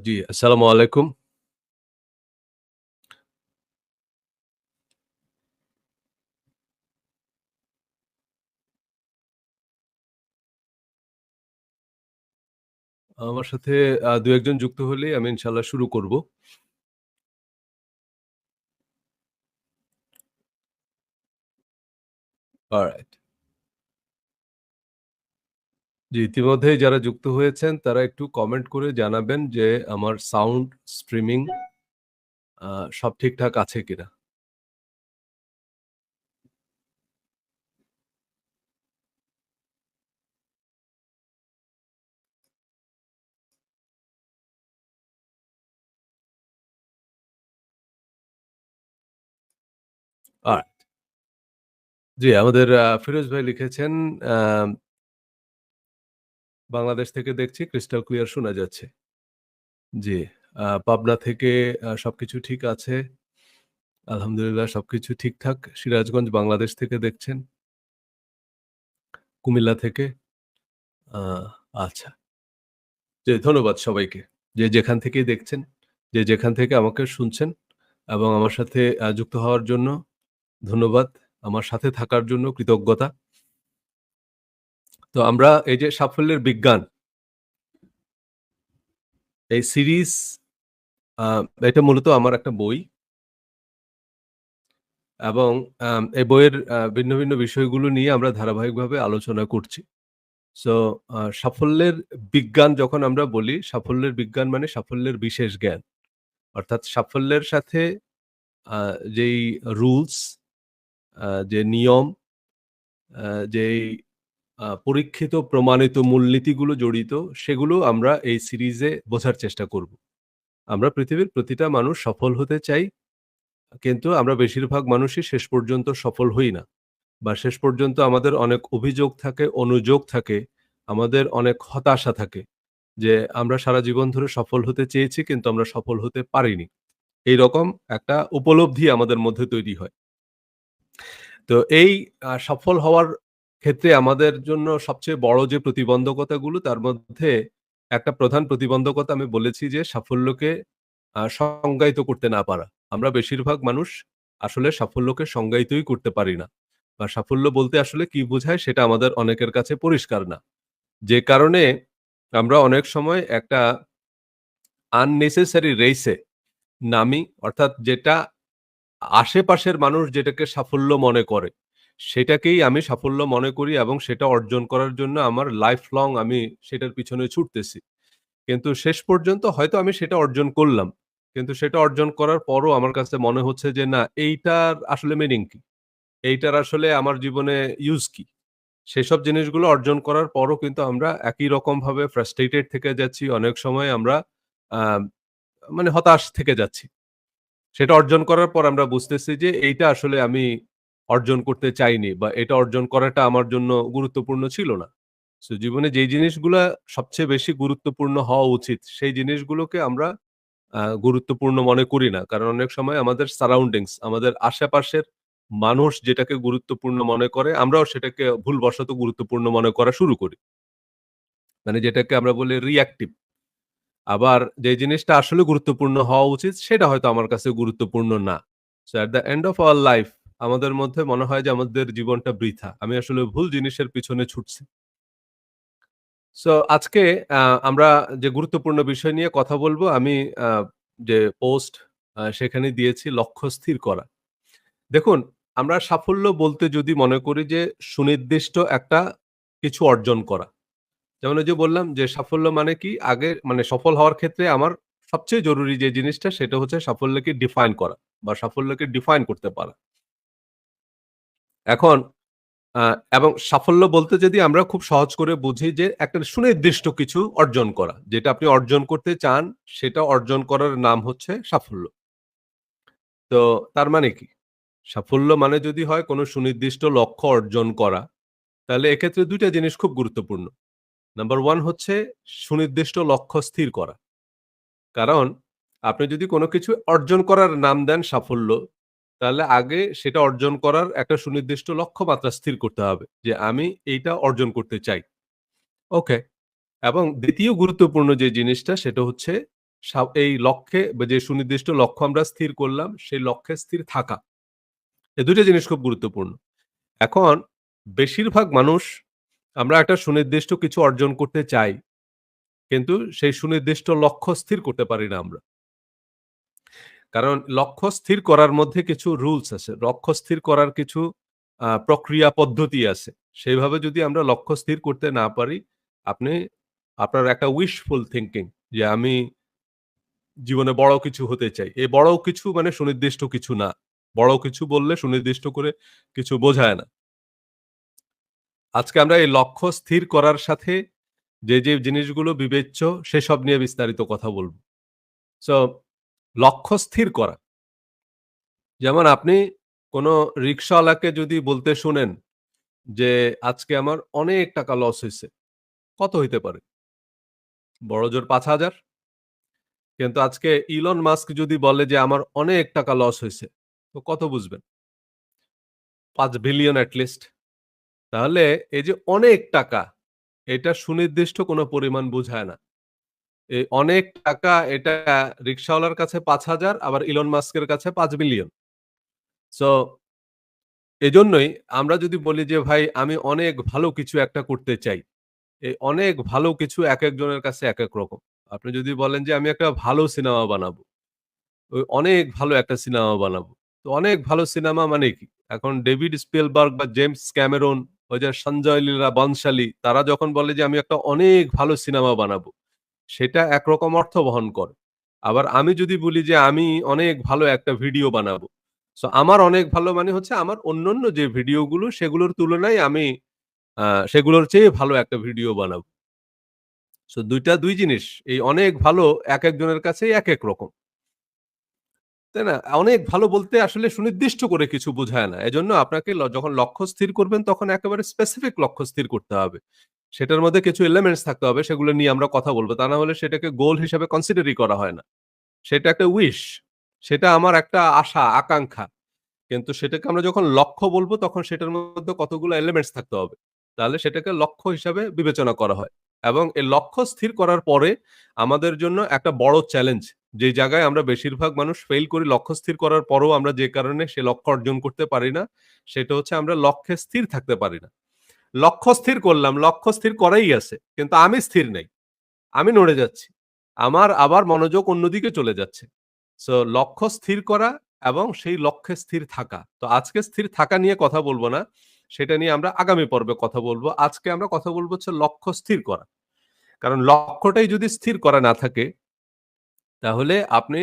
জি, আসসালামু আলাইকুম। আমার সাথে ২-১ জন যুক্ত হলেই আমি ইনশাআল্লাহ শুরু করব। অলরাইট। জি, ইতিমধ্যেই যারা যুক্ত হয়েছেন তারা একটু কমেন্ট করে জানাবেন যে আমার সাউন্ড, স্ট্রিমিং আ সব ঠিকঠাক আছে কিনা? অলরাইট। জি, আমাদের ফিরোজ ভাই লিখেছেন, আ বাংলাদেশ থেকে দেখছি ক্রিস্টাল ক্লিয়ার শোনা যাচ্ছে। জি, পাবনা থেকে সবকিছু ঠিক আছে। আলহামদুলিল্লাহ সবকিছু ঠিকঠাক। সিরাজগঞ্জ বাংলাদেশ থেকে দেখছেন। কুমিল্লা থেকে। আ আচ্ছা। জি, ধন্যবাদ সবাইকে। যে যেখান থেকেই দেখছেন, যে যেখান থেকে আমাকে শুনছেন এবং আমার সাথে যুক্ত হওয়ার জন্য ধন্যবাদ। আমার সাথে থাকার জন্য কৃতজ্ঞতা। তো আমরা এই যে সাফল্যের বিজ্ঞান, এই সিরিজ, আ এটা মূলত আমার একটা বই এবং এই বইয়ের ভিন্ন, ভিন্ন বিষয়গুলো নিয়ে আমরা ধারাবাহিকভাবে আলোচনা করছি। সো সাফল্যের বিজ্ঞান যখন আমরা বলি, সাফল্যের বিজ্ঞান মানে সাফল্যের বিশেষ জ্ঞান। অর্থাৎ সাফল্যের সাথে আ যেই রুলস, যে নিয়ম, যেই পরীক্ষিত প্রমাণিত মূলনীতিগুলো জড়িত, সেগুলো আমরা এই সিরিজে বোঝার চেষ্টা করব। আমরা পৃথিবীর প্রতিটা মানুষ সফল হতে চাই, কিন্তু আমরা বেশিরভাগ মানুষই শেষ পর্যন্ত সফল হই না। বা শেষ পর্যন্ত আমাদের অনেক অভিযোগ থাকে, অনুযোগ থাকে, আমাদের অনেক হতাশা থাকে যে আমরা সারা জীবন ধরে সফল হতে চেয়েছি কিন্তু আমরা সফল হতে পারিনি। এইরকম একটা উপলব্ধি আমাদের মধ্যে তৈরি হয়। তো এই সফল হওয়ার ক্ষেত্রে আমাদের জন্য সবচেয়ে বড় যে প্রতিবন্ধকতাগুলো তার মধ্যে একটা প্রধান প্রতিবন্ধকতা আমি বলেছি যে সাফল্যকে সংজ্ঞায়িত করতে না পারা। আমরা বেশিরভাগ মানুষ আসলে সাফল্যকে সংজ্ঞায়িতই করতে পারি না। বা সাফল্য বলতে আসলে কি বোঝায় সেটা আমাদের অনেকের কাছে পরিষ্কার না। যে কারণে আমরা অনেক সময় একটা unnecessary রেইস এ নামি, অর্থাৎ যেটা আশেপাশের মানুষ যেটাকে সাফল্য মনে করে, সেটাকেই আমি সাফল্য মনে করি এবং সেটা অর্জন করার জন্য আমার লাইফ লং আমি সেটার পিছনে ছুটতেছি। কিন্তু শেষ পর্যন্ত হয়তো আমি সেটা অর্জন করলাম। কিন্তু সেটা অর্জন করার পরও আমার কাছে মনে হচ্ছে যে না, এইটার আসলে মিনিং কি? এইটার আসলে আমার জীবনে ইউস কি? সেসব জিনিসগুলো অর্জন করার পরও কিন্তু আমরা একই রকমভাবে ফ্রাস্ট্রেটেড থেকে যাচ্ছি। অনেক সময় আমরা আ মানে হতাশ থেকে যাচ্ছি। সেটা অর্জন করার পর আমরা বুঝতেছি যে এইটা আসলে আমি অর্জন করতে চাইনি বা এটা অর্জন করাটা আমার জন্য গুরুত্বপূর্ণ ছিল না। সো জীবনে যেই জিনিসগুলা সবচেয়ে বেশি গুরুত্বপূর্ণ হওয়া উচিত, সেই জিনিসগুলোকে আমরা গুরুত্বপূর্ণ মনে করি না। কারণ অনেক সময় আমাদের সারাউন্ডিংস, আমাদের আশেপাশের মানুষ যেটাকে গুরুত্বপূর্ণ মনে করে, আমরাও সেটাকে ভুলবশত গুরুত্বপূর্ণ মনে করা শুরু করি। মানে যেটাকে আমরা বলি রিঅ্যাক্টিভ। আবার যে জিনিসটা আসলে গুরুত্বপূর্ণ হওয়া উচিত সেটা হয়তো আমার কাছে গুরুত্বপূর্ণ না। So at the end of our life আমাদের মধ্যে মনে হয় যে আমাদের জীবনটা বৃথা। আমি আসলে ভুল জিনিসের পিছনে ছুটছি। সো আজকে আ আমরা যে গুরুত্বপূর্ণ বিষয় নিয়ে কথা বলব, আমি আ যে পোস্ট সেখানে দিয়েছি লক্ষ্য স্থির করা। দেখুন, আমরা সাফল্য বলতে যদি মনে করি যে সুনির্দিষ্ট একটা কিছু অর্জন করা। যেমন ওই যে বললাম যে সাফল্য মানে কি? আগে মানে সফল হওয়ার ক্ষেত্রে আমার সবচেয়ে জরুরি যে জিনিসটা সেটা হচ্ছে সাফল্যকে ডিফাইন করা বা সাফল্যকে ডিফাইন করতে পারা। এখন আ এবং সাফল্য বলতে যদি আমরা খুব সহজ করে বুঝি যে একটা সুনির্দিষ্ট কিছু অর্জন করা। যেটা আপনি অর্জন করতে চান সেটা অর্জন করার নাম হচ্ছে সাফল্য। তো তার মানে কি? সাফল্য মানে যদি হয় কোনো সুনির্দিষ্ট লক্ষ্য অর্জন করা, তাহলে এক্ষেত্রে ২ টা জিনিস খুব গুরুত্বপূর্ণ। নাম্বার 1 হচ্ছে সুনির্দিষ্ট লক্ষ্য স্থির করা। কারণ আপনি যদি কোনো কিছু অর্জন করার নাম দেন সাফল্য, তাহলে আগে সেটা অর্জন করার একটা সুনির্দিষ্ট লক্ষ্যমাত্রা স্থির করতে হবে। যে আমি এইটা অর্জন করতে চাই। ওকে। এবং ২য় গুরুত্বপূর্ণ যে জিনিসটা সেটা হচ্ছে এই লক্ষ্যে বা যে সুনির্দিষ্ট লক্ষ্য আমরা স্থির করলাম, সেই লক্ষ্যে স্থির থাকা। এই ২ টা জিনিস খুব গুরুত্বপূর্ণ। এখন বেশিরভাগ মানুষ আমরা একটা সুনির্দিষ্ট কিছু অর্জন করতে চাই। কিন্তু সেই সুনির্দিষ্ট লক্ষ্য স্থির করতে পারি না আমরা। কারণ লক্ষ্য স্থির করার মধ্যে কিছু রুলস আছে। লক্ষ্য স্থির করার কিছু প্রক্রিয়া পদ্ধতি আছে। সেইভাবে যদি আমরা লক্ষ্য স্থির করতে না পারি, আপনি আপনার একটা wishful thinking যে আমি জীবনে বড় কিছু হতে চাই। এই বড় কিছু মানে সুনির্দিষ্ট কিছু না। বড় কিছু বললে সুনির্দিষ্ট করে কিছু বোঝায় না। আজকে আমরা এই লক্ষ্য স্থির করার সাথে যে জিনিসগুলো বিবেচ্য সেসব নিয়ে বিস্তারিত কথা বলব। সো লক্ষ্য স্থির করা। যেমন আপনি কোনো রিক্শাওয়ালাকে যদি বলতে শোনেন যে, "আজকে আমার অনেক টাকা লস হইছে।" কত হইতে পারে? বড়জোর ৫,০০০। কিন্তু আজকে ইলন মাস্ক যদি বলে যে, "আমার অনেক টাকা লস হইছে।" তো কত বুঝবেন? ৫ বিলিয়ন এট লিস্ট। তাহলে এই যে অনেক টাকা, এটা সুনির্দিষ্ট কোনো পরিমাণ বুঝায় না। এই অনেক টাকা এটা রিক্শাওয়ালার কাছে ৫,০০০ আবার ইলন মাস্কের কাছে ৫ বিলিয়ন। সো এজন্যই আমরা যদি বলি যে, "ভাই আমি অনেক ভালো কিছু একটা করতে চাই।" এই অনেক ভালো কিছু একেকজনের কাছে একেক রকম। আপনি যদি বলেন যে, "আমি একটা ভালো সিনেমা বানাবো।" ওই অনেক ভালো একটা সিনেমা বানাবো। তো অনেক ভালো সিনেমা মানে কি? এখন ডেভিড স্পিলবার্গ বা জেমস ক্যামেরন, ওই যে সঞ্জয় লীলা বনশালী তারা যখন বলে যে, "আমি একটা অনেক ভালো সিনেমা বানাবো।" সেটা একরকম অর্থ বহন করে। আবার আমি যদি বলি যে, "আমি অনেক ভালো একটা ভিডিও বানাবো।" সো আমার অনেক ভালো মানে হচ্ছে আমার অন্যান্য যে ভিডিওগুলো সেগুলোর তুলনায় আমি আ সেগুলোর চেয়ে ভালো একটা ভিডিও বানাবো। সো ২ টা ২ জিনিস। এই অনেক ভালো একেকজনের কাছেই একেক রকম। তাই না? অনেক ভালো বলতে আসলে সুনির্দিষ্ট করে কিছু বোঝায় না। এজন্য আপনাকে যখন লক্ষ্য স্থির করবেন তখন একেবারে স্পেসিফিক লক্ষ্য স্থির করতে হবে। সেটার মধ্যে কিছু এলিমেন্টস থাকতে হবে সেগুলো নিয়ে আমরা কথা বলব। তা না হলে সেটাকে গোল হিসেবে কনসিডারই করা হয় না। সেটা একটা উইশ। সেটা আমার একটা আশা, আকাঙ্খা। কিন্তু সেটাকে আমরা যখন লক্ষ্য বলব তখন সেটার মধ্যে কতগুলো এলিমেন্টস থাকতে হবে। তাহলে সেটাকে লক্ষ্য হিসাবে বিবেচনা করা হয়। এবং এই লক্ষ্য স্থির করার পরে আমাদের জন্য একটা বড় চ্যালেঞ্জ যে জায়গায় আমরা বেশিরভাগ মানুষ ফেইল করি লক্ষ্য স্থির করার পরেও আমরা যে কারণে সে লক্ষ্য অর্জন করতে পারি না, সেটা হচ্ছে আমরা লক্ষ্যে স্থির থাকতে পারি না। লক্ষ্য স্থির করলাম, লক্ষ্য স্থির করাই আছে। কিন্তু আমি স্থির নেই। আমি নড়ে যাচ্ছি। আমার আবার মনোযোগ অন্যদিকে চলে যাচ্ছে। সো লক্ষ্য স্থির করা এবং সেই লক্ষ্যে স্থির থাকা। তো আজকে স্থির থাকা নিয়ে কথা বলব না। সেটা নিয়ে আমরা আগামী পর্বে কথা বলব। আজকে আমরা কথা বলব হচ্ছে লক্ষ্য স্থির করা। কারণ লক্ষ্যটাই যদি স্থির করা না থাকে, তাহলে আপনি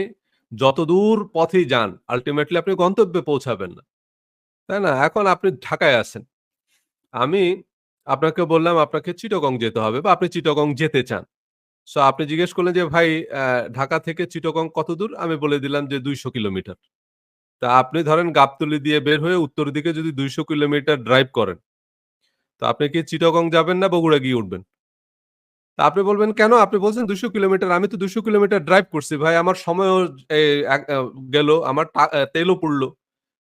যতদূর পথেই যান, আল্টিমেটলি আপনি গন্তব্যে পৌঁছাবেন না। তাই না? এখন আপনি ঢাকায় আছেন। আমি আপনাকে বললাম আপনাকে চিটাগং যেতে হবে বা আপনি চিটাগং যেতে চান। সো আপনি জিজ্ঞেস করলেন যে, "ভাই ঢাকা থেকে চিটাগং কতদূর?" আমি বলে দিলাম যে ২০০ কিলোমিটার। তা আপনি ধরেন গাবতলী দিয়ে বের হয়ে উত্তর দিকে যদি ২০০ কিলোমিটার ড্রাইভ করেন, তো আপনি কি চিটাগং যাবেন না বগুড়া গিয়ে উঠবেন? তা আপনি বলবেন, "কেন? আপনি বলছেন ২০০ কিলোমিটার। আমি তো ২০০ কিলোমিটার ড্রাইভ করছি ভাই। আমার সময়ও এ এক গেল, আমার তেলও পুড়লো,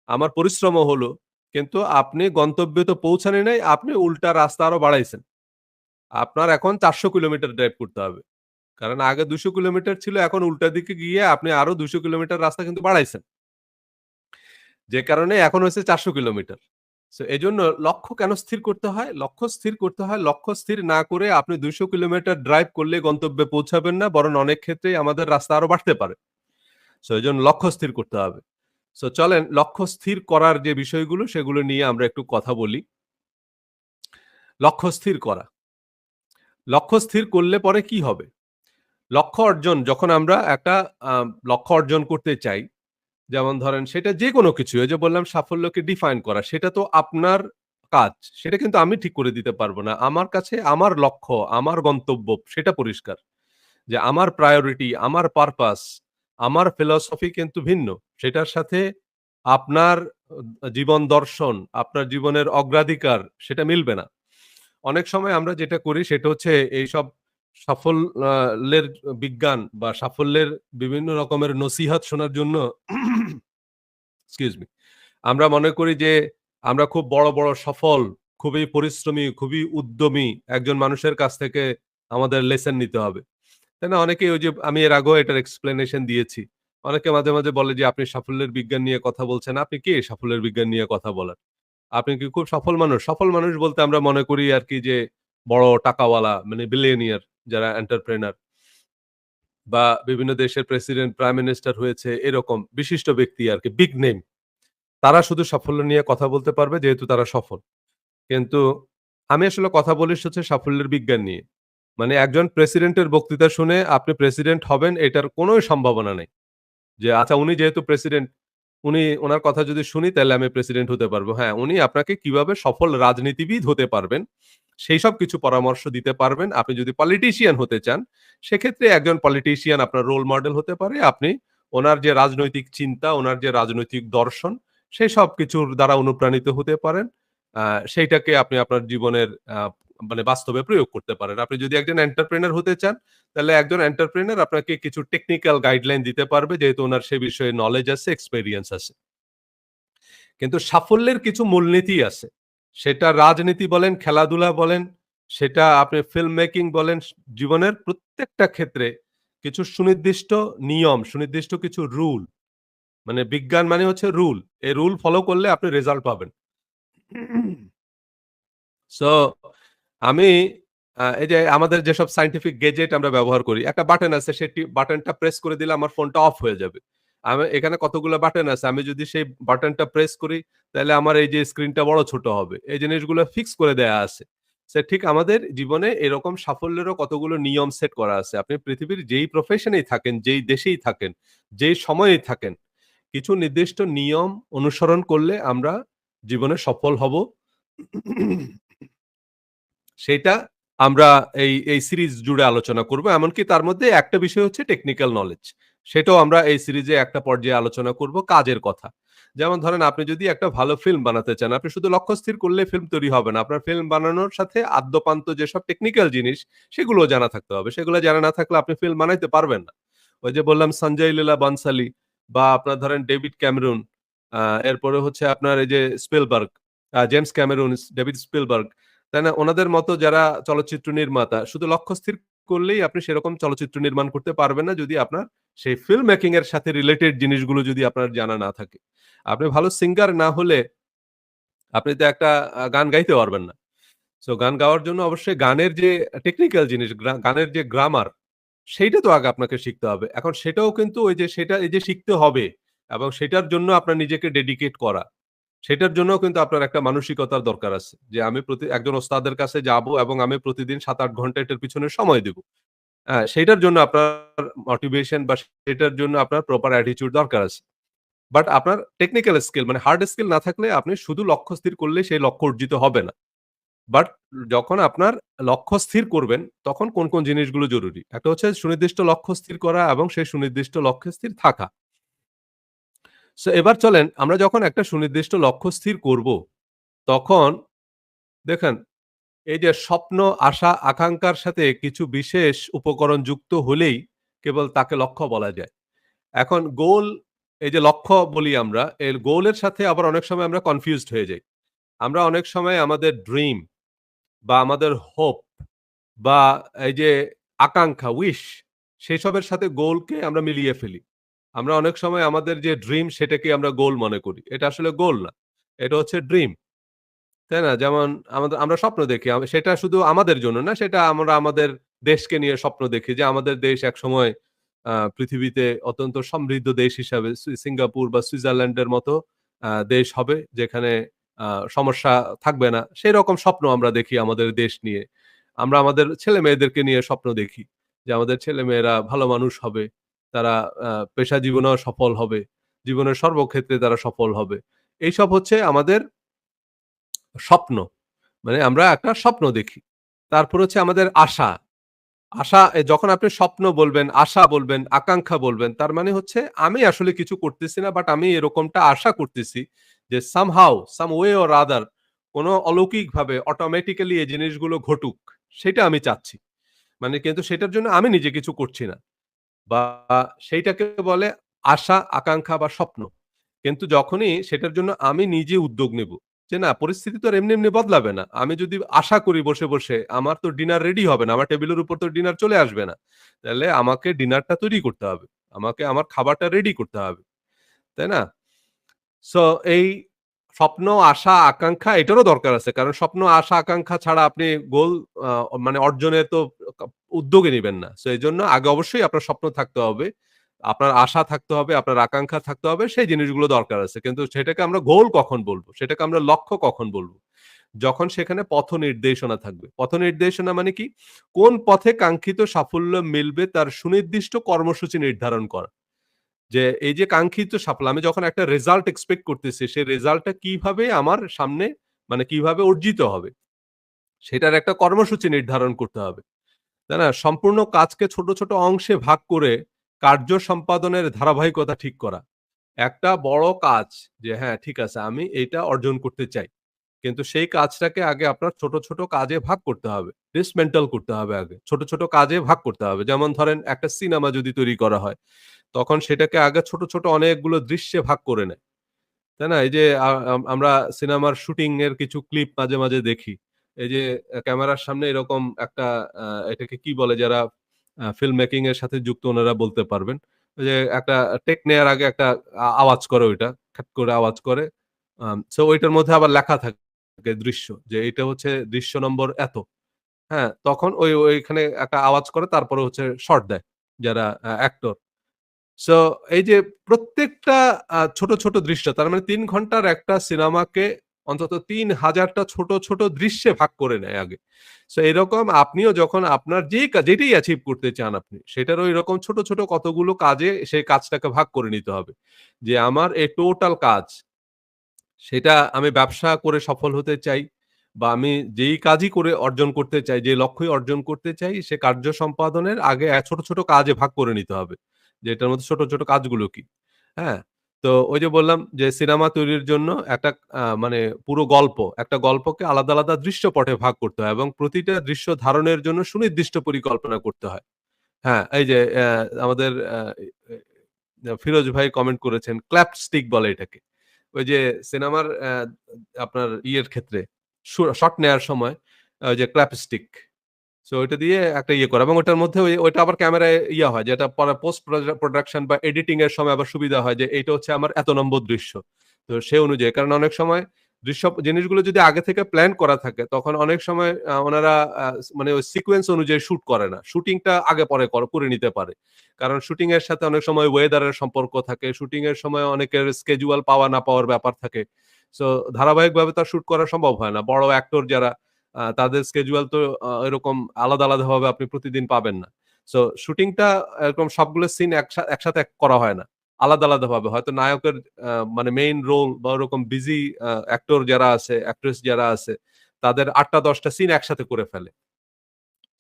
আমার পরিশ্রমও হলো। কিন্তু আপনি গন্তব্যে তো পৌঁছানই নাই, আপনি উল্টা রাস্তা আরো বাড়াইছেন। আপনার এখন ৪০০ কিলোমিটার ড্রাইভ করতে হবে। কারণ আগে ২০০ কিলোমিটার ছিল, এখন উল্টা দিকে গিয়ে আপনি আরো ২০০ কিলোমিটার রাস্তা কিন্তু বাড়াইছেন। যে কারণে এখন হচ্ছে ৪০০ কিলোমিটার। সো এজন্য লক্ষ্য কেন স্থির করতে হয়? লক্ষ্য স্থির করতে হয়, লক্ষ্য স্থির না করে আপনি ২০০ কিলোমিটার ড্রাইভ করলে গন্তব্যে পৌঁছাবেন না। বরং অনেক ক্ষেত্রেই আমাদের রাস্তা আরো বাড়তে পারে। সো এজন্য লক্ষ্য স্থির করতে হবে। সো চলেন লক্ষ্য স্থির করার যে বিষয়গুলো সেগুলো নিয়ে আমরা একটু কথা বলি। লক্ষ্য স্থির করা। লক্ষ্য স্থির করলে পরে কি হবে? লক্ষ্য অর্জন যখন আমরা একটা আ লক্ষ্য অর্জন করতে চাই, যেমন ধরেন সেটা যেকোনো কিছু। এই যে বললাম সাফল্যকে ডিফাইন করা। সেটা তো আপনার কাজ। সেটা কিন্তু আমি ঠিক করে দিতে পারব না। আমার কাছে আমার লক্ষ্য, আমার গন্তব্য সেটা পরিষ্কার। যে আমার প্রায়োরিটি, আমার পারপাস, আমার ফিলসফি কিন্তু ভিন্ন। সেটার সাথে আপনার জীবন দর্শন, আপনার জীবনের অগ্রাধিকার সেটা মিলবে না। অনেক সময় আমরা যেটা করি সেটা হচ্ছে এইসব সফল আ লের বিজ্ঞান বা সাফল্যের বিভিন্ন রকমের নসিহত শোনার জন্য এক্সকিউজ মি। আমরা মনে করি যে আমরা খুব বড়, বড় সফল, খুবই পরিশ্রমী, খুবই উদ্যমী একজন মানুষের কাছ থেকে আমাদের লেসন নিতে হবে। তাই না? অনেকেই ওই যে আমি এর আগেও এটার explanation দিয়েছি। অনেকে মাঝে, মাঝে বলে যে, "আপনি সাফল্যের বিজ্ঞান নিয়ে কথা বলছেন। আপনি কে সাফল্যের বিজ্ঞান নিয়ে কথা বলার? আপনি কি খুব সফল মানুষ?" সফল মানুষ বলতে আমরা মনে করি আরকি যে বড় টাকাওয়ালা মানে বিলিয়নিয়ার যারা এন্টারপ্রেনার বা বিভিন্ন দেশের প্রেসিডেন্ট, প্রাইম মিনিস্টার হয়েছে এরকম বিশিষ্ট ব্যক্তি আরকি, বিগ নেম। তারা শুধু সাফল্য নিয়ে কথা বলতে পারবে যেহেতু তারা সফল। কিন্তু আমি আসলে কথা বলি হচ্ছে সাফল্যের বিজ্ঞান নিয়ে। মানে একজন প্রেসিডেন্টের বক্তৃতা শুনে আপনি প্রেসিডেন্ট হবেন এটার কোনই সম্ভাবনা নেই। যে আচ্ছা উনি যেহেতু প্রেসিডেন্ট, উনার কথা যদি শুনি তাইলে আমি প্রেসিডেন্ট হতে পারবো। হ্যাঁ, উনি আপনাকে কিভাবে সফল রাজনীতিবিদ হতে পারবেন, সেইসব কিছু পরামর্শ দিতে পারবেন। আপনি যদি পলিটিশিয়ান হতে চান, সেক্ষেত্রে একজন পলিটিশিয়ান আপনার রোল মডেল হতে পারে। আপনি উনার যে রাজনৈতিক চিন্তা, উনার যে রাজনৈতিক দর্শন, সেসব কিছুর দ্বারা অনুপ্রাণিত হতে পারেন। আ সেইটাকে আপনি আপনার জীবনের মানে বাস্তবে প্রয়োগ করতে পারেন। আপনি যদি একজন এন্টারপ্রেনার হতে চান, তাহলে একজন এন্টারপ্রেনার আপনাকে কিছু টেকনিক্যাল গাইডলাইন দিতে পারবে যেহেতু উনার সে বিষয়ে নলেজ আছে, এক্সপেরিয়েন্স আছে। কিন্তু সাফল্যের কিছু মূলনীতি আছে। সেটা রাজনীতি বলেন, খেলাধুলা বলেন, সেটা আপনি ফিল্ম মেকিং বলেন, জীবনের প্রত্যেকটা ক্ষেত্রে কিছু সুনির্দিষ্ট নিয়ম, সুনির্দিষ্ট কিছু রুল, মানে বিজ্ঞান মানে হচ্ছে রুল। এই রুল ফলো করলে আপনি রেজাল্ট পাবেন। সো আমি এই যে আমাদের যেসব সায়েন্টিফিক গেজেট আমরা ব্যবহার করি, একটা বাটন আছে সেটি বাটনটা প্রেস করে দিলে আমার ফোনটা অফ হয়ে যাবে। এখানে কতগুলো বাটন আছে। আমি যদি সেই বাটনটা প্রেস করি তাহলে আমার এই যে স্ক্রিনটা বড় ছোট হবে। এই জিনিসগুলো ফিক্স করে দেয়া আছে। ঠিক আমাদের জীবনে এরকম সাফল্যেরও কতগুলো নিয়ম সেট করা আছে। আপনি পৃথিবীর যেই প্রফেশনেই থাকেন, যেই দেশেই থাকেন, যেই সময়েই থাকেন, কিছু নির্দিষ্ট নিয়ম অনুসরণ করলে আমরা জীবনে সফল হব। সেইটা আমরা এই সিরিজ জুড়ে আলোচনা করব। এমনকি তার মধ্যে একটা বিষয় হচ্ছে টেকনিক্যাল নলেজ। সেটাও আমরা এই সিরিজে একটা পর্যায়ে আলোচনা করব কাজের কথা। যেমন ধরেন আপনি যদি একটা ভালো ফিল্ম বানাতে চান, আপনি শুধু লক্ষ্য স্থির করলে ফিল্ম তৈরি হবে না। আপনার ফিল্ম বানানোর সাথে আদ্যোপান্ত যেসব টেকনিক্যাল জিনিস সেগুলোও জানা থাকতে হবে। সেগুলো জানা না থাকলে আপনি ফিল্ম বানাইতে পারবেন না। ওই যে বললাম সঞ্জয় লীলা বানসালি বা আপনার ধরেন ডেভিড ক্যামেরুন, আ এরপরে হচ্ছে আপনার এই যে Spielberg, James Cameron, David Spielberg, তাই না? উনাদের মতো যারা চলচ্চিত্র নির্মাতা শুধু লক্ষ্য স্থির করলেই আপনি সেরকম চলচ্চিত্র নির্মাণ করতে পারবেন না যদি আপনার সেই ফিল্ম মেকিং এর সাথে রিলেটেড জিনিসগুলো যদি আপনার জানা না থাকে। আপনি ভালো সিঙ্গার না হলে আপনি তো একটা গান গাইতে পারবেন না। সো গান গাওয়ার জন্য অবশ্যই গানের যে টেকনিক্যাল জিনিস, গানের যে গ্রামার, সেইটা তো আগে আপনাকে শিখতে হবে। এখন সেটাও কিন্তু ওই যে সেটা এই যে শিখতে হবে এবং সেটার জন্য আপনার নিজেকে ডেডিকেট করা। সেটার জন্যও কিন্তু আপনার একটা মানসিকতার দরকার আছে। যে আমি একজন ওস্তাদের কাছে যাবো এবং আমি প্রতিদিন ৭-৮ ঘন্টা এটার পিছনে সময় দিব। সেইটার জন্য আপনার মোটিভেশন বা সেটার জন্য আপনার প্রপার অ্যাটিটিউড দরকার আছে। বাট আপনার টেকনিক্যাল স্কিল মানে হার্ড স্কিল না থাকলে আপনি শুধু লক্ষ্য স্থির করলেই সেই লক্ষ্য অর্জিত হবে না। বাট যখন আপনার লক্ষ্য স্থির করবেন তখন কোন জিনিসগুলো জরুরি? একটা হচ্ছে সুনির্দিষ্ট লক্ষ্য স্থির করা এবং সেই সুনির্দিষ্ট লক্ষ্যে স্থির থাকা। সো এবার চলেন আমরা যখন একটা সুনির্দিষ্ট লক্ষ্য স্থির করব, তখন দেখেন এই যে স্বপ্ন, আশা, আকাঙ্ক্ষার সাথে কিছু বিশেষ উপকরণ যুক্ত হলেই কেবল তাকে লক্ষ্য বলা যায়। এখন গোল, এই যে লক্ষ্য বলি আমরা, এর গোলের সাথে আবার অনেক সময় আমরা কনফিউজড হয়ে যাই। আমরা অনেক সময় আমাদের ড্রিম বা আমাদের হোপ বা এই যে আকাঙ্ক্ষা, উইশ, সেসবের সাথে গোলকে আমরা মিলিয়ে ফেলি। আমরা অনেক সময় আমাদের যে ড্রিম সেটাকে আমরা গোল মনে করি। এটা আসলে গোল না। এটা হচ্ছে ড্রিম। তাই না? যেমন আমরা স্বপ্ন দেখি। সেটা শুধু আমাদের জন্য না, সেটা আমরা আমাদের দেশকে নিয়ে স্বপ্ন দেখি যে আমাদের দেশ একসময় পৃথিবীতে অত্যন্ত সমৃদ্ধ দেশ হিসাবে সিঙ্গাপুর বা সুইজারল্যান্ডের মতো দেশ হবে যেখানে আ সমস্যা থাকবে না। সেরকম স্বপ্ন আমরা দেখি আমাদের দেশ নিয়ে। আমরা আমাদের ছেলে-মেয়েদেরকে নিয়ে স্বপ্ন দেখি যে আমাদের ছেলে-মেয়েরা ভালো মানুষ হবে। তারা পেশা জীবনেও সফল হবে। জীবনের সর্বক্ষেত্রে তারা সফল হবে। এইসব হচ্ছে আমাদের স্বপ্ন। মানে আমরা একটা স্বপ্ন দেখি। তারপর হচ্ছে আমাদের আশা। যখন আপনি স্বপ্ন বলবেন, আশা বলবেন, আকাঙ্ক্ষা বলবেন, তার মানে হচ্ছে আমি আসলে কিছু করতেছি না, বাট আমি এরকমটা আশা করতেছি যে somehow, some way or other কোন অলৌকিকভাবে অটোমেটিক্যালি এই জিনিসগুলো ঘটুক। সেটা আমি চাচ্ছি। মানে কিন্তু সেটার জন্য আমি নিজে কিছু করছি না। বা সেইটাকে বলে আশা, আকাঙ্ক্ষা বা স্বপ্ন। কিন্তু যখনই সেটার জন্য আমি নিজে উদ্যোগ নেব। যে না পরিস্থিতি তো আর এমনি বদলাবে না। আমি যদি আশা করি বসে আমার তো ডিনার রেডি হবে না। আমার টেবিলের উপর তো ডিনার চলে আসবে না। তাহলে আমাকে ডিনারটা তৈরি করতে হবে। আমাকে আমার খাবারটা রেডি করতে হবে। তাই না? সো এই স্বপ্ন, আশা, আকাঙ্খা এটারও দরকার আছে। কারণ স্বপ্ন, আশা, আকাঙ্খা ছাড়া আপনি গোল আ মানে অর্জনের তো কা উদ্যোগই নিবেন না। সো এজন্য আগে অবশ্যই আপনার স্বপ্ন থাকতে হবে। আপনার আশা থাকতে হবে, আপনার আকাঙ্খা থাকতে হবে। সেই জিনিসগুলো দরকার আছে। কিন্তু সেটাকে আমরা গোল কখন বলব? সেটাকে আমরা লক্ষ্য কখন বলব? যখন সেখানে পথ নির্দেশনা থাকবে। পথ নির্দেশনা মানে কি? কোন পথে কাঙ্ক্ষিত সাফল্য মিলবে তার সুনির্দিষ্ট কর্মসূচি নির্ধারণ করা। যে এই যে কাঙ্ক্ষিত সাফল্য আমি যখন একটা রেজাল্ট এক্সপেক্ট করতেছি, সেই রেজাল্টটা কিভাবে আমার সামনে মানে কিভাবে অর্জিত হবে? সেটার একটা কর্মসূচি নির্ধারণ করতে হবে। তাই না? সম্পূর্ণ কাজকে ছোট অংশে ভাগ করে কার্য সম্পাদনের ধারাবাহিকতা ঠিক করা। একটা বড় কাজ যে হ্যাঁ, ঠিক আছে আমি এইটা অর্জন করতে চাই। কিন্তু সেই কাজটাকে আগে আপনার ছোট কাজে ভাগ করতে হবে। ডিসমেন্টাল করতে হবে আগে। ছোট কাজে ভাগ করতে হবে। যেমন ধরেন একটা সিনেমা যদি তৈরি করা হয়, তখন সেটাকে আগে ছোট অনেকগুলো দৃশ্যে ভাগ করে নেয়। তাই না? এই যে আমরা সিনেমার শুটিং এর কিছু ক্লিপ মাঝে দেখি। এই যে ক্যামেরার সামনে এরকম একটা আ এটাকে কি বলে যারা ফিল্ম মেকিং এর সাথে যুক্ত ওনারা বলতে পারবেন। ওই যে একটা টেক নেয়ার আগে একটা আওয়াজ করে ওইটা। খাট করে আওয়াজ করে। সো ওইটার মধ্যে আবার লেখা থাকে দৃশ্য। যে এইটা হচ্ছে দৃশ্য নম্বর এত। হ্যাঁ? তখন ওইখানে একটা আওয়াজ করে তারপরে হচ্ছে শট দেয় যারা অ্যাক্টর। সো এই যে প্রত্যেকটা ছোট দৃশ্য তার মানে ৩ ঘন্টার একটা সিনেমাকে অন্তত ৩,০০০ টা ছোট দৃশ্যে ভাগ করে নেয় আগে। সো এরকম আপনিও যখন আপনার যেটাই অ্যাচিভ করতে চান আপনি, সেটারও এরকম ছোট কতগুলো কাজে সেই কাজটাকে ভাগ করে নিতে হবে। যে আমার এই টোটাল কাজ সেটা আমি ব্যবসা করে সফল হতে চাই বা আমি যেই কাজই করে অর্জন করতে চাই, যে লক্ষ্যই অর্জন করতে চাই, সে কার্য সম্পাদনের আগে ছোট কাজে ভাগ করে নিতে হবে। যে এটার মধ্যে ছোট কাজগুলো কি? হ্যাঁ? তো ওই যে বললাম যে সিনেমা তৈরির জন্য একটা মানে পুরো একটা গল্পকে আলাদা দৃশ্যপটে ভাগ করতে হয় এবং প্রতিটা দৃশ্য ধারণের জন্য সুনির্দিষ্ট পরিকল্পনা করতে হয়। হ্যাঁ, এই যে আমাদের ফিরোজ ভাই কমেন্ট করেছেন, ক্ল্যাপ স্টিক বলে এটাকে। ওই যে সিনেমার আপনার ইয়ের ক্ষেত্রে শট নেয়ার সময় ওই যে ক্ল্যাপ স্টিক। সো ওইটা দিয়ে একটা ইয়ে করা এবং ওটার মধ্যে ওইটা আবার ক্যামেরায় ইয়া হয় যেটা পরে পোস্ট প্রোডাকশন বা এডিটিং এর সময় আবার সুবিধা হয় যে এইটা হচ্ছে আমার এত নম্বর দৃশ্য। তো সে অনুযায়ী কারণ অনেক সময় জিনিসগুলো যদি আগে থেকে প্ল্যান করা থাকে তখন অনেক সময় ওনারা মানে ওই সিকোয়েন্স অনুযায়ী শুট করে না। শুটিংটা আগে পরে করে নিতে পারে। কারণ শুটিং এর সাথে অনেক সময় ওয়েদার এর সম্পর্ক থাকে। শুটিং এর সময় অনেকের স্কেডিউল পাওয়া না পাওয়ার ব্যাপার থাকে। সো ধারাবাহিকভাবে তো আর শুট করা সম্ভব হয় না। বড় অ্যাক্টর যারা তাদের schedule তো এরকম আলাদাভাবে আপনি প্রতিদিন পাবেন না। সো শুটিংটা এরকম সবগুলো সিন একসাথে করা হয় না। আলাদাভাবে। হয়তো নায়কের আ মানে মেইন রোল বা ওরকম বিজি অ্যাক্টর যারা আছে, অ্যাক্ট্রেস যারা আছে, তাদের ৮ টা ১০ টা সিন একসাথে করে ফেলে।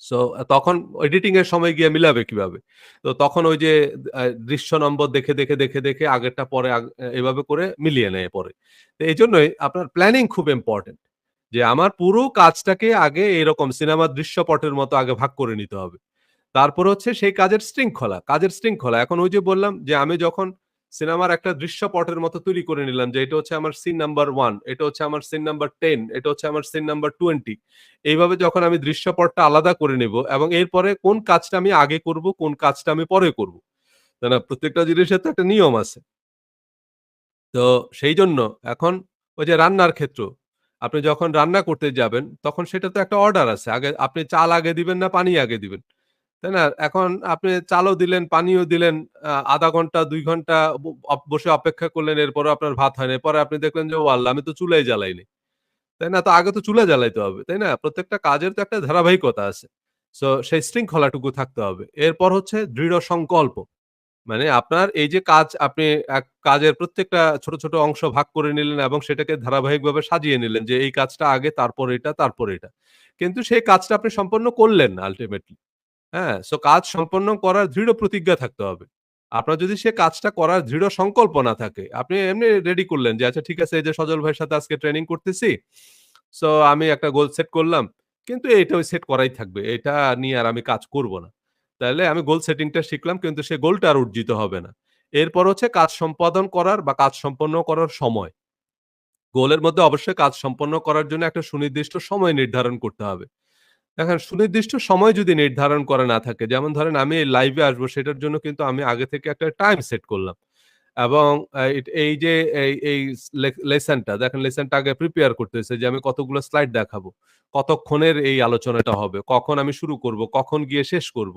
সো তখন এডিটিং এর সময় গিয়ে মিলাবে কিভাবে? তো তখন ওই যে দৃশ্য নম্বর দেখে আগেরটা পরে এভাবে করে মিলিয়ে নেয় পরে। তো এজন্যই আপনার প্ল্যানিং খুব ইম্পোর্টেন্ট। যে আমার পুরো কাজটাকে আগে এরকম সিনেমার দৃশ্যপটের মতো আগে ভাগ করে নিতে হবে। তারপর হচ্ছে সেই কাজের শৃঙ্খলা, কাজের শৃঙ্খলা। এখন ওই যে বললাম যে আমি যখন সিনেমার একটা দৃশ্যপটের মতো তৈরি করে নিলাম যে এটা হচ্ছে আমার সিন নাম্বার 1, এটা হচ্ছে আমার সিন নাম্বার 10, এটা হচ্ছে আমার সিন নাম্বার 20 এইভাবে যখন আমি দৃশ্যপটটা আলাদা করে নেব এবং এরপরে কোন কাজটা আমি আগে করব, কোন কাজটা আমি পরে করব। তাই না? প্রত্যেকটা জিনিসের তো একটা নিয়ম আছে। তো সেইজন্য এখন ওই যে রান্নার ক্ষেত্রেও আপনি যখন রান্না করতে যাবেন তখন সেটা তো একটা অর্ডার আছে। আগে আপনি চাল আগে দিবেন না পানি আগে দিবেন। তাই না? এখন আপনি চালও দিলেন, পানিও দিলেন, ০.৫ ঘন্টা ২ ঘন্টা বসে অপেক্ষা করলেন এরপরেও আপনার ভাত হয় নাই। পরে আপনি দেখলেন যে, "ও আল্লাহ! আমি তো চুলাই জ্বালাইনি।" তাই না? তো আগে তো চুলা জ্বালাইতে হবে। তাই না? প্রত্যেকটা কাজের তো একটা ধারাবাহিকতা আছে। সো সেই শৃঙ্খলাটুকু থাকতে হবে। এরপর হচ্ছে দৃঢ় সংকল্প। মানে আপনার এই যে কাজ আপনি কাজের প্রত্যেকটা ছোট অংশ ভাগ করে নিলেন এবং সেটাকে ধারাবাহিকভাবে সাজিয়ে নিলেন যে এই কাজটা আগে তারপর এটা, তারপর এটা। কিন্তু সেই কাজটা আপনি সম্পন্ন করলেন না আল্টিমেটলি। হ্যাঁ? সো কাজ সম্পন্ন করার দৃঢ় প্রতিজ্ঞা থাকতে হবে। আপনার যদি সে কাজটা করার দৃঢ় সংকল্প না থাকে, আপনি এমনি রেডি করলেন যে আচ্ছা ঠিক আছে এই যে সজল ভাইয়ের সাথে আজকে ট্রেনিং করতেছি। সো আমি একটা গোল সেট করলাম। কিন্তু এটা ওই সেট করাই থাকবে। এটা নিয়ে আর আমি কাজ করব না। তাইলে আমি গোল সেটিংটা শিখলাম কিন্তু সে গোলটা আর অর্জিত হবে না। এরপর হচ্ছে কাজ সম্পাদন করার বা কাজ সম্পন্ন করার সময়। গোলের মধ্যে অবশ্যই কাজ সম্পন্ন করার জন্য একটা সুনির্দিষ্ট সময় নির্ধারণ করতে হবে। দেখেন সুনির্দিষ্ট সময় যদি নির্ধারণ করা না থাকে, যেমন ধরেন আমি এই লাইভে আসবো সেটার জন্য কিন্তু আমি আগে থেকে একটা টাইম সেট করলাম। এবং এই যে এই লেসনটা দেখেন লেসনটা আগে প্রিপেয়ার করতেছে যে আমি কতগুলো স্লাইড দেখাবো। কতক্ষণের এই আলোচনাটা হবে, কখন আমি শুরু করব, কখন গিয়ে শেষ করব।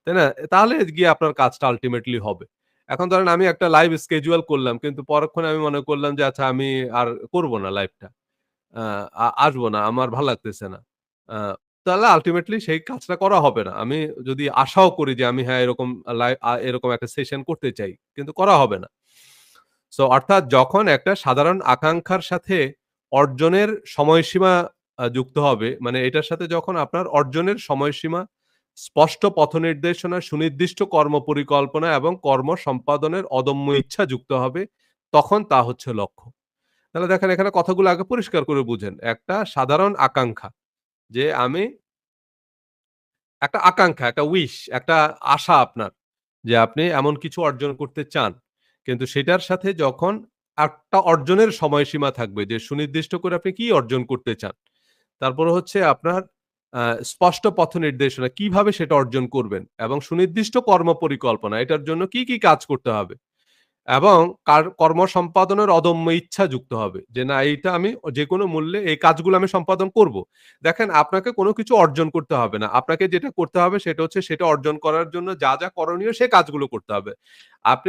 তাই না? তাহলে গিয়ে আপনার কাজটা আল্টিমেটলি হবে। এখন ধরেন আমি একটা লাইভ schedule করলাম কিন্তু পরক্ষণে আমি মনে করলাম যে আচ্ছা আমি আর করব না লাইভটা। আ আসবো না, আমার ভাল লাগতেছে না। আ তাহলে আল্টিমেটলি সেই কাজটা করা হবে না। আমি যদি আশাও করি যে আমি হ্যাঁ, এরকম এরকম একটা সেশন করতে চাই। কিন্তু করা হবে না। সো অর্থাৎ যখন একটা সাধারণ আকাঙ্ক্ষার সাথে অর্জনের সময়সীমা যুক্ত হবে, মানে এটার সাথে যখন আপনার অর্জনের সময়সীমা, স্পষ্ট পথনির্দেশনা, সুনির্দিষ্ট কর্মপরিকল্পনা এবং কর্ম সম্পাদনের অদম্য ইচ্ছা যুক্ত হবে, তখন তা হচ্ছে লক্ষ্য। তাহলে দেখেন এখানে কথাগুলো আগে পরিষ্কার করে বুঝেন। একটা সাধারণ আকাঙ্ক্ষা যে আমি একটা আকাঙ্ক্ষা, একটা উইশ, একটা আশা আপনার যে আপনি এমন কিছু অর্জন করতে চান। কিন্তু সেটার সাথে যখন একটা অর্জনের সময়সীমা থাকবে যে সুনির্দিষ্ট করে আপনি কি অর্জন করতে চান। তারপরে হচ্ছে আপনার আ স্পষ্ট পথ নির্দেশনা কিভাবে সেটা অর্জন করবেন এবং সুনির্দিষ্ট কর্মপরিকল্পনা এটার জন্য কি কাজ করতে হবে। এবং কর্ম সম্পাদনের অদম্য ইচ্ছা যুক্ত হবে। যে না এইটা আমি যেকোনো মূল্যে এই কাজগুলো আমি সম্পাদন করব। দেখেন আপনাকে কোন কিছু অর্জন করতে হবে না। আপনাকে যেটা করতে হবে সেটা হচ্ছে সেটা অর্জন করার জন্য যা করণীয় সে কাজগুলো করতে হবে।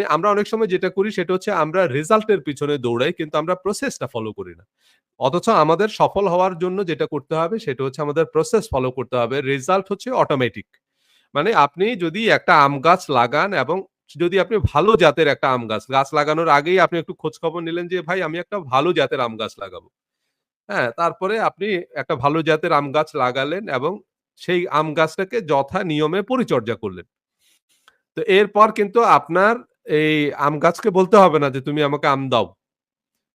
আমরা অনেক সময় যেটা করি সেটা হচ্ছে আমরা রেজাল্ট এর পিছনে দৌড়াই কিন্তু আমরা প্রসেসটা ফলো করি না। অথচ আমাদের সফল হওয়ার জন্য যেটা করতে হবে সেটা হচ্ছে আমাদের প্রসেস ফলো করতে হবে। রেজাল্ট হচ্ছে অটোমেটিক। মানে আপনি যদি একটা আম গাছ লাগান এবং যদি আপনি ভালো জাতের একটা গাছ লাগানোর আগেই আপনি একটু খোঁজখবর নিলেন যে, "ভাই আমি একটা ভালো জাতের আম গাছ লাগাবো।" হ্যাঁ? তারপরে আপনি একটা ভালো জাতের আম গাছ লাগালেন এবং সেই আম গাছটাকে যথা নিয়মে পরিচর্যা করলেন। তো এরপর কিন্তু আপনার এই আম গাছকে বলতে হবে না যে, "তুমি আমাকে আম দাও।"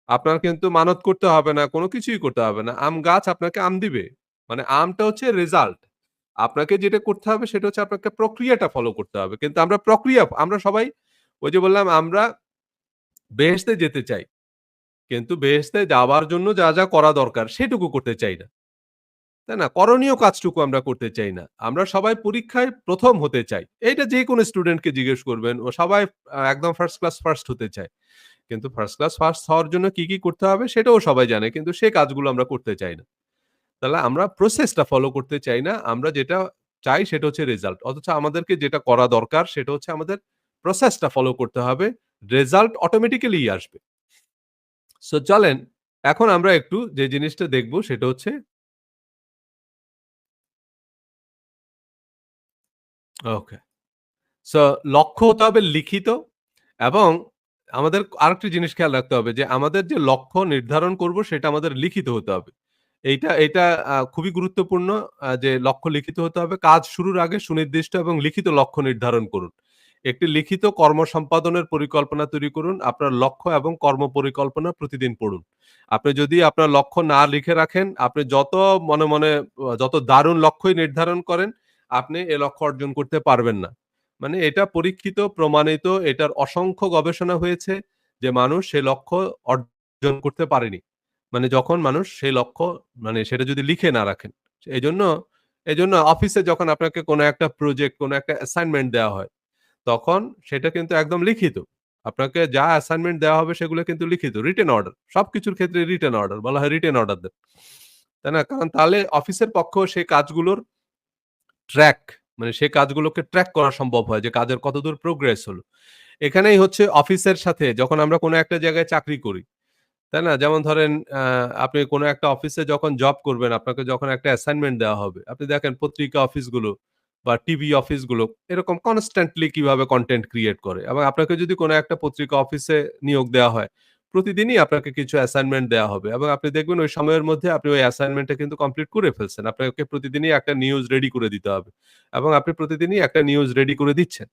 আপনার কিন্তু মানত করতে হবে না, কোন কিছুই করতে হবে না। আম গাছ আপনাকে আম দিবে। মানে আমটা হচ্ছে রেজাল্ট। আপনাকে যেটা করতে হবে সেটা হচ্ছে আপনাকে প্রক্রিয়াটা ফলো করতে হবে। কিন্তু আমরা সবাই ওই যে বললাম আমরা বেহেশতে যেতে চাই। কিন্তু বেহেশতে যাওয়ার জন্য যা করা দরকার সেটুকু করতে চাই না। তাই না? করণীয় কাজটুকু আমরা করতে চাই না। আমরা সবাই পরীক্ষায় ১ম হতে চাই। এইটা যেকোনো স্টুডেন্টকে জিজ্ঞেস করবেন। ও সবাই একদম ফার্স্ট ক্লাস ফার্স্ট হতে চায়। কিন্তু ফার্স্ট ক্লাস ফার্স্ট হওয়ার জন্য কি করতে হবে সেটাও সবাই জানে। কিন্তু সে কাজগুলো আমরা করতে চাই না। তাহলে আমরা প্রসেসটা ফলো করতে চাই না। আমরা যেটা চাই সেটা হচ্ছে রেজাল্ট। অথচ আমাদেরকে যেটা করা দরকার সেটা হচ্ছে আমাদের প্রসেসটা ফলো করতে হবে। রেজাল্ট অটোমেটিক্যালিই আসবে। সো চলেন এখন আমরা একটু যে জিনিসটা দেখব সেটা হচ্ছে ওকে। সো লক্ষ্য হতে হবে লিখিত এবং আমাদের আরেকটা জিনিস খেয়াল রাখতে হবে যে আমাদের যে লক্ষ্য নির্ধারণ করব সেটা আমাদের লিখিত হতে হবে। এইটা খুবই গুরুত্বপূর্ণ যে লক্ষ্য লিখিত হতে হবে। কাজ শুরুর আগে সুনির্দিষ্ট এবং লিখিত লক্ষ্য নির্ধারণ করুন। একটি লিখিত কর্ম সম্পাদনের পরিকল্পনা তৈরি করুন। আপনার লক্ষ্য এবং কর্ম পরিকল্পনা প্রতিদিন পড়ুন। আপনি যদি আপনার লক্ষ্য না লিখে রাখেন, আপনি যত মনে যত দারুণ লক্ষ্যই নির্ধারণ করেন, আপনি এ লক্ষ্য অর্জন করতে পারবেন না। মানে এটা পরীক্ষিত, প্রমাণিত, এটার অসংখ্য গবেষণা হয়েছে যে মানুষ সে লক্ষ্য অর্জন করতে পারেনি। মানে যখন মানুষ সেই লক্ষ্য মানে সেটা যদি লিখে না রাখেন। এজন্য এজন্য অফিসে যখন আপনাকে কোনো একটা প্রজেক্ট, কোনো একটা অ্যাসাইনমেন্ট দেওয়া হয়, তখন সেটা কিন্তু একদম লিখিত। আপনাকে যা অ্যাসাইনমেন্ট দেওয়া হবে সেগুলো কিন্তু লিখিত। Written order. সবকিছুর ক্ষেত্রে রিটেন অর্ডার। বলা হয় রিটেন অর্ডার দেন। তাই না? কারণ তাহলে অফিসের পক্ষেও সেই কাজগুলোর ট্র্যাক মানে সেই কাজগুলোকে ট্র্যাক করা সম্ভব হয় যে কাজের কতদূর প্রোগ্রেস হলো। এখানেই হচ্ছে অফিসের সাথে যখন আমরা কোনো একটা জায়গায় চাকরি করি তাই না? যেমন ধরেন আপনি কোনো একটা অফিসে যখন জব করবেন, আপনাকে যখন একটা অ্যাসাইনমেন্ট দেওয়া হবে। আপনি দেখেন পত্রিকা অফিসগুলো বা টিভি অফিসগুলো এরকম কনস্ট্যান্টলি কিভাবে কনটেন্ট ক্রিয়েট করে এবং আপনাকে যদি কোনো একটা পত্রিকা অফিসে নিয়োগ দেওয়া হয়, প্রতিদিনই আপনাকে কিছু অ্যাসাইনমেন্ট দেওয়া হবে এবং আপনি দেখবেন ওই সময়ের মধ্যে আপনি ওই অ্যাসাইনমেন্টটা কিন্তু কমপ্লিট করে ফেলছেন। আপনাকে প্রতিদিনই একটা নিউজ রেডি করে দিতে হবে এবং আপনি প্রতিদিনই একটা নিউজ রেডি করে দিচ্ছেন।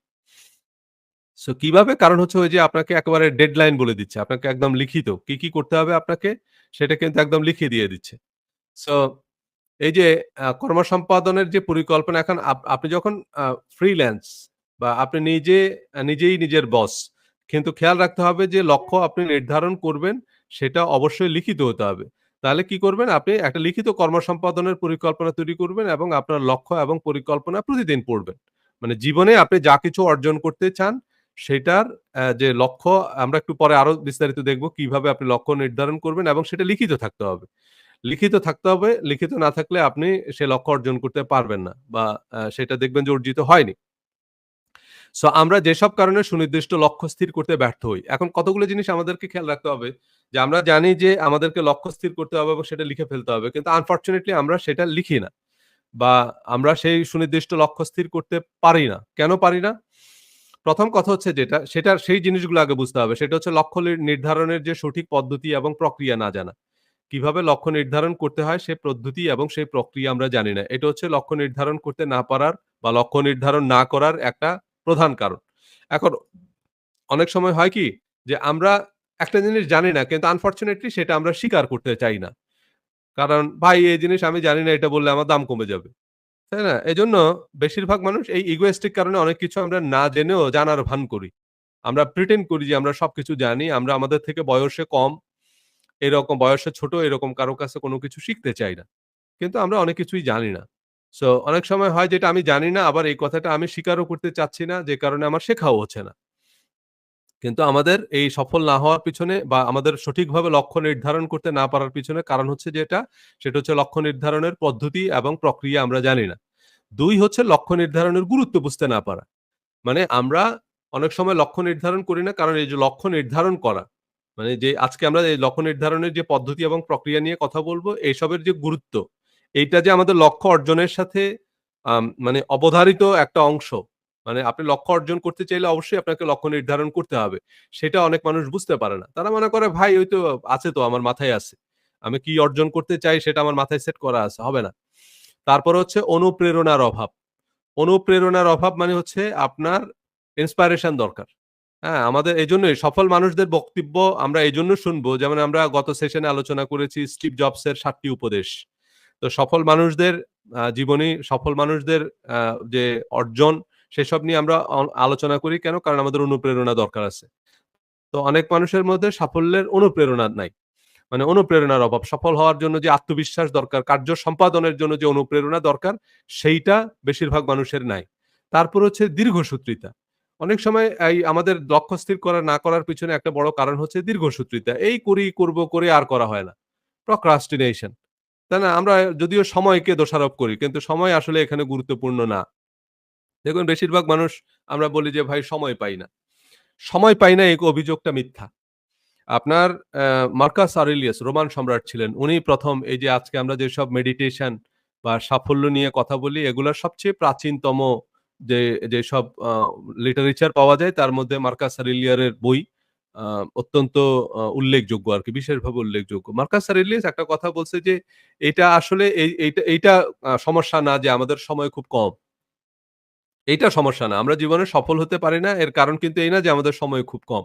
সো কিভাবে? কারণ হচ্ছে ওই যে আপনাকে একেবারে ডেডলাইন বলে দিচ্ছে। আপনাকে একদম লিখিত কি করতে হবে আপনাকে সেটা কিন্তু একদম লিখে দিয়ে দিচ্ছে। সো এই যে কর্মসম্পাদনের যে পরিকল্পনা এখন আপনি যখন আ ফ্রিল্যান্স বা আপনি নিজেই নিজের বস। কিন্তু খেয়াল রাখতে হবে যে লক্ষ্য আপনি নির্ধারণ করবেন। সেটা অবশ্যই লিখিত হতে হবে। তাহলে কি করবেন? আপনি একটা লিখিত কর্মসম্পাদনের পরিকল্পনা তৈরি করবেন এবং আপনার লক্ষ্য এবং পরিকল্পনা প্রতিদিন পড়বেন। মানে জীবনে আপনি যা কিছু অর্জন করতে চান সেটার যে লক্ষ্য আমরা একটু পরে আরো বিস্তারিত দেখব কিভাবে আপনি লক্ষ্য নির্ধারণ করবেন এবং সেটা লিখিত থাকতে হবে। লিখিত থাকতে হবে, লিখিত না থাকলে আপনি সে লক্ষ্য অর্জন করতে পারবেন না বা সেটা দেখবেন যে অর্জিত হয়নি। সো আমরা যেসব কারণে সুনির্দিষ্ট লক্ষ্য স্থির করতে ব্যর্থ হই। এখন কতগুলো জিনিস আমাদেরকে খেয়াল রাখতে হবে যে আমরা জানি যে আমাদেরকে লক্ষ্য স্থির করতে হবে এবং সেটা লিখে ফেলতে হবে। কিন্তু আনফরচুনেটলি আমরা সেটা লিখি না বা আমরা সেই সুনির্দিষ্ট লক্ষ্য স্থির করতে পারি না। কেন পারি না? ১ম কথা হচ্ছে যেটা, সেটার সেই জিনিসগুলো আগে বুঝতে হবে। সেটা হচ্ছে লক্ষ্য নির্ধারণের যে সঠিক পদ্ধতি এবং প্রক্রিয়া না জানা। কিভাবে লক্ষ্য নির্ধারণ করতে হয় সে পদ্ধতি এবং সেই প্রক্রিয়া আমরা জানি না। এটা হচ্ছে লক্ষ্য নির্ধারণ করতে না পারার বা লক্ষ্য নির্ধারণ না করার একটা প্রধান কারণ। এখন অনেক সময় হয় কি যে আমরা একটা জিনিস জানি না কিন্তু আনফরচুনেটলি সেটা আমরা স্বীকার করতে চাই না। কারণ ভাই এই জিনিস আমি জানি না এটা বললে আমার দাম কমে যাবে। তাই না? এজন্য বেশিরভাগ মানুষ এই ইগোইস্টিক কারণে অনেক কিছু আমরা না জেনেও জানার ভান করি। আমরা প্রিটেন্ড করি যে আমরা সবকিছু জানি। আমরা আমাদের থেকে বয়সে কম, এরকম বয়সে ছোট এরকম কারো কাছে কোনো কিছু শিখতে চাই না। কিন্তু আমরা অনেক কিছুই জানি না। সো অনেক সময় হয় যেটা আমি জানি না আবার এই কথাটা আমি স্বীকারও করতে চাচ্ছি না যে কারণে আমার শেখাও হচ্ছে না। কিন্তু আমাদের এই সফল না হওয়ার পিছনে বা আমাদের সঠিকভাবে লক্ষ্য নির্ধারণ করতে না পারার পিছনে কারণ হচ্ছে যেটা, সেটা হচ্ছে লক্ষ্য নির্ধারণের পদ্ধতি এবং প্রক্রিয়া আমরা জানি না। ২ হচ্ছে লক্ষ্য নির্ধারণের গুরুত্ব বুঝতে না পারা। মানে আমরা অনেক সময় লক্ষ্য নির্ধারণ করি না কারণ এই যে লক্ষ্য নির্ধারণ করা, মানে যে আজকে আমরা এই লক্ষ্য নির্ধারণের যে পদ্ধতি এবং প্রক্রিয়া নিয়ে কথা বলবো, এসবের যে গুরুত্ব, এইটা যে আমাদের লক্ষ্য অর্জনের সাথে মানে অবধারিত একটা অংশ। মানে আপনি লক্ষ্য অর্জন করতে চাইলে অবশ্যই আপনাকে লক্ষ্য নির্ধারণ করতে হবে। সেটা অনেক মানুষ বুঝতে পারে না। তারা মনে করে ভাই ওই তো আছে তো আমার মাথায় আছে। আমি কি অর্জন করতে চাই সেটা আমার মাথায় সেট করা আছে, হবে না। তারপরে হচ্ছে অনুপ্রেরণার অভাব। অনুপ্রেরণার অভাব মানে হচ্ছে আপনার ইন্সপায়ারেশন দরকার। হ্যাঁ? আমাদের এজন্যই সফল মানুষদের বক্তব্য আমরা এজন্য শুনবো যেমন আমরা গত সেশনে আলোচনা করেছি স্টিভ জবসের ৭ টি উপদেশ। তো সফল মানুষদের জীবনী, সফল মানুষদের আ যে অর্জন সেসব নিয়ে আমরা আলোচনা করি কেন? কারণ আমাদের অনুপ্রেরণা দরকার আছে। তো অনেক মানুষের মধ্যে সাফল্যের অনুপ্রেরণা নাই। মানে অনুপ্রেরণার অভাব। সফল হওয়ার জন্য যে আত্মবিশ্বাস দরকার, কার্য সম্পাদনের জন্য যে অনুপ্রেরণা দরকার, সেইটা বেশিরভাগ মানুষের নাই। তারপর হচ্ছে দীর্ঘসূত্রিতা। অনেক সময় এই আমাদের লক্ষ্য স্থির করা না করার পিছনে একটা বড় কারণ হচ্ছে দীর্ঘসূত্রিতা। এই করি, করব, করে আর করা হয় না। procrastination তাই না? আমরা যদিও সময়কে দোষারোপ করি, কিন্তু সময় আসলে এখানে গুরুত্বপূর্ণ না। দেখবেন বেশিরভাগ মানুষ আমরা বলি যে, "ভাই সময় পাই না।" সময় পাই না এই অভিযোগটা মিথ্যা। আপনার মার্কাস আরেলিয়াস রোমান সম্রাট ছিলেন। উনি ১ম এই যে আজকে আমরা যেসব মেডিটেশন বা সাফল্য নিয়ে কথা বলি, এগুলার সবচেয়ে প্রাচীনতম যে যেসব লিটারেচার পাওয়া যায় তার মধ্যে মার্কাস আরেলিয়ারের বই আ অত্যন্ত উল্লেখযোগ্য আরকি, বিশেষভাবে উল্লেখযোগ্য। মার্কাস আরেলিয়াস একটা কথা বলছে যে, "এটা আসলে এইটা সমস্যা না যে আমাদের সময় খুব কম। এইটা সমস্যা না। আমরা জীবনে সফল হতে পারি না। এর কারণ কিন্তু এই না যে আমাদের সময় খুব কম।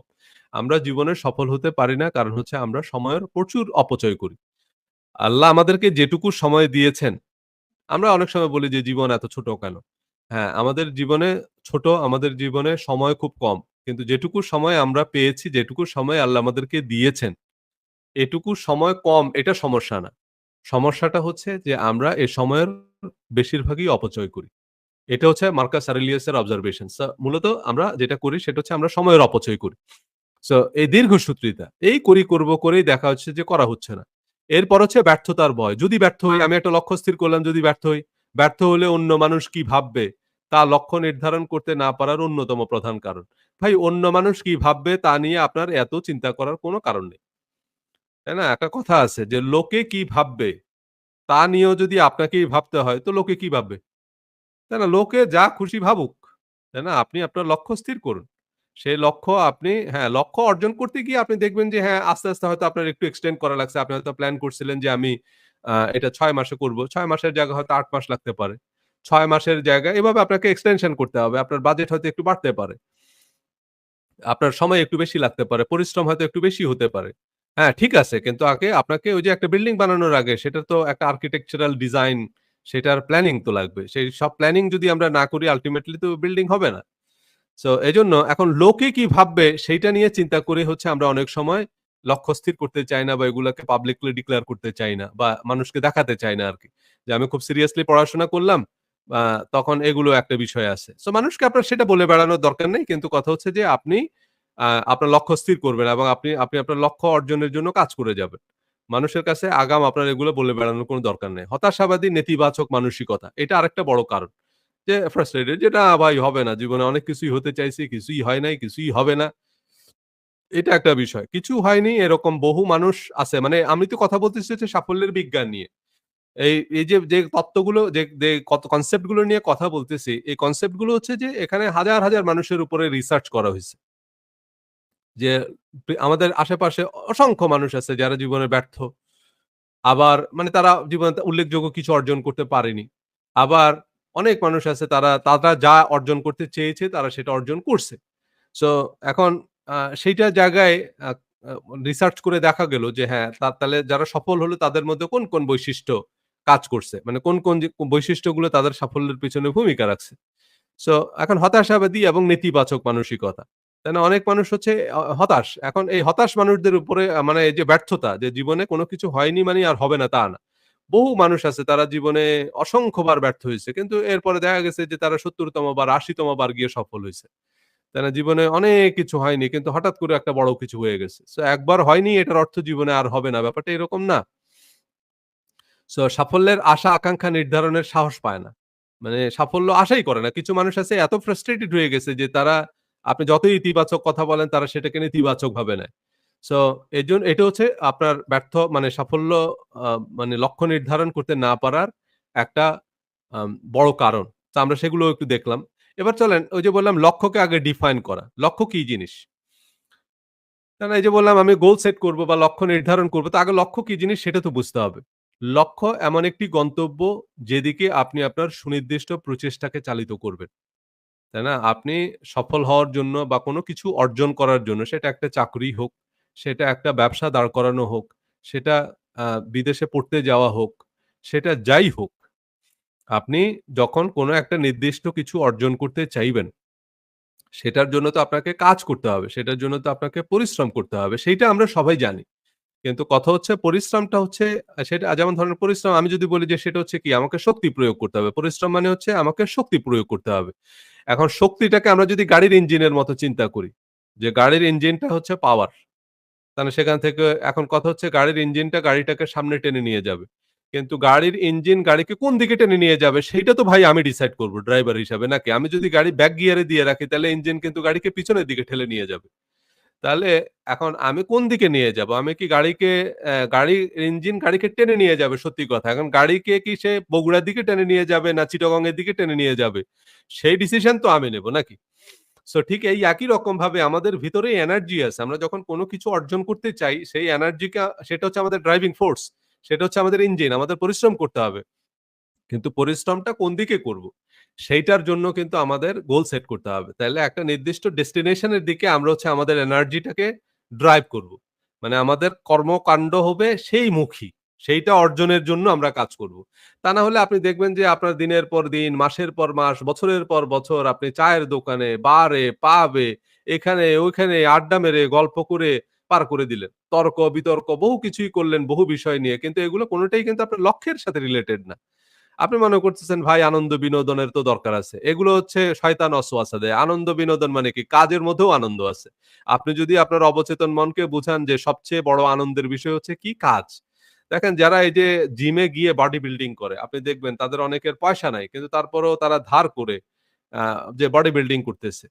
আমরা জীবনে সফল হতে পারি না কারণ হচ্ছে আমরা সময়ের প্রচুর অপচয় করি। আল্লাহ আমাদেরকে যেটুকু সময় দিয়েছেন, আমরা অনেক সময় বলি যে জীবন এত ছোট কেন? হ্যাঁ, আমাদের জীবনে ছোট, আমাদের জীবনে সময় খুব কম। কিন্তু যেটুকু সময় আমরা পেয়েছি, যেটুকু সময় আল্লাহ আমাদেরকে দিয়েছেন, এটুকু সময় কম এটা সমস্যা না। সমস্যাটা হচ্ছে যে আমরা এ সময়ের বেশিরভাগই অপচয় করি। এটা হচ্ছে মার্কাস আরেলিয়াসের অবজারভেশন। সো মূলত আমরা যেটা করি সেটা হচ্ছে আমরা সময়ের অপচয় করি। সো এই দীর্ঘসূত্রিতা, এই করি করব করেই দেখা হচ্ছে যে করা হচ্ছে না। এরপর হচ্ছে ব্যর্থতার ভয়। যদি ব্যর্থ হই, আমি একটা লক্ষ্য স্থির করলাম যদি ব্যর্থ হই, ব্যর্থ হলে অন্য মানুষ কি ভাববে? তা লক্ষ্য নির্ধারণ করতে না পারার অন্যতম প্রধান কারণ। ভাই অন্য মানুষ কি ভাববে তা নিয়ে আপনার এত চিন্তা করার কোনো কারণ নেই। তাই না? একটা কথা আছে যে লোকে কি ভাববে? তা নিয়েও যদি আপনাকেই ভাবতে হয় তো লোকে কি ভাববে? তাই না? লোকে যা খুশি ভাবুক। তাই না? আপনি আপনার লক্ষ্য স্থির করুন। সেই লক্ষ্য আপনি হ্যাঁ, লক্ষ্য অর্জন করতে গিয়ে আপনি দেখবেন যে হ্যাঁ, আস্তে, আস্তে হয়তো আপনার একটু এক্সটেন্ড করা লাগছে। আপনি হয়তো প্ল্যান করছিলেন যে আমি এটা ৬ মাসে করব। ৬ মাসের জায়গায় হয়তো ৮ মাস লাগতে পারে। ৬ মাসের জায়গায় এভাবে আপনাকে এক্সটেনশন করতে হবে। আপনার বাজেট হয়তো একটু বাড়তে পারে। আপনার সময় একটু বেশি লাগতে পারে। পরিশ্রম হয়তো একটু বেশি হতে পারে। হ্যাঁ, ঠিক আছে। কিন্তু আগে আপনাকে ওই যে একটা বিল্ডিং বানানোর আগে সেটার তো একটা আর্কিটেকচারাল ডিজাইন সেটার প্ল্যানিং তো লাগবে। সেই সব প্ল্যানিং যদি আমরা না করি আল্টিমেটলি তো বিল্ডিং হবে না। সো এজন্য এখন লোকে কি ভাববে সেইটা নিয়ে চিন্তা করে হচ্ছে আমরা অনেক সময় লক্ষ্য স্থির করতে চাই না বা এগুলাকে পাবলিকলি ডিক্লেয়ার করতে চাই না বা মানুষকে দেখাতে চাই না আরকি। যে আমি খুব সিরিয়াসলি পড়াশোনা করলাম, আ তখন এগুলো একটা বিষয় আছে। সো মানুষকে আপনার সেটা বলে বেড়ানোর দরকার নেই। কিন্তু কথা হচ্ছে যে আপনি আপনার লক্ষ্য স্থির করবেন এবং আপনি আপনি আপনার লক্ষ্য অর্জনের জন্য কাজ করে যাবেন। মানুষের কাছে আগাম আপনার এগুলো বলে বেড়ানোর কোনো দরকার নেই। হতাশাবাদী নেতিবাচক মানসিকতা। এটা আরেকটা বড় কারণ। যে ফ্রাস্ট্রেটেড যে, "না ভাই হবে না। জীবনে অনেক কিছুই হতে চাইছি, কিছুই হয় নাই, কিছুই হবে না।" এটা একটা বিষয়। কিছু হয়নি এরকম বহু মানুষ আছে। মানে আমি তো কথা বলতেছি হচ্ছে সাফল্যের বিজ্ঞান নিয়ে। এই যে তত্ত্বগুলো যে কনসেপ্ট গুলো নিয়ে কথা বলতেছি, এই কনসেপ্ট গুলো হচ্ছে যে এখানে হাজার, হাজার মানুষের উপরে রিসার্চ করা হইছে। যে আমাদের আশেপাশে অসংখ্য মানুষ আছে যারা জীবনে ব্যর্থ। আবার মানে তারা জীবনে উল্লেখযোগ্য কিছু অর্জন করতে পারেনি। আবার অনেক মানুষ আছে তারা যা অর্জন করতে চেয়েছে তারা সেটা অর্জন করছে। সো এখন সেইটার জায়গায় আ আ রিসার্চ করে দেখা গেল যে হ্যাঁ, তাহলে যারা সফল হলো তাদের মধ্যে কোন বৈশিষ্ট্য কাজ করছে। মানে কোন যে বৈশিষ্ট্যগুলো তাদের সাফল্যের পেছনে ভূমিকা রাখছে। সো এখন হতাশাবাদী এবং নেতিবাচক মানসিকতা। তাই না? অনেক মানুষ হচ্ছে হতাশ। এখন এই হতাশ মানুষদের উপরে মানে এই যে ব্যর্থতা যে জীবনে কোন কিছু হয়নি মানেই আর হবে না তা না। বহু মানুষ আছে তারা জীবনে অসংখ্যবার ব্যর্থ হইছে। কিন্তু এরপরে দেখা গেছে যে তারা ৭০ তম বার ৮০ তম বার গিয়ে সফল হইছে। তাই না? জীবনে অনেক কিছু হয়নি কিন্তু হঠাৎ করে একটা বড় কিছু হয়ে গেছে। সো একবার হয়নি এটার অর্থ জীবনে আর হবে না। ব্যাপারটা এরকম না। সো সাফল্যের আশা আকাঙ্খা নির্ধারণের সাহস পায় না। মানে সাফল্য আশাই করে না। কিছু মানুষ আছে এত ফ্রাস্ট্রেটেড হয়ে গেছে যে তারা আপনি যতই ইতিবাচক কথা বলেন তারা সেটাকে নেতিবাচকভাবে নেয়। সো এটা হচ্ছে আপনার ব্যর্থ মানে সাফল্য আ মানে লক্ষ্য নির্ধারণ করতে না পারার একটা বড় কারণ। তো আমরা সেগুলো একটু দেখলাম। এবার চলেন ওই যে বললাম লক্ষ্যকে আগে ডিফাইন করা। লক্ষ্য কি জিনিস? না, না এই যে বললাম আমি গোল সেট করব বা লক্ষ্য নির্ধারণ করব। তো আগে লক্ষ্য কি জিনিস সেটা তো বুঝতে হবে। লক্ষ্য এমন একটি গন্তব্য যেদিকে আপনি আপনার সুনির্দিষ্ট প্রচেষ্টাকে চালিত করবেন। তাই না? আপনি সফল হওয়ার জন্য বা কোনো কিছু অর্জন করার জন্য সেটা একটা চাকরি হোক, সেটা একটা ব্যবসা দাঁড় করানো হোক, সেটা আ বিদেশে পড়তে যাওয়া হোক, সেটা যাই হোক, আপনি যখন কোনো একটা নির্দিষ্ট কিছু অর্জন করতে চাইবেন সেটার জন্য তো আপনাকে কাজ করতে হবে। সেটার জন্য তো আপনাকে পরিশ্রম করতে হবে। সেইটা আমরা সবাই জানি। কিন্তু কথা হচ্ছে পরিশ্রমটা হচ্ছে সেটা যেমন ধরেন পরিশ্রম আমি যদি বলি যে সেটা হচ্ছে কি আমাকে শক্তি প্রয়োগ করতে হবে। পরিশ্রম মানে হচ্ছে আমাকে শক্তি প্রয়োগ করতে হবে। এখন শক্তিটাকে আমরা যদি গাড়ির ইঞ্জিনের মতো চিন্তা করি, যে গাড়ির ইঞ্জিনটা হচ্ছে পাওয়ার। তাহলে সেখান থেকে এখন কথা হচ্ছে গাড়ির ইঞ্জিনটা গাড়িটাকে সামনে টেনে নিয়ে যাবে। কিন্তু গাড়ির ইঞ্জিন গাড়িকে কোন দিকে টেনে নিয়ে যাবে সেইটা তো ভাই আমি ডিসাইড করব ড্রাইভার হিসাবে নাকি? আমি যদি গাড়ি ব্যাক গিয়ারে দিয়ে রাখি তাহলে ইঞ্জিন কিন্তু গাড়িকে পিছনের দিকে ঠেলে নিয়ে যাবে। তাহলে এখন আমি কোন দিকে নিয়ে যাবো? আমি কি গাড়িকে গাড়ির ইঞ্জিন গাড়িকে টেনে নিয়ে যাবে সত্যি কথা। এখন গাড়িকে কি সে বগুড়ার দিকে টেনে নিয়ে যাবে না চিটাগং এর দিকে টেনে নিয়ে যাবে? সেই ডিসিশন তো আমি নেব নাকি? সো ঠিক এই একই রকমভাবে আমাদের ভিতরেই এনার্জি আছে। আমরা যখন কোনো কিছু অর্জন করতে চাই সেই এনার্জিকে সেটা হচ্ছে আমাদের ড্রাইভিং ফোর্স। সেটা হচ্ছে আমাদের ইঞ্জিন। আমাদের পরিশ্রম করতে হবে। কিন্তু পরিশ্রমটা কোন দিকে করব? সেইটার জন্য কিন্তু আমাদের গোল সেট করতে হবে। তাইলে একটা নির্দিষ্ট ডেস্টিনেশন এর দিকে আমরা হচ্ছে আমাদের এনার্জিটাকে ড্রাইভ করব। মানে আমাদের কর্মকাণ্ড হবে সেই মুখী। সেইটা অর্জনের জন্য আমরা কাজ করব। তা না হলে আপনি দেখবেন যে আপনার দিনের পর দিন, মাসের পর মাস, বছরের পর বছর আপনি চায়ের দোকানে, বারে, পাবে, এখানে ওইখানে আড্ডা মেরে গল্প করে পার করে দিলেন। তর্ক-বিতর্ক বহু কিছুই করলেন বহু বিষয় নিয়ে। কিন্তু এগুলো কোনটাই কিন্তু আপনার লক্ষ্যের সাথে রিলেটেড না। আপনি মনে করতেছেন ভাই আনন্দ বিনোদনের তো দরকার আছে। এগুলো হচ্ছে শয়তান ওয়াসওয়াসা দেয়। আনন্দ বিনোদন মানে কি? কাজের মধ্যেও আনন্দ আছে। আপনি যদি আপনার অবচেতন মনকে বুঝান যে সবচেয়ে বড় আনন্দের বিষয় হচ্ছে কি? কাজ। দেখেন যারা এই যে জিমে গিয়ে বডি বিল্ডিং করে, আপনি দেখবেন তাদের অনেকের পয়সা নাই। কিন্তু তারপরেও তারা ধার করে আ যে বডি বিল্ডিং করতেছে।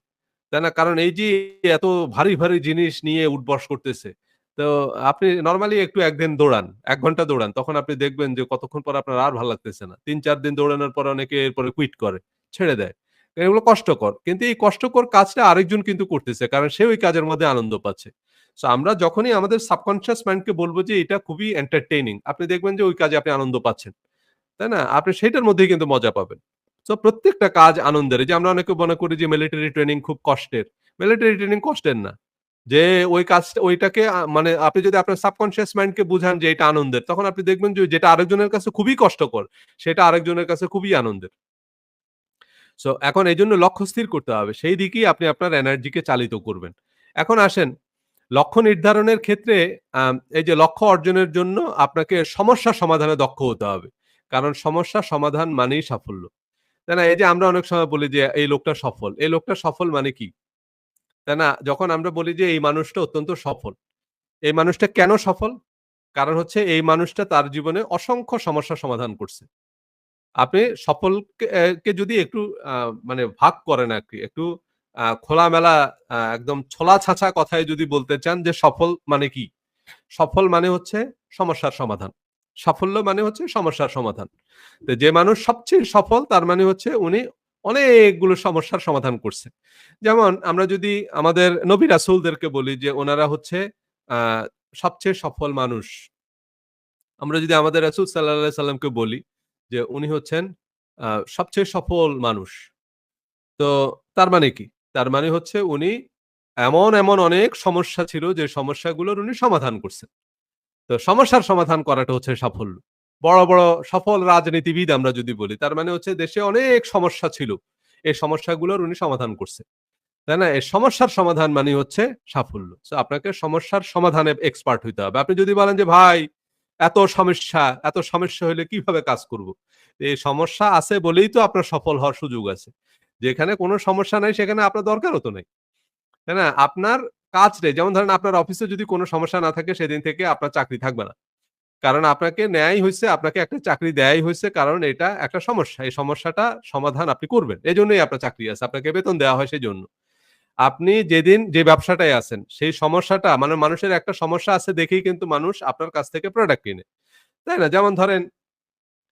তাই না? কারণ এই যে এত ভারী, ভারী জিনিস নিয়ে উঠবস করতেছে। তো আপনি নরমালি একটু একদিন দৌড়ান। ১ ঘন্টা দৌড়ান। তখন আপনি দেখবেন যে কতক্ষণ পর আপনার আর ভাল লাগতেছে না। ৩-৪ দিন দৌড়ানোর পর অনেকে এরপরে কুইট করে। ছেড়ে দেয়। এগুলো কষ্টকর। কিন্তু এই কষ্টকর কাজটা আরেকজন কিন্তু করতেছে। কারণ সে ওই কাজের মধ্যে আনন্দ পাচ্ছে। সো আমরা যখনই আমাদের সাবকন্সিয়াস মাইন্ড কে বলব যে এটা খুবই এন্টারটেইনিং। আপনি দেখবেন যে ওই কাজে আপনি আনন্দ পাচ্ছেন। তাই না? আপনি সেটার মধ্যেই কিন্তু মজা পাবেন। সো প্রত্যেকটা কাজ আনন্দের। এই যে আমরা অনেকে মনে করি যে মিলিটারি ট্রেনিং খুব কষ্টের। মিলিটারি ট্রেনিং কষ্টের না। যে ওই কাজটা ওইটাকে মানে আপনি যদি আপনার সাবকন্সিয়াস মাইন্ড কে বুঝান যে এটা আনন্দের, তখন আপনি দেখবেন যে যেটা আরেকজনের কাছে খুবই কষ্টকর, সেটা আরেকজনের কাছে খুবই আনন্দের। সো এখন এজন্য লক্ষ্য স্থির করতে হবে। সেই দিকেই আপনি আপনার এনার্জিকে চালিত করবেন। এখন আসেন লক্ষ্য নির্ধারণের ক্ষেত্রে এই যে লক্ষ্য অর্জনের জন্য আপনাকে সমস্যা সমাধানে দক্ষ হতে হবে। কারণ সমস্যা সমাধান মানেই সাফল্য। তাই না? এই যে আমরা অনেক সময় বলি যে এই লোকটা সফল। এই লোকটা সফল মানে কি? তাই না? যখন আমরা বলি যে এই মানুষটা অত্যন্ত সফল। এই মানুষটা কেন সফল? কারণ হচ্ছে এই মানুষটা তার জীবনে অসংখ্য সমস্যার সমাধান করছে। আপনি সফলকে কে যদি একটু আ মানে ভাগ করেন আরকি। একটু খোলামেলা একদম ছোলা-ছাঁচা কথায় যদি বলতে চান যে সফল মানে কি? সফল মানে হচ্ছে সমস্যার সমাধান। সাফল্য মানে হচ্ছে সমস্যার সমাধান। তো যে মানুষ সবচেয়ে সফল তার মানে হচ্ছে উনি অনেকগুলো সমস্যার সমাধান করছে। যেমন আমরা যদি আমাদের নবী রাসূলদেরকে বলি যে উনারা হচ্ছে আ সবচেয়ে সফল মানুষ। আমরা যদি আমাদের রাসূল সাল্লাল্লাহু আলাইহি সাল্লামকে বলি যে উনি হচ্ছেন আ সবচেয়ে সফল মানুষ। তো তার মানে কি? তার মানে হচ্ছে উনি এমন অনেক সমস্যা ছিল যে সমস্যাগুলোর উনি সমাধান করছেন। তো সমস্যার সমাধান করাটা হচ্ছে সাফল্য। বড় সফল রাজনীতিবিদ আমরা যদি বলি, তার মানে হচ্ছে দেশে অনেক সমস্যা ছিল। এই সমস্যাগুলোর উনি সমাধান করছে। তাই না? এই সমস্যার সমাধান মানেই হচ্ছে সাফল্য। সো আপনাকে সমস্যার সমাধানে এক্সপার্ট হইতে হবে। আপনি যদি বলেন যে, "ভাই এত সমস্যা হইলে কিভাবে কাজ করব?" এই সমস্যা আছে বলেই তো আপনার সফল হওয়ার সুযোগ আছে। যেখানে কোনো সমস্যা নাই সেখানে আপনার দরকারও তো নাই। তাই না? আপনার কাজটাই যেমন ধরেন আপনার অফিসে যদি কোনো সমস্যা না থাকে সেদিন থেকে আপনার চাকরি থাকবে না। কারণ আপনাকে নেয়াই হইছে, আপনাকে একটা চাকরি দেয়াই হইছে কারণ এটা একটা সমস্যা। এই সমস্যাটা সমাধান আপনি করবেন। এজন্যই আপনার চাকরি আছে। আপনাকে বেতন দেওয়া হয় সেজন্য। আপনি যেদিন যে ব্যবসাটায় আছেন, সেই সমস্যাটা মানে মানুষের একটা সমস্যা আছে দেখেই কিন্তু মানুষ আপনার কাছ থেকে প্রোডাক্ট কিনে। তাই না? যেমন ধরেন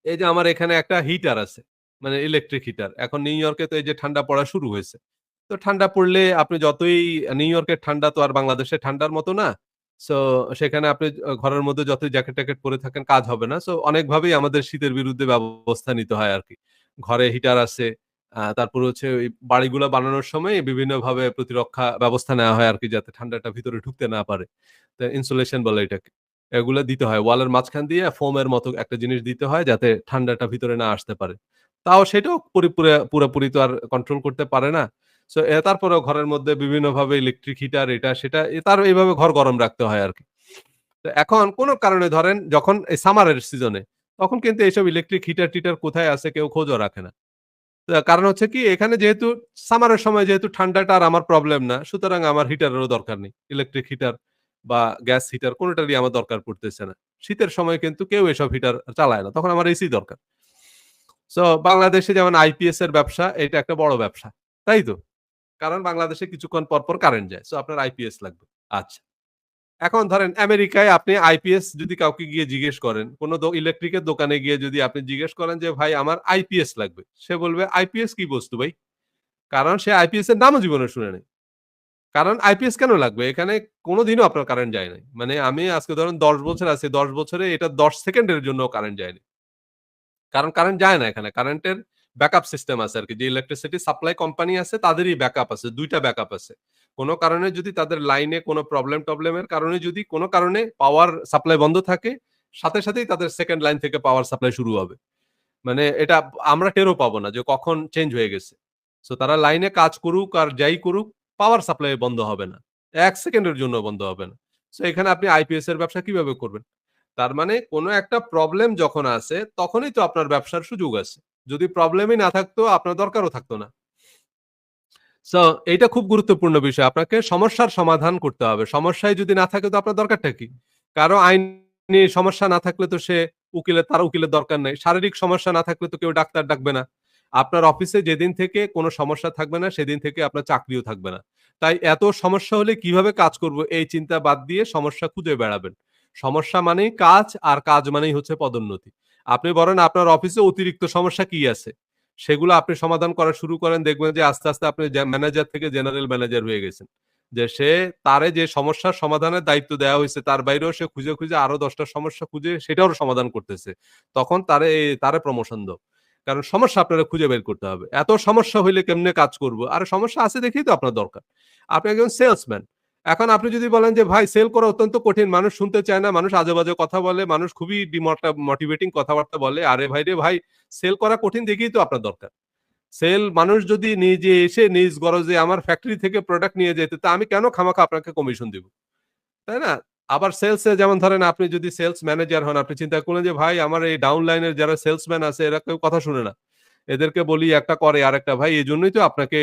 এই যে আমার এখানে একটা হিটার আছে। মানে ইলেকট্রিক হিটার। এখন নিউ ইয়র্কে তো এই যে ঠান্ডা পড়া শুরু হয়েছে। তো ঠান্ডা পড়লে আপনি যতই নিউ ইয়র্কের ঠান্ডা তো আর বাংলাদেশের ঠান্ডার মতো না। সো সেখানে আপনি ঘরের মধ্যে যতই জ্যাকেট-ট্যাকেট পরে থাকেন কাজ হবে না। সো অনেকভাবেই আমাদের শীতের বিরুদ্ধে ব্যবস্থা নিতে হয় আরকি। ঘরে হিটার আছে। তারপরে হচ্ছে ওই বাড়িগুলা বানানোর সময় বিভিন্নভাবে প্রতিরক্ষা ব্যবস্থা নেওয়া হয় আরকি যাতে ঠান্ডাটা ভিতরে ঢুকতে না পারে। তো ইনসুলেশন বলে এটাকে। এগুলা দিতে হয়। ওয়ালের মাঝখান দিয়ে ফোমের মতো একটা জিনিস দিতে হয় যাতে ঠান্ডাটা ভিতরে না আসতে পারে। তাও সেটাও পুরাপুরি তো আর কন্ট্রোল করতে পারে না। সো তারপরেও ঘরের মধ্যে বিভিন্নভাবে ইলেকট্রিক হিটার এটা সেটা তার এইভাবে ঘর গরম রাখতে হয় আরকি। তো এখন কোন কারণে ধরেন যখন এই সামারের সিজনে তখন কিন্তু এইসব ইলেকট্রিক হিটার-টিটার কোথায় আছে কেউ খোঁজও রাখে না। কারণ হচ্ছে কি এখানে যেহেতু সামারের সময় যেহেতু ঠান্ডাটা আর আমার প্রবলেম না, সুতরাং আমার হিটারেরও দরকার নেই। ইলেকট্রিক হিটার বা গ্যাস হিটার কোনটারই আমার দরকার পড়তেছে না। শীতের সময় কিন্তু কেউ এসব হিটার চালায় না। তখন আমার এসি দরকার। সো বাংলাদেশে যেমন আইপিএস এর ব্যবসা এটা একটা বড় ব্যবসা। তাই তো? কারণ বাংলাদেশে কিছুক্ষণ পর কারেন্ট যায়। সো আপনার আইপিএস লাগবে। আচ্ছা। এখন ধরেন আমেরিকায় আপনি আইপিএস যদি কাউকে গিয়ে জিজ্ঞেস করেন, কোন ইলেকট্রিকের দোকানে গিয়ে যদি আপনি জিজ্ঞেস করেন যে, "ভাই আমার আইপিএস লাগবে।" সে বলবে, "আইপিএস কি বস্তু ভাই?" কারণ সে আইপিএস এর নামও জীবনে শুনে নাই। কারণ আইপিএস কেন লাগবে? এখানে কোনদিনও আপনার কারেন্ট যায় নাই। মানে আমি আজকে ধরুন ১০ বছর আছি, ১০ বছরে এটা ১০ সেকেন্ডের জন্যও কারেন্ট যায়নি। কারণ কারেন্ট যায় না এখানে। কারেন্টের ব্যাকআপ সিস্টেম আছে আরকি। যে ইলেকট্রিসিটি সাপ্লাই কোম্পানি আছে তাদেরই ব্যাকআপ আছে। ২ টা ব্যাকআপ আছে। কোন কারণে যদি তাদের লাইনে কোন প্রবলেমের কারণে যদি কোন কারণে পাওয়ার সাপ্লাই বন্ধ থাকে, সাথেই তাদের 2nd লাইন থেকে পাওয়ার সাপ্লাই শুরু হবে। মানে এটা আমরা টেরও পাবো না যে কখন চেঞ্জ হয়ে গেছে। সো তারা লাইনে কাজ করুক আর যাই করুক, পাওয়ার সাপ্লাই বন্ধ হবে না। ১ সেকেন্ডের জন্য বন্ধ হবে না। সো এখানে আপনি আইপিএস এর ব্যবসা কিভাবে করবেন? তার মানে কোন একটা প্রবলেম যখন আসে, তখনই তো আপনার ব্যবসার সুযোগ আছে। যদি প্রবলেমই না থাকতো, আপনার দরকারও থাকতো না। সো এইটা খুব গুরুত্বপূর্ণ বিষয়। আপনাকে সমস্যার সমাধান করতে হবে। সমস্যাই যদি না থাকে তো আপনার দরকারটা কি? কারো আইনি সমস্যা না থাকলে তো সে তার উকিলের দরকার নাই। শারীরিক সমস্যা না থাকলে তো কেউ ডাক্তার ডাকবে না। আপনার অফিসে যেদিন থেকে কোন সমস্যা থাকবে না, সেদিন থেকে আপনার চাকরিও থাকবে না। তাই এত সমস্যা হলে কিভাবে কাজ করব এই চিন্তা বাদ দিয়ে সমস্যা খুঁজে বেড়াবেন। সমস্যা মানেই কাজ আর কাজ মানেই হচ্ছে পদোন্নতি। আপনি বলেন আপনার অফিসে অতিরিক্ত সমস্যা কি আছে? সেগুলো আপনি সমাধান করা শুরু করেন দেখবেন যে আস্তে আপনি ম্যানেজার থেকে জেনারেল ম্যানেজার হয়ে গেছেন। যে তারে যে সমস্যার সমাধানের দায়িত্ব দেওয়া হইছে তার বাইরেও সে খুঁজে আরো ১০ টা সমস্যা খুঁজে সেটারও সমাধান করতেছে। তখন তারে প্রমোশন দাও। কারণ সমস্যা আপনারে খুঁজে বের করতে হবে। এত সমস্যা হইলে কেমনে কাজ করব? আরে সমস্যা আছে দেখেই তো আপনার দরকার। আপনি একজন সেলসম্যান। এখন আপনি যদি বলেন যে ভাই সেল করা অত্যন্ত কঠিন। মানুষ শুনতে চায় না, মানুষ আজেবাজে কথা বলে, মানুষ খুবই মোটিভেটিং কথাবার্তা বলে। আরে ভাই রে ভাই সেল করা কঠিন দেখেই তো আপনার দরকার। মানুষ যদি নিজে এসে নিজ গরজে আমার ফ্যাক্টরি থেকে প্রোডাক্ট নিয়ে যেত, তা আমি কেন খামাখা আপনাকে কমিশন দিব? তাই না? আবার সেলসে যেমন ধরেন আপনি যদি সেলস ম্যানেজার হন, আপনি চিন্তা করলেন যে ভাই আমার এই ডাউন লাইনের যারা সেলসম্যান আছে এরা কেউ কথা শুনে না। এদেরকে বলি একটা করে আরেকটা, ভাই এজন্যই তো আপনাকে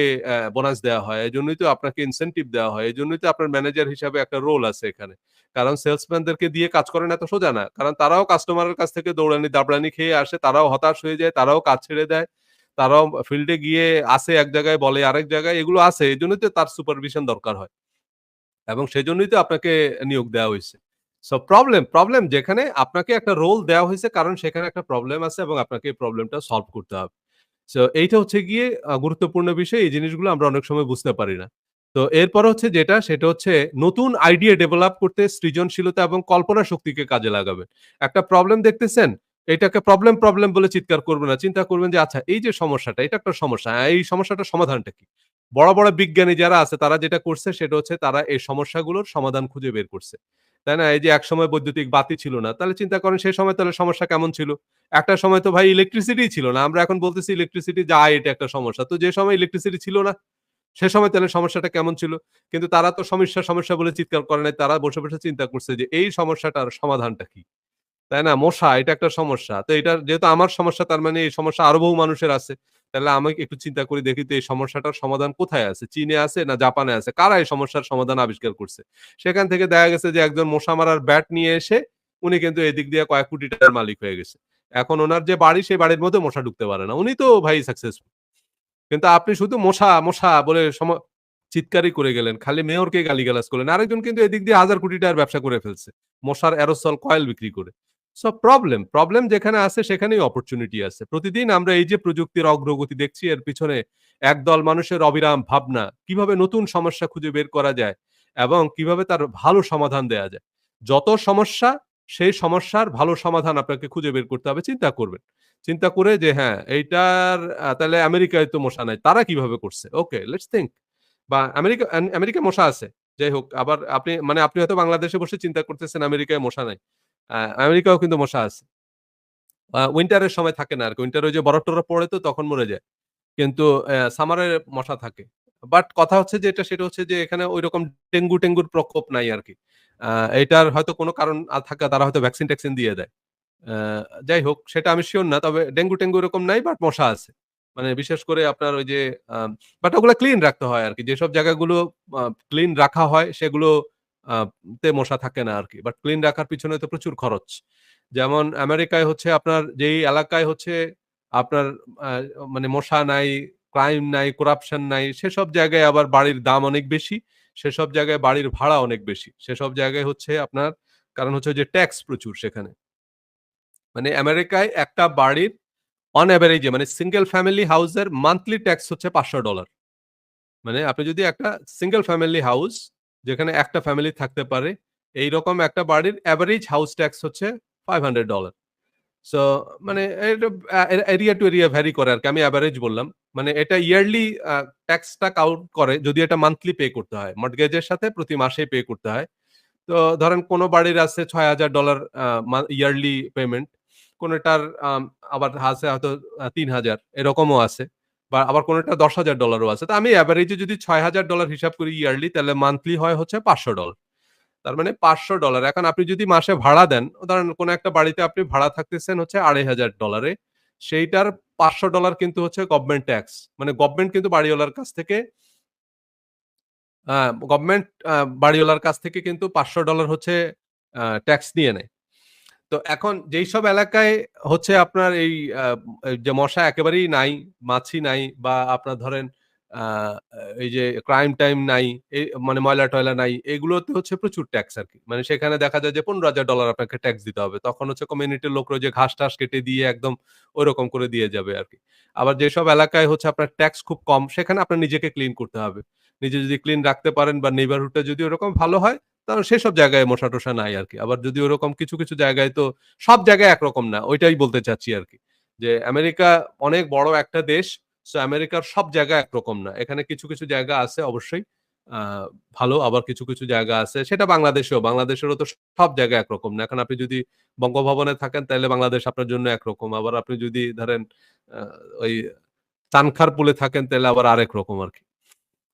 বোনাস দেওয়া হয়। এজন্যই তো আপনাকে ইনসেনটিভ দেওয়া হয়। এজন্যই তো আপনার ম্যানেজার হিসাবে একটা রোল আছে এখানে। কারণ সেলসম্যানদেরকে দিয়ে কাজ করানো এত সোজা না। কারণ তারাও কাস্টমারের কাছ থেকে দৌড়ানি দাবড়ানি খেয়ে আসে, তারাও হতাশ হয়ে যায়, তারাও কাজ ছেড়ে দেয়। তারাও ফিল্ডে গিয়ে আসে এক জায়গায়, বলে আরেক জায়গায়। এগুলো আছে। এজন্যই তো তার সুপারভিশন দরকার হয়। এবং সেজন্যই তো আপনাকে নিয়োগ দেওয়া হইছে। সো প্রবলেম যেখানে আপনাকে একটা রোল দেওয়া হইছে কারণ সেখানে একটা প্রবলেম আছে এবং আপনাকে এই প্রবলেমটা সলভ করতে হবে। সো এইটা হচ্ছে গিয়ে গুরুত্বপূর্ণ বিষয়। এই জিনিসগুলো আমরা অনেক সময় বুঝতে পারি না। তো এরপরে হচ্ছে যেটা সেটা হচ্ছে নতুন আইডিয়া ডেভেলপ করতে সৃজনশীলতা এবং কল্পনা শক্তিকে কাজে লাগাবেন। একটা প্রবলেম দেখতেছেন, এটাকে প্রবলেম বলে চিৎকার করবেন না। চিন্তা করবেন যে আচ্ছা এই যে সমস্যাটা, এটা একটা সমস্যা। এই সমস্যাটার সমাধানটা কি? বড় বিজ্ঞানী যারা আছে তারা যেটা করছে সেটা হচ্ছে তারা এই সমস্যাগুলোর সমাধান খুঁজে বের করছে। তাই না? এই যে একসময় বৈদ্যুতিক বাতি ছিল না। তাহলে চিন্তা করেন সেই সময় তাহলে সমস্যা কেমন ছিল? একটা সময় তো ভাই ইলেকট্রিসিটিই ছিল না। আমরা এখন বলতেছি ইলেকট্রিসিটি যায় এটা একটা সমস্যা। তো যে সময় ইলেকট্রিসিটি ছিল না, সে সময় তাহলে সমস্যাটা কেমন ছিল? কিন্তু তারা তো সমস্যা বলে চিৎকার করে নাই। তারা বসে চিন্তা করছে যে এই সমস্যাটার সমাধানটা কি? তাই না? মশা এটা একটা সমস্যা। তো এটা যেহেতু আমার সমস্যা তার মানে এই সমস্যা আরো বহু মানুষের আছে। তাহলে আমি একটু চিন্তা করে দেখি তো এই সমস্যাটার সমাধান কোথায় আছে? চীনে আছে না জাপানে আছে? কারা এই সমস্যার সমাধান আবিষ্কার করছে? সেখান থেকে দেখা গেছে যে একজন মশা মারার ব্যাট নিয়ে এসে উনি কিন্তু এদিক দিয়ে কয়েক কোটি টাকার মালিক হয়ে গেছে। এখন উনার যে বাড়ি সেই বাড়ির মধ্যে মশা ঢুকতে পারে না। উনি তো ভাই সাকসেসফুল। কিন্তু আপনি শুধু মশা বলে চিৎকারই করে গেলেন। খালি মেয়রকে গালিগালাজ করলেন। আরেকজন কিন্তু এদিক দিয়ে হাজার কোটি টাকার ব্যবসা করে ফেলছে। মশার এরোসল কয়েল বিক্রি করে। সো প্রবলেম যেখানে আছে সেখানেই অপরচুনিটি আছে। প্রতিদিন আমরা এই যে প্রযুক্তির অগ্রগতি দেখছি এর পিছনে একদল মানুষের অবিরাম ভাবনা, কিভাবে নতুন সমস্যা খুঁজে বের করা যায় এবং কিভাবে তার ভালো সমাধান দেয়া যায়। যত সমস্যা, সেই সমস্যার ভালো সমাধান আপনাকে খুঁজে বের করতে হবে। চিন্তা করবেন। চিন্তা করে যে হ্যাঁ, এইটার তাইলে আমেরিকায় তো মশা নাই। তারা কিভাবে করছে? ওকে, লেটস থিংক। বা আমেরিকায় মশা আছে। যাই হোক, আবার আপনি মানে আপনি হয়তো বাংলাদেশে বসে চিন্তা করতেছেন আমেরিকায় মশা নাই। আমেরিকায়ও কিন্তু মশা আছে। উইন্টার এর সময় থাকে না আরকি। উইন্টার ওই যে বরফ-টরফ পড়ে তো তখন মরে যায়। কিন্তু সামার এ মশা থাকে। বাট কথা হচ্ছে যেটা সেটা হচ্ছে যে এখানে ঐরকম ডেঙ্গুর প্রকোপ নাই আরকি। আ এটার হয়তো কোনো কারণ থাকে তারা হয়তো ভ্যাকসিন-ট্যাকসিন দিয়ে দেয়। আ যাই হোক সেটা আমি সিউর না। তবে ডেঙ্গু-টেঙ্গু এরকম নাই বাট মশা আছে। মানে বিশেষ করে আপনার ওই যে বাট ওগুলা ক্লিন রাখতে হয় আরকি। যেসব জায়গাগুলো আ ক্লিন রাখা হয় সেগুলো আ তে মশা থাকে না আরকি। বাট ক্লিন রাখার পিছনে তো প্রচুর খরচ। যেমন আমেরিকায় হচ্ছে আপনার যেই এলাকায় হচ্ছে আপনার আ মানে মশা নাই, ক্রাইম নাই, করাপশন নাই সেসব জায়গায় আবার বাড়ির দাম অনেক বেশি। সেসব জায়গায় বাড়ির ভাড়া অনেক বেশি। সেসব জায়গায় হচ্ছে আপনার কারণ হচ্ছে যে ট্যাক্স প্রচুর সেখানে। মানে আমেরিকায় একটা বাড়ির অন এভারেজ এ মানে সিঙ্গল ফ্যামিলি হাউসের মান্থলি ট্যাক্স হচ্ছে $500 মানে আপনি যদি একটা সিঙ্গল ফ্যামিলি হাউস যেখানে একটা ফ্যামিলি থাকতে পারে, এইরকম একটা বাড়ির এভারেজ হাউস ট্যাক্স হচ্ছে $500 সো মানে এটা এরিয়া টু এরিয়া ভ্যারি করে আরকি। আমি এভারেজ বললাম। মানে এটা ইয়ারলি ট্যাক্সটা কাউন্ট করে যদি এটা মান্থলি পে করতে হয়। মর্টগেজের সাথে প্রতি মাসে পে করতে হয়। তো ধরেন কোন বাড়ির আছে $৬,০০০ ইয়ারলি পেমেন্ট। কোনটার আবার আছে হয়তো ৩,০০০ এরকমও আছে। বা আবার কোনটা $১০,০০০ ও আছে। তো আমি এভারেজ এ যদি $৬,০০০ হিসাব করি ইয়ারলি তাহলে মান্থলি হয় হচ্ছে $৫০০। তার মানে $৫০০ এখন আপনি যদি মাসে ভাড়া দেন, ধরেন কোন একটা বাড়িতে আপনি ভাড়া থাকতেছেন হচ্ছে $২৫০০ এ সেইটার $৫০০ কিন্তু হচ্ছে গভর্নমেন্ট ট্যাক্স। মানে গভর্নমেন্ট কিন্তু বাড়িওয়ালার কাছ থেকে আ গভর্নমেন্ট বাড়িওয়ালার কাছ থেকে কিন্তু $৫০০ হচ্ছে ট্যাক্স নিয়ে নেয়। তো এখন যেইসব এলাকায় হচ্ছে আপনার এই যে মশা একেবারেই নাই, মাছি নাই বা আপনার ধরেন আ এই যে ক্রাইম-টাইম নাই, মানে ময়লা-টয়লা নাই, এগুলোতে হচ্ছে প্রচুর ট্যাক্স আরকি। মানে সেখানে দেখা যায় যে $১৫,০০০ আপনাকে ট্যাক্স দিতে হবে। তখন হচ্ছে কমিউনিটির লোকরা ওই যে ঘাস-টাস কেটে দিয়ে একদম ঐরকম করে দিয়ে যাবে আরকি। আবার যেসব এলাকায় হচ্ছে আপনার ট্যাক্স খুব কম, সেখানে আপনার নিজেকে ক্লিন করতে হবে। নিজে যদি ক্লিন রাখতে পারেন বা নেইবারহুডটা যদি ওরকম ভালো হয় তাহলে সেসব জায়গায় মশা-টশা নাই আরকি। আবার যদি ওরকম কিছু জায়গায় তো সব জায়গায় একরকম না। ওইটাই বলতে চাচ্ছি আরকি। যে আমেরিকা অনেক বড় একটা দেশ। সো আমেরিকার সব জায়গা একরকম না। এখানে কিছু জায়গা আছে অবশ্যই আ ভালো। আবার কিছু জায়গা আছে সেটা বাংলাদেশেও। বাংলাদেশেরও তো সব জায়গা একরকম না। এখন আপনি যদি বঙ্গভবনে থাকেন তাইলে বাংলাদেশ আপনার জন্য একরকম। আবার আপনি যদি ধরেন আ ওই চানখারপুলে থাকেন তাইলে আবার আরেক রকম আরকি।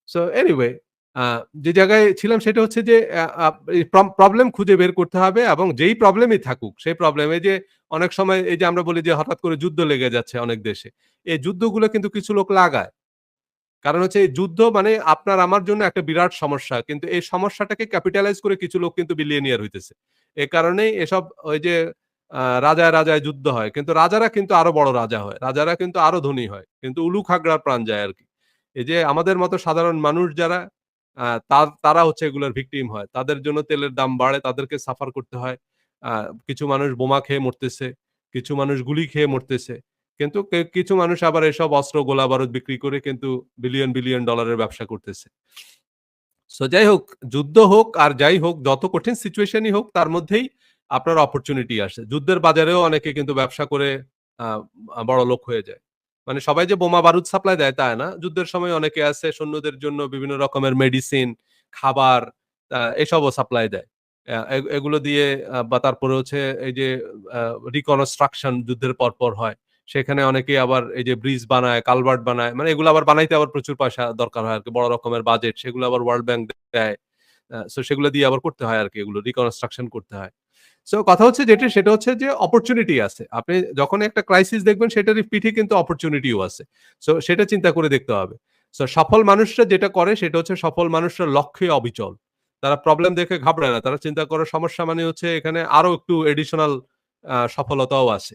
সো এনিওয়ে আ যে জায়গায় ছিলাম সেটা হচ্ছে যে এই প্রবলেম খুঁজে বের করতে হবে এবং যেই প্রবলেমই থাকুক সেই প্রবলেম এই যে অনেক সময় এই যে আমরা বলি যে হঠাৎ করে যুদ্ধ লেগে যাচ্ছে অনেক দেশে। এই যুদ্ধগুলো কিন্তু কিছু লোক লাগায়। কারণ হচ্ছে এই যুদ্ধ মানে আপনার আমার জন্য একটা বিরাট সমস্যা। কিন্তু এই সমস্যাটাকে ক্যাপিটালাইজ করে কিছু লোক কিন্তু বিলিয়নিয়ার হইতেছে। এ কারণেই এসব ওই যে রাজায়, রাজায় যুদ্ধ হয়। কিন্তু রাজারা কিন্তু আরো বড় রাজা হয়। রাজারা কিন্তু আরো ধনী হয়। কিন্তু উলু খাগড়ার প্রাণ যায় আরকি। এই যে আমাদের মতো সাধারণ মানুষ যারা তারা হচ্ছে এগুলোর ভিকটিম হয়। তাদের জন্য তেলের দাম বাড়ে, তাদেরকে সাফার করতে হয়। আ কিছু মানুষ বোমা খেয়ে মরতেছে, কিছু মানুষ গুলি খেয়ে মরতেছে। কিন্তু কিছু মানুষ আবার এসব অস্ত্র গোলা-বারুদ বিক্রি করে কিন্তু বিলিয়ন, বিলিয়ন ডলারের ব্যবসা করতেছে। সো যাই হোক, যুদ্ধ হোক আর যাই হোক, যত কঠিন সিচুয়েশনই হোক তার মধ্যেই আপনার অপরচুনিটি আসে। যুদ্ধের বাজারেও অনেকে কিন্তু ব্যবসা করে আ বড়লোক হয়ে যায়। মানে সবাই যে বোমা বারুদ সাপ্লাই দেয় তা না। যুদ্ধের সময় অনেকে আছে সৈন্যদের জন্য বিভিন্ন রকমের মেডিসিন, খাবার এসবও সাপ্লাই দেয়। এগুলো দিয়ে বা তারপরে হচ্ছে এই যে আ রিকনস্ট্রাকশন যুদ্ধের পরপর হয়। সেখানে অনেকে আবার এই যে ব্রিজ বানায়, কালভার্ট বানায়। মানে এগুলো আবার বানাইতে আবার প্রচুর পয়সা দরকার হয় আরকি। বড় রকমের বাজেট। সেগুলো আবার ওয়ার্ল্ড ব্যাংক দেয়। সো সেগুলো দিয়ে আবার করতে হয় আরকি এগুলো রিকনস্ট্রাকশন করতে হয়। সো কথা হচ্ছে যেটি সেটা হচ্ছে যে অপরচুনিটি আছে। আপনি যখনই একটা ক্রাইসিস দেখবেন সেটারই পিঠে কিন্তু অপরচুনিটিও আছে। সো সেটা চিন্তা করে দেখতে হবে। সো সফল মানুষরা যেটা করে সেটা হচ্ছে সফল মানুষরা লক্ষ্যে অবিচল। তারা প্রবলেম দেখে ঘাবড়ায় না। তারা চিন্তা করে সমস্যা মানে হচ্ছে এখানে আরো একটু এডিশনাল সফলতাও আছে।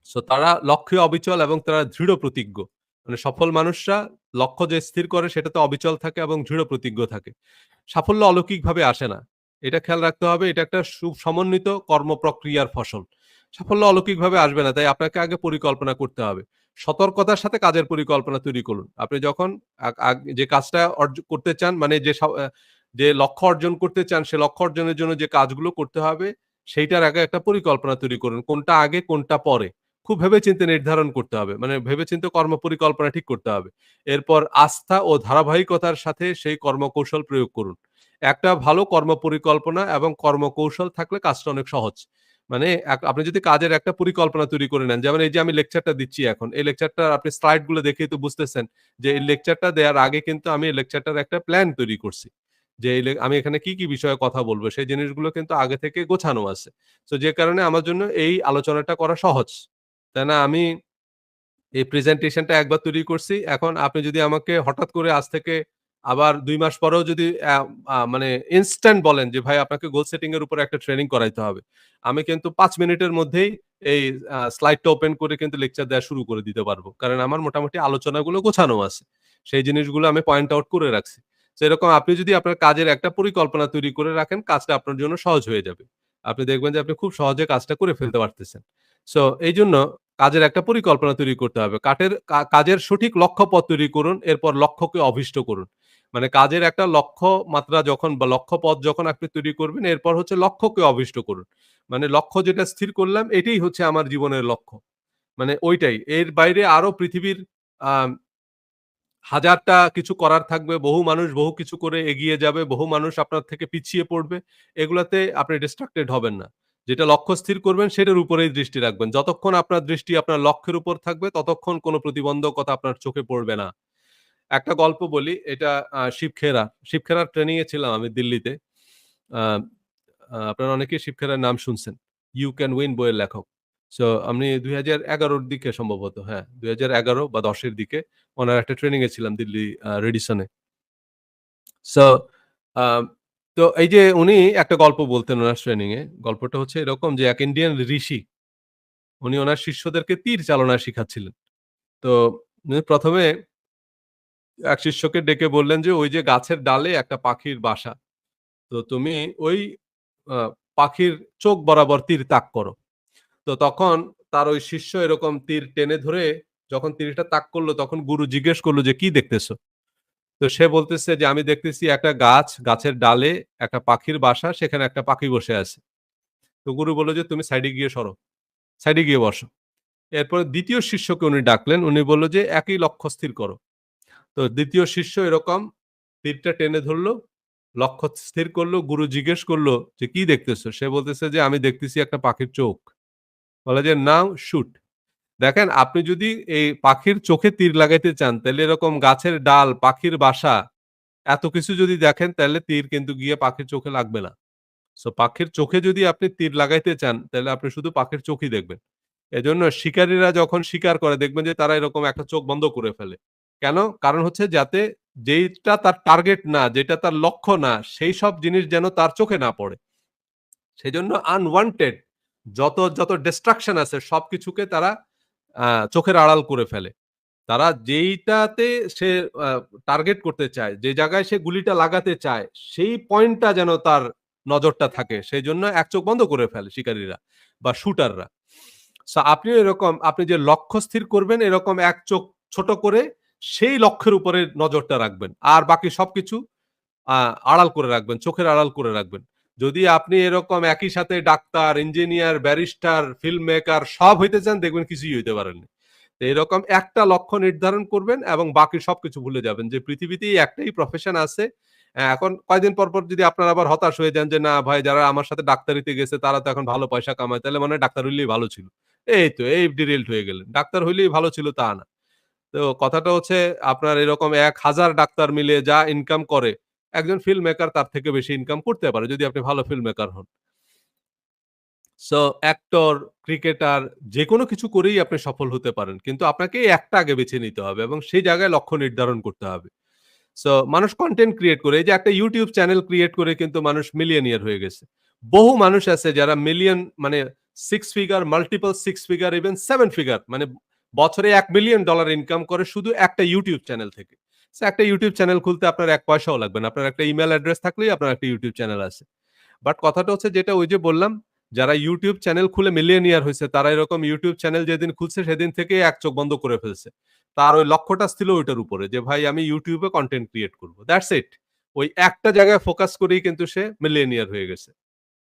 সো তারা লক্ষ্যে অবিচল এবং তারা দৃঢ় প্রতিজ্ঞ। মানে সফল মানুষরা লক্ষ্য যে স্থির করে সেটাতে অবিচল থাকে এবং দৃঢ় প্রতিজ্ঞ থাকে। সাফল্য অলৌকিকভাবে আসে না। এটা খেয়াল রাখতে হবে এটা একটা সুসমন্বিত কর্মপ্রক্রিয়ার ফসল। সাফল্য অলৌকিকভাবে আসবে না। তাই আপনাকে আগে পরিকল্পনা করতে হবে। সতর্কতার সাথে কাজের পরিকল্পনা তৈরি করুন। আপনি যখন যে কাজটা করতে চান মানে যে লক্ষ্য অর্জন করতে চান সে লক্ষ্য অর্জনের জন্য যে কাজগুলো করতে হবে সেইটার আগে একটা পরিকল্পনা তৈরি করুন। কোনটা আগে কোনটা পরে। খুব ভেবেচিন্তে নির্ধারণ করতে হবে। মানে ভেবেচিন্তে কর্মপরিকল্পনা ঠিক করতে হবে। এরপর আস্থা ও ধারাবাহিকতার সাথে সেই কর্মকৌশল প্রয়োগ করুন। একটা ভালো কর্মপরিকল্পনা এবং কর্মকৌশল থাকলে কাজটা অনেক সহজ। মানে আপনি যদি কাজের একটা পরিকল্পনা তৈরি করে নেন, যেমন এই যে আমি লেকচারটা দিচ্ছি এখন, এই লেকচারটার আপনি স্লাইড গুলো দেখেই তো বুঝতেছেন যে এই লেকচারটা দেওয়ার আগে কিন্তু আমি এই লেকচারটার একটা প্ল্যান তৈরি করছি। যে আমি এখানে কি, কি বিষয়ে কথা বলব সেই জিনিসগুলো কিন্তু আগে থেকে গোছানো আছে। সো যে কারণে আমার জন্য এই আলোচনাটা করা সহজ। তাই না? আমি এই প্রেজেন্টেশনটা একবার তৈরি করছি। এখন আপনি যদি আমাকে হঠাৎ করে আজ থেকে আবার ২ মাস পরেও যদি অ্যা আ মানে ইনস্ট্যান্ট বলেন যে, "ভাই আপনাকে গোল সেটিং এর উপরে একটা ট্রেনিং করাইতে হবে।" আমি কিন্তু ৫ মিনিটের মধ্যেই এই স্লাইডটা ওপেন করে কিন্তু লেকচার দেয়া শুরু করে দিতে পারব। কারণ আমার মোটামুটি আলোচনাগুলো গোছানো আছে। সেই জিনিসগুলো আমি পয়েন্ট আউট করে রাখছি। তো এরকম আপনি যদি আপনার কাজের একটা পরিকল্পনা তৈরি করে রাখেন, কাজটা আপনার জন্য সহজ হয়ে যাবে। আপনি দেখবেন যে আপনি খুব সহজে কাজটা করে ফেলতে পারতেছেন। সো এইজন্য কাজের একটা পরিকল্পনা তৈরি করতে হবে। কাজের সঠিক লক্ষ্যপথ তৈরি করুন। এরপর লক্ষ্যকে অভীষ্ট করুন। মানে কাজের একটা লক্ষ্যমাত্রা যখন বা লক্ষ্যপথ যখন আপনি তৈরি করবেন, এরপর হচ্ছে লক্ষ্যকে অভীষ্ট করুন। মানে লক্ষ্য যেটা স্থির করলাম, এটাই হচ্ছে আমার জীবনের লক্ষ্য। মানে ওইটাই। এর বাইরে আরো পৃথিবীর আ হাজারটা কিছু করার থাকবে। বহু মানুষ বহু কিছু করে এগিয়ে যাবে। বহু মানুষ আপনার থেকে পিছিয়ে পড়বে। এগুলাতে আপনি ডিস্ট্রাক্টেড হবেন না। যেটা লক্ষ্য স্থির করবেন সেটার উপরেই দৃষ্টি রাখবেন। যতক্ষণ আপনার দৃষ্টি আপনার লক্ষ্যের উপর থাকবে ততক্ষণ কোন প্রতিবন্ধকতা আপনার চোখে পড়বে না। একটা গল্প বলি এটা শিব খেরা। শিব খেরার ট্রেনিং এ ছিলাম আমি দিল্লিতে। আ আ আপনারা অনেকেই শিব খেরার নাম শুনছেন। 'ইউ ক্যান উইন' বইয়ের লেখক। সো আমি ২০১১ র দিকে সম্ভবত হ্যাঁ, ২০১১ বা ১০ এর দিকে ওনার একটা ট্রেনিং এ ছিলাম দিল্লি রেডিসনে। সো আ তো এই যে উনি একটা গল্প বলতেন উনার ট্রেনিং এ। গল্পটা হচ্ছে এরকম যে এক ইন্ডিয়ান ঋষি উনি উনার শিষ্যদেরকে তীর চালনা শিখাচ্ছিলেন। তো উনি ১ম এ এক শিষ্যকে ডেকে বললেন যে, "ওই যে গাছের ডালে একটা পাখির বাসা। তো তুমি ওই আ পাখির চোখ বরাবর তীর তাক করো।" তো তখন তার ওই শিষ্য এরকম তীর টেনে ধরে যখন তীরটা তাক করল তখন গুরু জিজ্ঞেস করল যে, "কি দেখতেছো?" তো সে বলতেছে যে, "আমি দেখতেছি একটা গাছ, গাছের ডালে একটা পাখির বাসা, সেখানে একটা পাখি বসে আছে।" তো গুরু বলল যে, "তুমি সাইডে গিয়ে সরো। সাইডে গিয়ে বসো।" এরপরে ২য় শিষ্যকে উনি ডাকলেন। উনি বলল যে, "একই লক্ষ্য স্থির করো।" তো ২য় শিষ্য এরকম তীরটা টেনে ধরল, লক্ষ্য স্থির করল। গুরু জিজ্ঞেস করল যে, "কি দেখতেছো?" সে বলতেছে যে, "আমি দেখতেছি একটা পাখির চোখ।" বলে যে, "নাও শুট।" দেখেন আপনি যদি এই পাখির চোখে তীর লাগাইতে চান, তাইলে এরকম গাছের ডাল, পাখির বাসা এত কিছু যদি দেখেন তাহলে তীর কিন্তু গিয়ে পাখির চোখে লাগবে না। সো পাখির চোখে যদি আপনি তীর লাগাইতে চান, তাহলে আপনি শুধু পাখির চোখই দেখবেন। এজন্য শিকারীরা যখন শিকার করে দেখবেন যে তারা এরকম একটা চোখ বন্ধ করে ফেলে। কেন? কারণ হচ্ছে যাতে যেইটা তার টার্গেট না, যেটা তার লক্ষ্য না, সেই সব জিনিস যেন তার চোখে না পড়ে। সেজন্য আনওয়ান্টেড যত ডিস্ট্রাকশন আছে সবকিছুকে তারা চোখের আড়াল করে ফেলে। তারা যেইটাতে সে আ টার্গেট করতে চায়, যে জায়গায় সে গুলিটা লাগাতে চায়, সেই পয়েন্টটা যেন তার নজরটা থাকে। সেজন্য এক চোখ বন্ধ করে ফেলে শিকারীরা বা শুটাররা। সো আপনিও এরকম আপনি যে লক্ষ্য স্থির করবেন এরকম এক চোখ ছোট করে সেই লক্ষ্যের উপরে নজরটা রাখবেন। আর বাকি সবকিছু আ আড়াল করে রাখবেন, চোখের আড়াল করে রাখবেন। যদি আপনি এরকম একই সাথে doctor, engineer, barrister, film maker সব হইতে চান দেখবেন কিছুই হইতে পারেননি। তো এরকম একটা লক্ষ্য নির্ধারণ করবেন এবং বাকি সবকিছু ভুলে যাবেন যে পৃথিবীতেই একটাই প্রফেশন আছে। এখন কয়দিন পর যদি আপনারা আবার হতাশ হয়ে যান যে, "না ভাই যারা আমার সাথে ডাক্তারিতে গেছে তারা তো এখন ভালো পয়সা কামায়। তাইলে মনে হয় ডাক্তার হইলেই ভালো ছিল।" এই তো এই ডিরেলড হয়ে গেলেন। ডাক্তার হইলেই ভালো ছিল তা না। তো কথাটা হচ্ছে আপনার এরকম ১,০০০ ডাক্তার মিলে যা ইনকাম করে, একজন ফিল্ম মেকার তার থেকে বেশি ইনকাম করতে পারে যদি আপনি ভালো ফিল্ম মেকার হন। সো অ্যাক্টর, ক্রিকেটার যেকোনো কিছু করেই আপনি সফল হতে পারেন। কিন্তু আপনাকে এই একটা আগে বেছে নিতে হবে এবং সেই জায়গায় লক্ষ্য নির্ধারণ করতে হবে। সো মানুষ কনটেন্ট ক্রিয়েট করে। এই যে একটা YouTube চ্যানেল ক্রিয়েট করে কিন্তু মানুষ মিলিয়নিয়ার হয়ে গেছে। বহু মানুষ আছে যারা মিলিয়ন মানে 6 figure, multiple 6 figure, even 7 figure মানে বছরে $1,000,000 ইনকাম করে শুধু একটা YouTube চ্যানেল থেকে। সো একটা YouTube চ্যানেল খুলতে আপনার ১ পয়সাও লাগবে না। আপনার একটা ইমেইল অ্যাড্রেস থাকলেই আপনার একটা YouTube চ্যানেল আছে। বাট কথাটা হচ্ছে যেটা ওই যে বললাম, যারা YouTube চ্যানেল খুলে মিলিয়নিয়ার হইছে তারা এরকম YouTube চ্যানেল যেদিন খুলছে সেদিন থেকেই এক চোখ বন্ধ করে ফেলছে। তার ওই লক্ষ্যটা ছিল ওইটার উপরে যে ভাই আমি YouTube এ কনটেন্ট ক্রিয়েট করব। That's it. ওই একটা জায়গায় ফোকাস করেই কিন্তু সে মিলিয়নিয়ার হয়ে গেছে।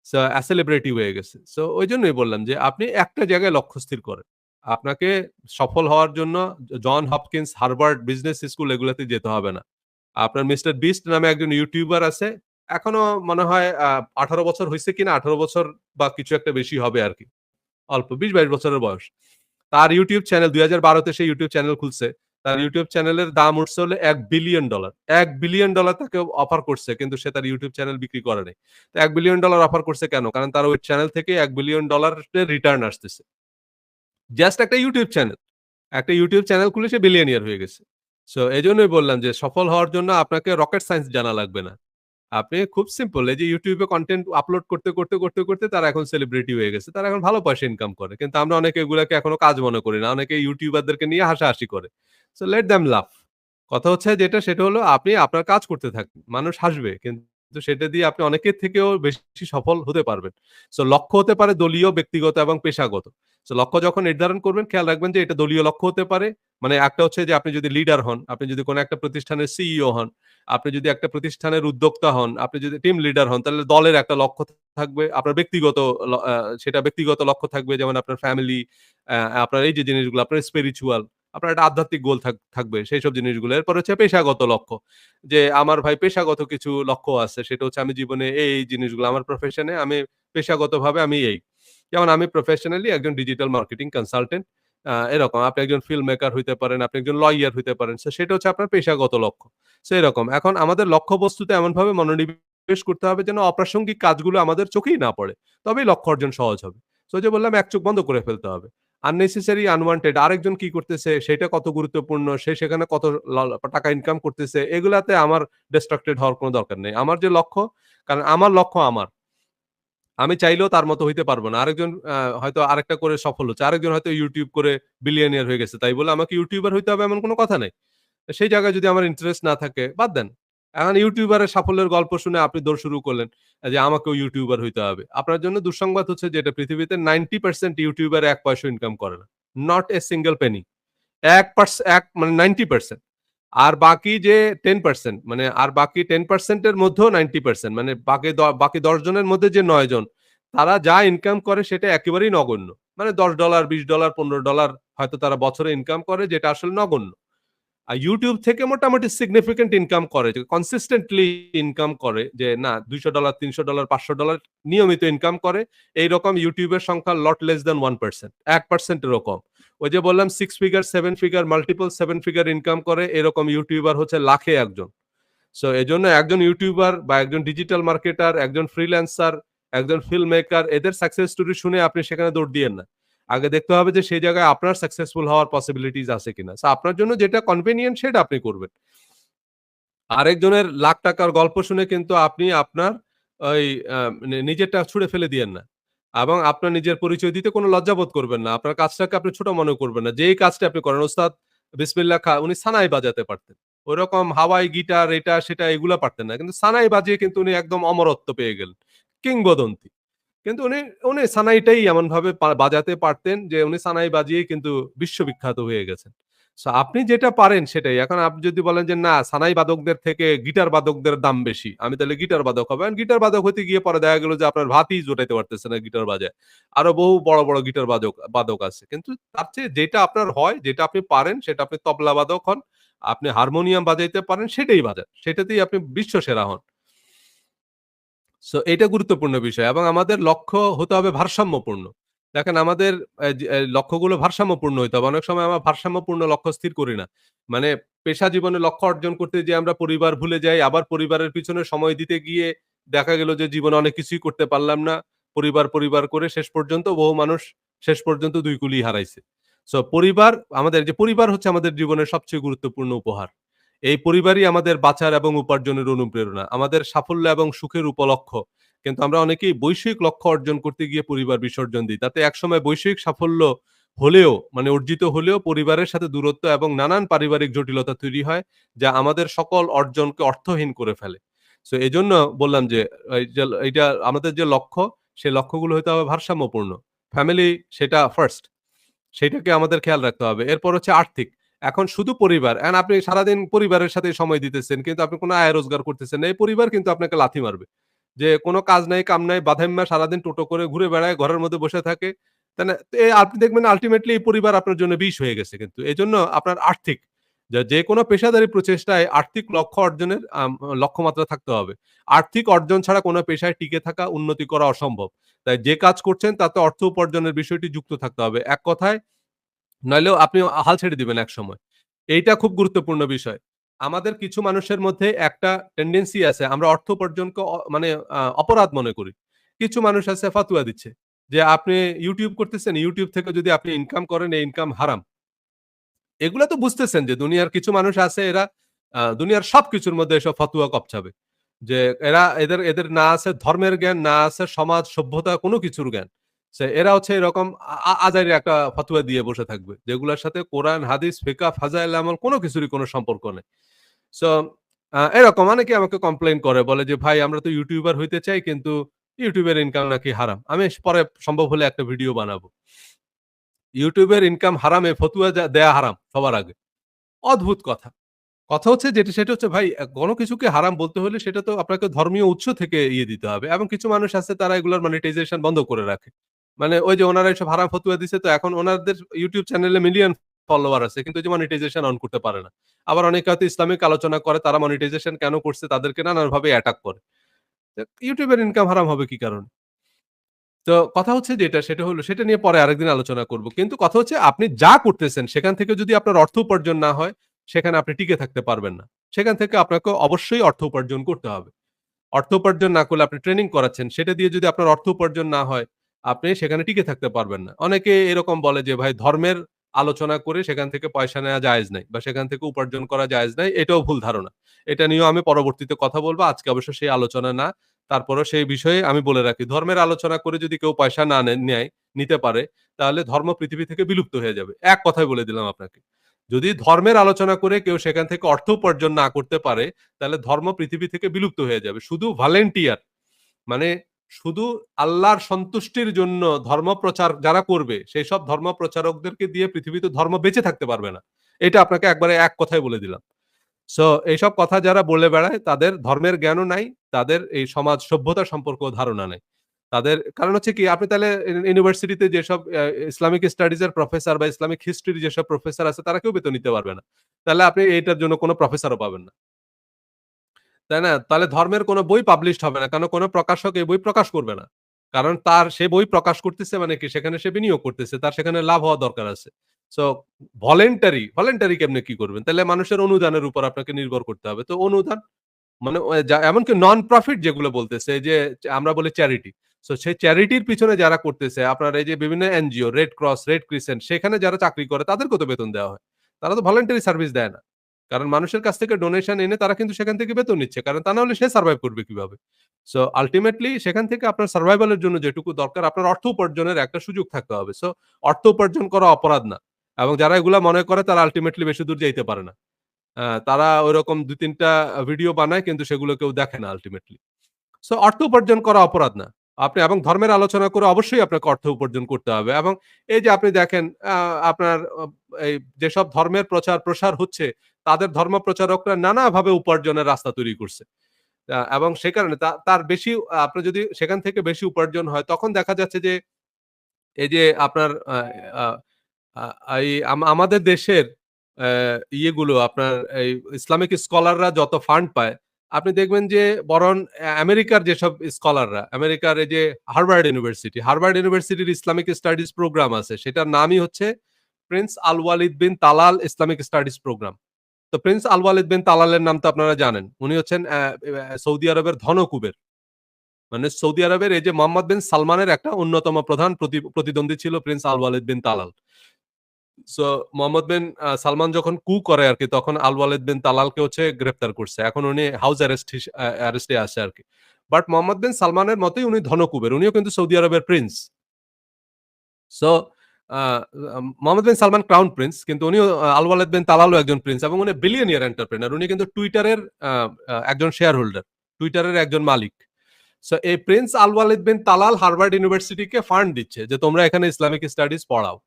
সো সেলিব্রিটি হয়ে গেছে। সো ওইজন্যই বললাম যে আপনি একটা জায়গায় লক্ষ্য স্থির করেন। আপনাকে সফল হওয়ার জন্য John Hopkins, Harvard business school এগুলাতে যেতে হবে না। আপনার মিস্টার বিস্ট নামে একজন ইউটিউবার আছে। এখনো মনে হয় ১৮ বছর হইছে কিনা ১৮ বছর বা কিছু একটা বেশি হবে আরকি। অল্প ২০-২২ বছরের বয়স। তার YouTube চ্যানেল ২০১২ তে সে YouTube চ্যানেল খুলছে। তার YouTube চ্যানেলের দাম উঠছে হলো $১,০০,০০,০০০ $১,০০,০০,০০০ তাকে অফার করছে কিন্তু সে তার YouTube চ্যানেল বিক্রি করে নাই। তো $১,০০,০০,০০০ অফার করছে কেন? কারণ তার ওই চ্যানেল থেকে $১,০০,০০,০০০ এর রিটার্ন আসতেছে। জাস্ট একটা YouTube চ্যানেল। একটা YouTube চ্যানেল খুলে সে বিলিয়নিয়ার হয়ে গেছে। সো এজন্যই বললাম যে সফল হওয়ার জন্য আপনাকে রকেট সায়েন্স জানা লাগবে না। আপনি খুব সিম্পল এই যে YouTube এ কনটেন্ট আপলোড করতে তারা এখন সেলিব্রিটি হয়ে গেছে। তারা এখন ভালো পয়সা ইনকাম করে। কিন্তু আমরা অনেকে এগুলাকে এখনো কাজ মনে করি না। অনেকে ইউটিউবারদেরকে নিয়ে হাসাহাসি করে। সো লেট দেম লাফ। কথা হচ্ছে যেটা সেটা হলো আপনি আপনার কাজ করতে থাকুন। মানুষ হাসবে। কিন্তু সেটা দিয়ে আপনি অনেকের থেকেও বেশি সফল হতে পারবেন। সো লক্ষ্য হতে পারে দলীয়, ব্যক্তিগত এবং পেশাগত। সো লক্ষ্য যখন নির্ধারণ করবেন খেয়াল রাখবেন যে এটা দলীয় লক্ষ্য হতে পারে। মানে একটা হচ্ছে যে আপনি যদি লিডার হন, আপনি যদি কোন একটা প্রতিষ্ঠানের সিইও হন, আপনি যদি একটা প্রতিষ্ঠানের উদ্যোক্তা হন, আপনি যদি টিম লিডার হন, তাহলে দলের একটা লক্ষ্য থাকবে। আপনার ব্যক্তিগত ল আ সেটা ব্যক্তিগত লক্ষ্য থাকবে যেমন আপনার ফ্যামিলি, আপনার এই যে জিনিসগুলো, আপনার স্পিরিচুয়াল, আপনার একটা আধ্যাত্মিক গোল থাকবে সেইসব জিনিসগুলো। এরপর হচ্ছে পেশাগত লক্ষ্য। যে আমার ভাই পেশাগত কিছু লক্ষ্য আছে। সেটা হচ্ছে আমি জীবনে এই জিনিসগুলো আমার প্রফেশন এ আমি পেশাগতভাবে আমি এই। যেমন আমি প্রফেশনালি একজন ডিজিটাল মার্কেটিং কনসালটেন্ট। এরকম আপনি একজন ফিল্ম মেকার হইতে পারেন, আপনি একজন লইয়ার হইতে পারেন। সো সেটা হচ্ছে আপনার পেশাগত লক্ষ্য। সো এরকম। এখন আমাদের লক্ষ্যবস্তুতে এমনভাবে মনোনিবেশ করতে হবে যেন অপ্রাসঙ্গিক কাজগুলো আমাদের চোখেই না পড়ে। তবেই লক্ষ্য অর্জন সহজ হবে। সো ওই যে বললাম এক চোখ বন্ধ করে ফেলতে হবে। আননেসেসারি আনওয়ান্টেড আরেকজন কি করতেছে সেটা কত গুরুত্বপূর্ণ, সে সেখানে কত টাকা ইনকাম করতেছে এগুলাতে আমার ডিস্ট্রাক্টেড হওয়ার কোন দরকার নেই। আমার যে লক্ষ্য, কারণ আমার লক্ষ্য আমার। আমি চাইলেও তার মতো হইতে পারব না। আরেকজন হয়তো আরেকটা করে সফল হচ্ছে। আরেকজন হয়তো YouTube করে বিলিয়নিয়ার হয়ে গেছে। তাই বলে আমাকে ইউটিউবার হইতে হবে এমন কোন কথা নাই। সেই জায়গায় যদি আমার ইন্টারেস্ট না থাকে বাদ দেন। এখন ইউটিউবারের সাফল্যের গল্প শুনে আপনি দৌড় শুরু করলেন যে আমাকেও ইউটিউবার হইতে হবে। আপনার জন্য দুঃসংবাদ হচ্ছে যে এটা পৃথিবীতে 90% ইউটিউবার ১ পয়সাও ইনকাম করে না। Not a single Penney. ১ মানে 90% আর বাকি যে 10% মানে আর বাকি 10% এর মধ্যেও 90% মানে বাকি ১০ জনের মধ্যে যে ৯ জন তারা যা ইনকাম করে সেটা একেবারেই নগণ্য। মানে $১০, $২০, $১৫ হয়তো তারা বছরে ইনকাম করে যেটা আসলে নগণ্য। আর YouTube থেকে মোটামুটি সিগনিফিক্যান্ট ইনকাম করে যে কনসিস্টেন্টলি ইনকাম করে যে না $২০০, $৩০০, $৫০০ নিয়মিত ইনকাম করে। এইরকম YouTube এর সংখ্যা লট লেস দ্যান 1%, 1% এরও কম। ওই যে বললাম 6 figure, 7 figure, multiple 7 figure income করে এরকম ইউটিউবার হচ্ছে লাখে একজন। সো এজন্য একজন ইউটিউবার বা একজন ডিজিটাল মার্কেটার, একজন ফ্রিল্যান্সার, একজন ফিল্ম মেকার এদের সাকসেস স্টোরি শুনে আপনি সেখানে দৌড় দিয়েন না। আগে দেখতে হবে যে সেই জায়গায় আপনার সাকসেসফুল হওয়ার পসিবিলিটিস আছে কিনা। সো আপনার জন্য যেটা কনভেনিয়েন্ট সেটা আপনি করবেন। আরেকজনের লাখ টাকার গল্প শুনে কিন্তু আপনি আপনার ওই নিজেরটা ছুঁড়ে ফেলে দিয়েন না। এবং আপনার নিজের পরিচয় দিতে কোনো লজ্জাবোধ করবেন না। আপনার কাজটাকে আপনি ছোট মনে করবেন না। যেই কাজটা আপনি করেন ওস্তাদ বিসমিল্লাহ খাঁ উনি সানাই বাজাতে পারতেন। ওইরকম হাওয়াই গিটার এটা সেটা এগুলা পারতেন না। কিন্তু সানাই বাজিয়ে কিন্তু উনি একদম অমরত্ব পেয়ে গেলেন। কিংবদন্তি। কিন্তু উনি সানাইটাই এমনভাবে বাজাতে পারতেন যে উনি সানাই বাজিয়েই কিন্তু বিশ্ববিখ্যাত হয়ে গেছেন। সো আপনি যেটা পারেন সেটাই। এখন আপনি যদি বলেন যে না সানাই বাদকদের থেকে গিটার বাদকদের দাম বেশি। আমি তাহলে গিটার বাদক হবো। এখন গিটার বাদক হইতে গিয়ে পরে দেখা গেল যে আপনার ভাতই জোটাইতে পারতেছে না গিটার বাজায়। আরো বহু বড়, বড় গিটার বাদক আছে। কিন্তু তার চেয়ে যেটা আপনার হয়, যেটা আপনি পারেন সেটা আপনি তবলা বাদক হন। আপনি হারমোনিয়াম বাজাইতে পারেন সেটাই বাজান। সেটাতেই আপনি বিশ্বসেরা হন। সো এইটা গুরুত্বপূর্ণ বিষয় এবং আমাদের লক্ষ্য হতে হবে ভারসাম্যপূর্ণ। দেখেন আমাদের লক্ষ্যগুলো ভারসাম্যপূর্ণ হইতে হবে। অনেক সময় আমরা ভারসাম্যপূর্ণ লক্ষ্য স্থির করি না। মানে পেশা জীবনে লক্ষ্য অর্জন করতে যেয়ে আমরা পরিবার ভুলে যাই। আবার পরিবারের পিছনে সময় দিতে গিয়ে দেখা গেল যে জীবনে অনেক কিছুই করতে পারলাম না। পরিবার করে শেষ পর্যন্ত বহু মানুষ শেষ পর্যন্ত ২ কুলি হারাইছে। সো আমাদের যে পরিবার হচ্ছে আমাদের জীবনের সবচেয়ে গুরুত্বপূর্ণ উপহার। এই পরিবারই আমাদের বাঁচার এবং উপার্জনের অনুপ্রেরণা। আমাদের সাফল্য এবং সুখের উপলক্ষ। কিন্তু আমরা অনেকেই বৈষয়িক লক্ষ্য অর্জন করতে গিয়ে পরিবার বিসর্জন দিই। তাতে একসময় বৈষয়িক সাফল্য হলেও মানে অর্জিত হলেও পরিবারের সাথে দূরত্ব এবং নানান পারিবারিক জটিলতা তৈরি হয়, যা আমাদের সকল অর্জনকে অর্থহীন করে ফেলে। সো এজন্য বললাম যে এইটা আমাদের যে লক্ষ্য, সেই লক্ষ্যগুলো হইতে হবে ভারসাম্যপূর্ণ। ফ্যামিলি সেটা ফার্স্ট। সেইটাকে আমাদের খেয়াল রাখতে হবে। এরপর হচ্ছে আর্থিক। এখন শুধু পরিবার। আপনি সারাদিন পরিবারের সাথে সময় দিতেছেন। কিন্তু আপনি কোন আয় রোজগার করতেছেন না। এই পরিবার কিন্তু আপনাকে লাথি মারবে। যে কোন কাজ নাই, কাম নাই, বাদাইম্মা সারাদিন টোটো করে ঘুরে বেড়ায়, ঘরের মধ্যে বসে থাকে। তাই না? আপনি দেখবেন আল্টিমেটলি এই পরিবার আপনার জন্য বিষ হয়ে গেছে কিন্তু। এজন্য আপনার আর্থিক যেকোনো পেশাদারি প্রচেষ্টায় আর্থিক লক্ষ্য অর্জনের লক্ষ্যমাত্রা থাকতে হবে। আর্থিক অর্জন ছাড়া কোন পেশায় টিকে থাকা, উন্নতি করা অসম্ভব। তাই যে কাজ করছেন তাতে অর্থ উপার্জনের বিষয়টি যুক্ত থাকতে হবে। এক কথায় নইলেও আপনি হাল ছেড়ে দিবেন একসময়। এইটা খুব গুরুত্বপূর্ণ বিষয়। আমাদের কিছু মানুষের মধ্যে একটা টেনডেন্সি আছে আমরা অর্থ উপার্জনকে মানে অপরাধ মনে করি। কিছু মানুষ আছে ফাতুয়া দিচ্ছে যে আপনি YouTube করতেছেন, YouTube থেকে যদি আপনি ইনকাম করেন এই ইনকাম হারাম। এগুলা তো বুঝতেছেন যে দুনিয়ার কিছু মানুষ আছে এরা দুনিয়ার সবকিছুর মধ্যে এসব ফতুয়া কপচাবে। যে এদের এদের না আছে ধর্মের জ্ঞান, না আছে সমাজ সভ্যতা কোনো কিছুর জ্ঞান। এরা হচ্ছে এরকম আজাইরা একটা ফতুয়া দিয়ে বসে থাকবে। যেগুলার সাথে কোরআন, হাদিস, ফিকহ, ফাজাইল আমল কোনো কিছুরই কোনো সম্পর্ক নেই। সো এরকম অনেকে আমাকে কমপ্লেইন করে বলে যে, "ভাই আমরা তো ইউটিউবার হইতে চাই কিন্তু ইউটিউবের ইনকাম নাকি হারাম।" আমি পরে সম্ভব হলে একটা ভিডিও বানাবো। ইউটিউবের ইনকাম হারামে ফতুয়া দেয়া হারাম সবার আগে। অদ্ভুত কথা। কথা হচ্ছে যেটা সেটা হচ্ছে ভাই কোনো কিছুকে হারাম বলতে হলে সেটা তো আপনাকে ধর্মীয় উৎস থেকে দিতে হবে। এবং কিছু মানুষ আছে তারা এগুলার মনিটাইজেশন বন্ধ করে রাখে। মানে ওই যে ওনারা এসব হারাম ফতুয়া দিছে তো এখন ওনাদের YouTube চ্যানেলে মিলিয়ন ফলোয়ার আছে। কিন্তু ওই যে মনিটাইজেশন অন করতে পারে না। আবার অনেকে হয়তো ইসলামিক আলোচনা করে তারা মনিটাইজেশন কেন করছে তাদেরকে নানানভাবে অ্যাটাক করে। YouTube এর ইনকাম হারাম হবে কি কারণে? তো কথা হচ্ছে যেটা সেটা হলো সেটা নিয়ে পরে আরেকদিন আলোচনা করব। কিন্তু কথা হচ্ছে আপনি যা করতেছেন সেখান থেকে যদি আপনার অর্থ উপার্জন না হয়, সেখানে আপনি টিকে থাকতে পারবেন না। সেখান থেকে আপনাকে অবশ্যই অর্থ উপার্জন করতে হবে। অর্থ উপার্জন না করলে আপনি ট্রেনিং করাচ্ছেন। সেটা দিয়ে যদি আপনার অর্থ উপার্জন না হয়, আপনি সেখানে টিকে থাকতে পারবেন না। অনেকে এরকম বলে যে ভাই ধর্মের আলোচনা করে সেখান থেকে পয়সা নেওয়া জায়েজ নাই বা সেখান থেকে উপার্জন করা জায়েজ নাই। এটাও ভুল ধারণা। এটা নিয়েও আমি পরবর্তীতে কথা বলব। আজকে অবশ্য সেই আলোচনা না। তারপরেও সেই বিষয়ে আমি বলে রাখি। ধর্মের আলোচনা করে যদি কেউ পয়সা না নিতে পারে, তাহলে ধর্ম পৃথিবী থেকে বিলুপ্ত হয়ে যাবে। এক কথায় বলে দিলাম আপনাকে। যদি ধর্মের আলোচনা করে কেউ সেখান থেকে অর্থ উপার্জন না করতে পারে, তাহলে ধর্ম পৃথিবী থেকে বিলুপ্ত হয়ে যাবে। শুধু ভলান্টিয়ার মানে শুধু আল্লাহর সন্তুষ্টির জন্য ধর্ম প্রচার যারা করবে, সেই সব ধর্ম প্রচারকদেরকে দিয়ে পৃথিবীতে ধর্ম বেঁচে থাকতে পারবে না। এটা আপনাকে একবারে এক কথায় বলে দিলাম। সো এইসব কথা যারা বলে বেড়ায় তাদের ধর্মের জ্ঞানও নাই, তাদের এই সমাজ সভ্যতা সম্পর্কেও ধারণা নাই। তাদের কারণ হচ্ছে কি আপনি তাহলে ইউনিভার্সিটিতে যেসব ইসলামিক স্টাডিজ এর প্রফেসর বা ইসলামিক হিস্ট্রির যেসব প্রফেসর আছে তারা কেউ বেতন নিতে পারবে না। তাহলে আপনি এটার জন্য কোনো প্রফেসরও পাবেন না। তাই না? তাহলে ধর্মের কোনো বই পাবলিশড হবে না। কারণ কোনো প্রকাশক এই বই প্রকাশ করবে না। কারণ সে বই প্রকাশ করতেছে মানে কি সেখানে সে বিনিয়োগ করতেছে। তার সেখানে লাভ হওয়া দরকার আছে। সো ভলান্টারি কেমনে কি করবেন? তাহলে মানুষের অনুদানের উপর আপনাকে নির্ভর করতে হবে। তো অনুদান মানে এমনকি নন প্রফিট যেগুলো বলতেছে যে আমরা বলি চ্যারিটি। সো সেই চ্যারিটির পিছনে যারা করতেছে আপনার এই যে বিভিন্ন NGO, red cross, red crescent সেখানে যারা চাকরি করে তাদেরকেও তো বেতন দেওয়া হয়। তারা তো ভলান্টারি সার্ভিস দেয় না। কারণ মানুষের কাছ থেকে ডোনেশন এনে তারা কিন্তু সেখান থেকে বেতন নিচ্ছে। কারণ তা না হলে সে সারভাইভ করবে কিভাবে? সো আল্টিমেটলি সেখান থেকে আপনার সারভাইভাল এর জন্য যেটুকু দরকার আপনার অর্থ উপার্জনের একটা সুযোগ থাকতে হবে। সো অর্থ উপার্জন করা অপরাধ না। এবং যারা এগুলা মনে করে তারা আল্টিমেটলি বেশি দূর যাইতে পারে না। তারা ঐরকম ২-৩ টা ভিডিও বানায় কিন্তু সেগুলো কেউ দেখে না আল্টিমেটলি। সো অর্থ উপার্জন করা অপরাধ না। আপনি এবং ধর্মের আলোচনা করে অবশ্যই আপনাকে অর্থ উপার্জন করতে হবে এবং এই যে আপনি দেখেন আপনার এই যেসব ধর্মের প্রচার প্রসার হচ্ছে, তাদের ধর্ম প্রচারকরা নানাভাবে উপার্জনের রাস্তা তৈরি করছে। এবং সে কারণে তার বেশি আপনার যদি সেখান থেকে বেশি উপার্জন হয় তখন দেখা যাচ্ছে যে এই যে আপনার আ আ আ এই আমাদের দেশের অ্যা ইয়েগুলো আপনার এই ইসলামিক স্কলাররা যত ফান্ড পায়, আপনি দেখবেন যে বরং আমেরিকার যেসব স্কলাররা, আমেরিকার এই যে হার্ভার্ড ইউনিভার্সিটির ইসলামিক স্টাডিজ প্রোগ্রাম আছে, সেটার নামই হচ্ছে Prince Al Waleed bin Talal Islamic Studies Program. তো প্রিন্স আল ওয়ালিদ বিন তালালের নাম তো আপনারা জানেন। উনি হচ্ছেন সৌদি আরবের ধনকুবের। মানে সৌদি আরবের এই যে মোহাম্মদ বিন সালমানের একটা অন্যতম প্রধান প্রতিদ্বন্দ্বী ছিল Prince Al Waleed bin Talal. So Mohammed bin Salman যখন করে আরকি তখন আল ওয়ালিদ বিন তালালকে হচ্ছে গ্রেফতার করছে। এখন উনি হাউস অ্যারেস্টে আছে আরকি। বাট মোহাম্মদ বিন সালমানের মতই উনি ধনকুবের। উনিও কিন্তু সৌদি আরবের প্রিন্স। সো আ Mohammad bin Salman crown Prince কিন্তু উনিও আল ওয়ালিদ বিন তালালও একজন প্রিন্স এবং উনি বিলিয়নিয়ার এন্টারপ্রেনার। উনি কিন্তু টুইটারের একজন শেয়ার হোল্ডার। টুইটারের একজন মালিক। সো এই Prince Al Waleed bin Talal Harvard ইউনিভার্সিটিকে ফান্ড দিচ্ছে যে তোমরা এখানে ইসলামিক স্টাডিজ পড়াও।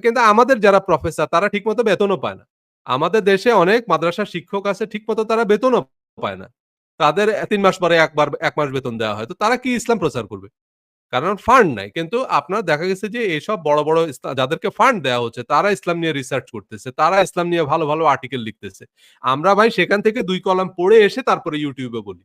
কিন্তু আমাদের যারা প্রফেসর তারা ঠিকমতো বেতনও পায় না। আমাদের দেশে অনেক মাদ্রাসার শিক্ষক আছে ঠিকমতো তারা বেতনও পায় না। তাদের ৩ মাস পরে ১ মাস বেতন দেওয়া হয়। তো তারা কি ইসলাম প্রচার করবে? কারণ ফান্ড নাই। কিন্তু আপনার দেখা গেছে যে এসব বড়, বড় যাদেরকে ফান্ড দেওয়া হচ্ছে তারা ইসলাম নিয়ে রিসার্চ করতেছে। তারা ইসলাম নিয়ে ভালো, ভালো আর্টিকেল লিখতেছে। আমরা ভাই সেখান থেকে ২ কলাম পড়ে এসে তারপরে YouTube এ বলি।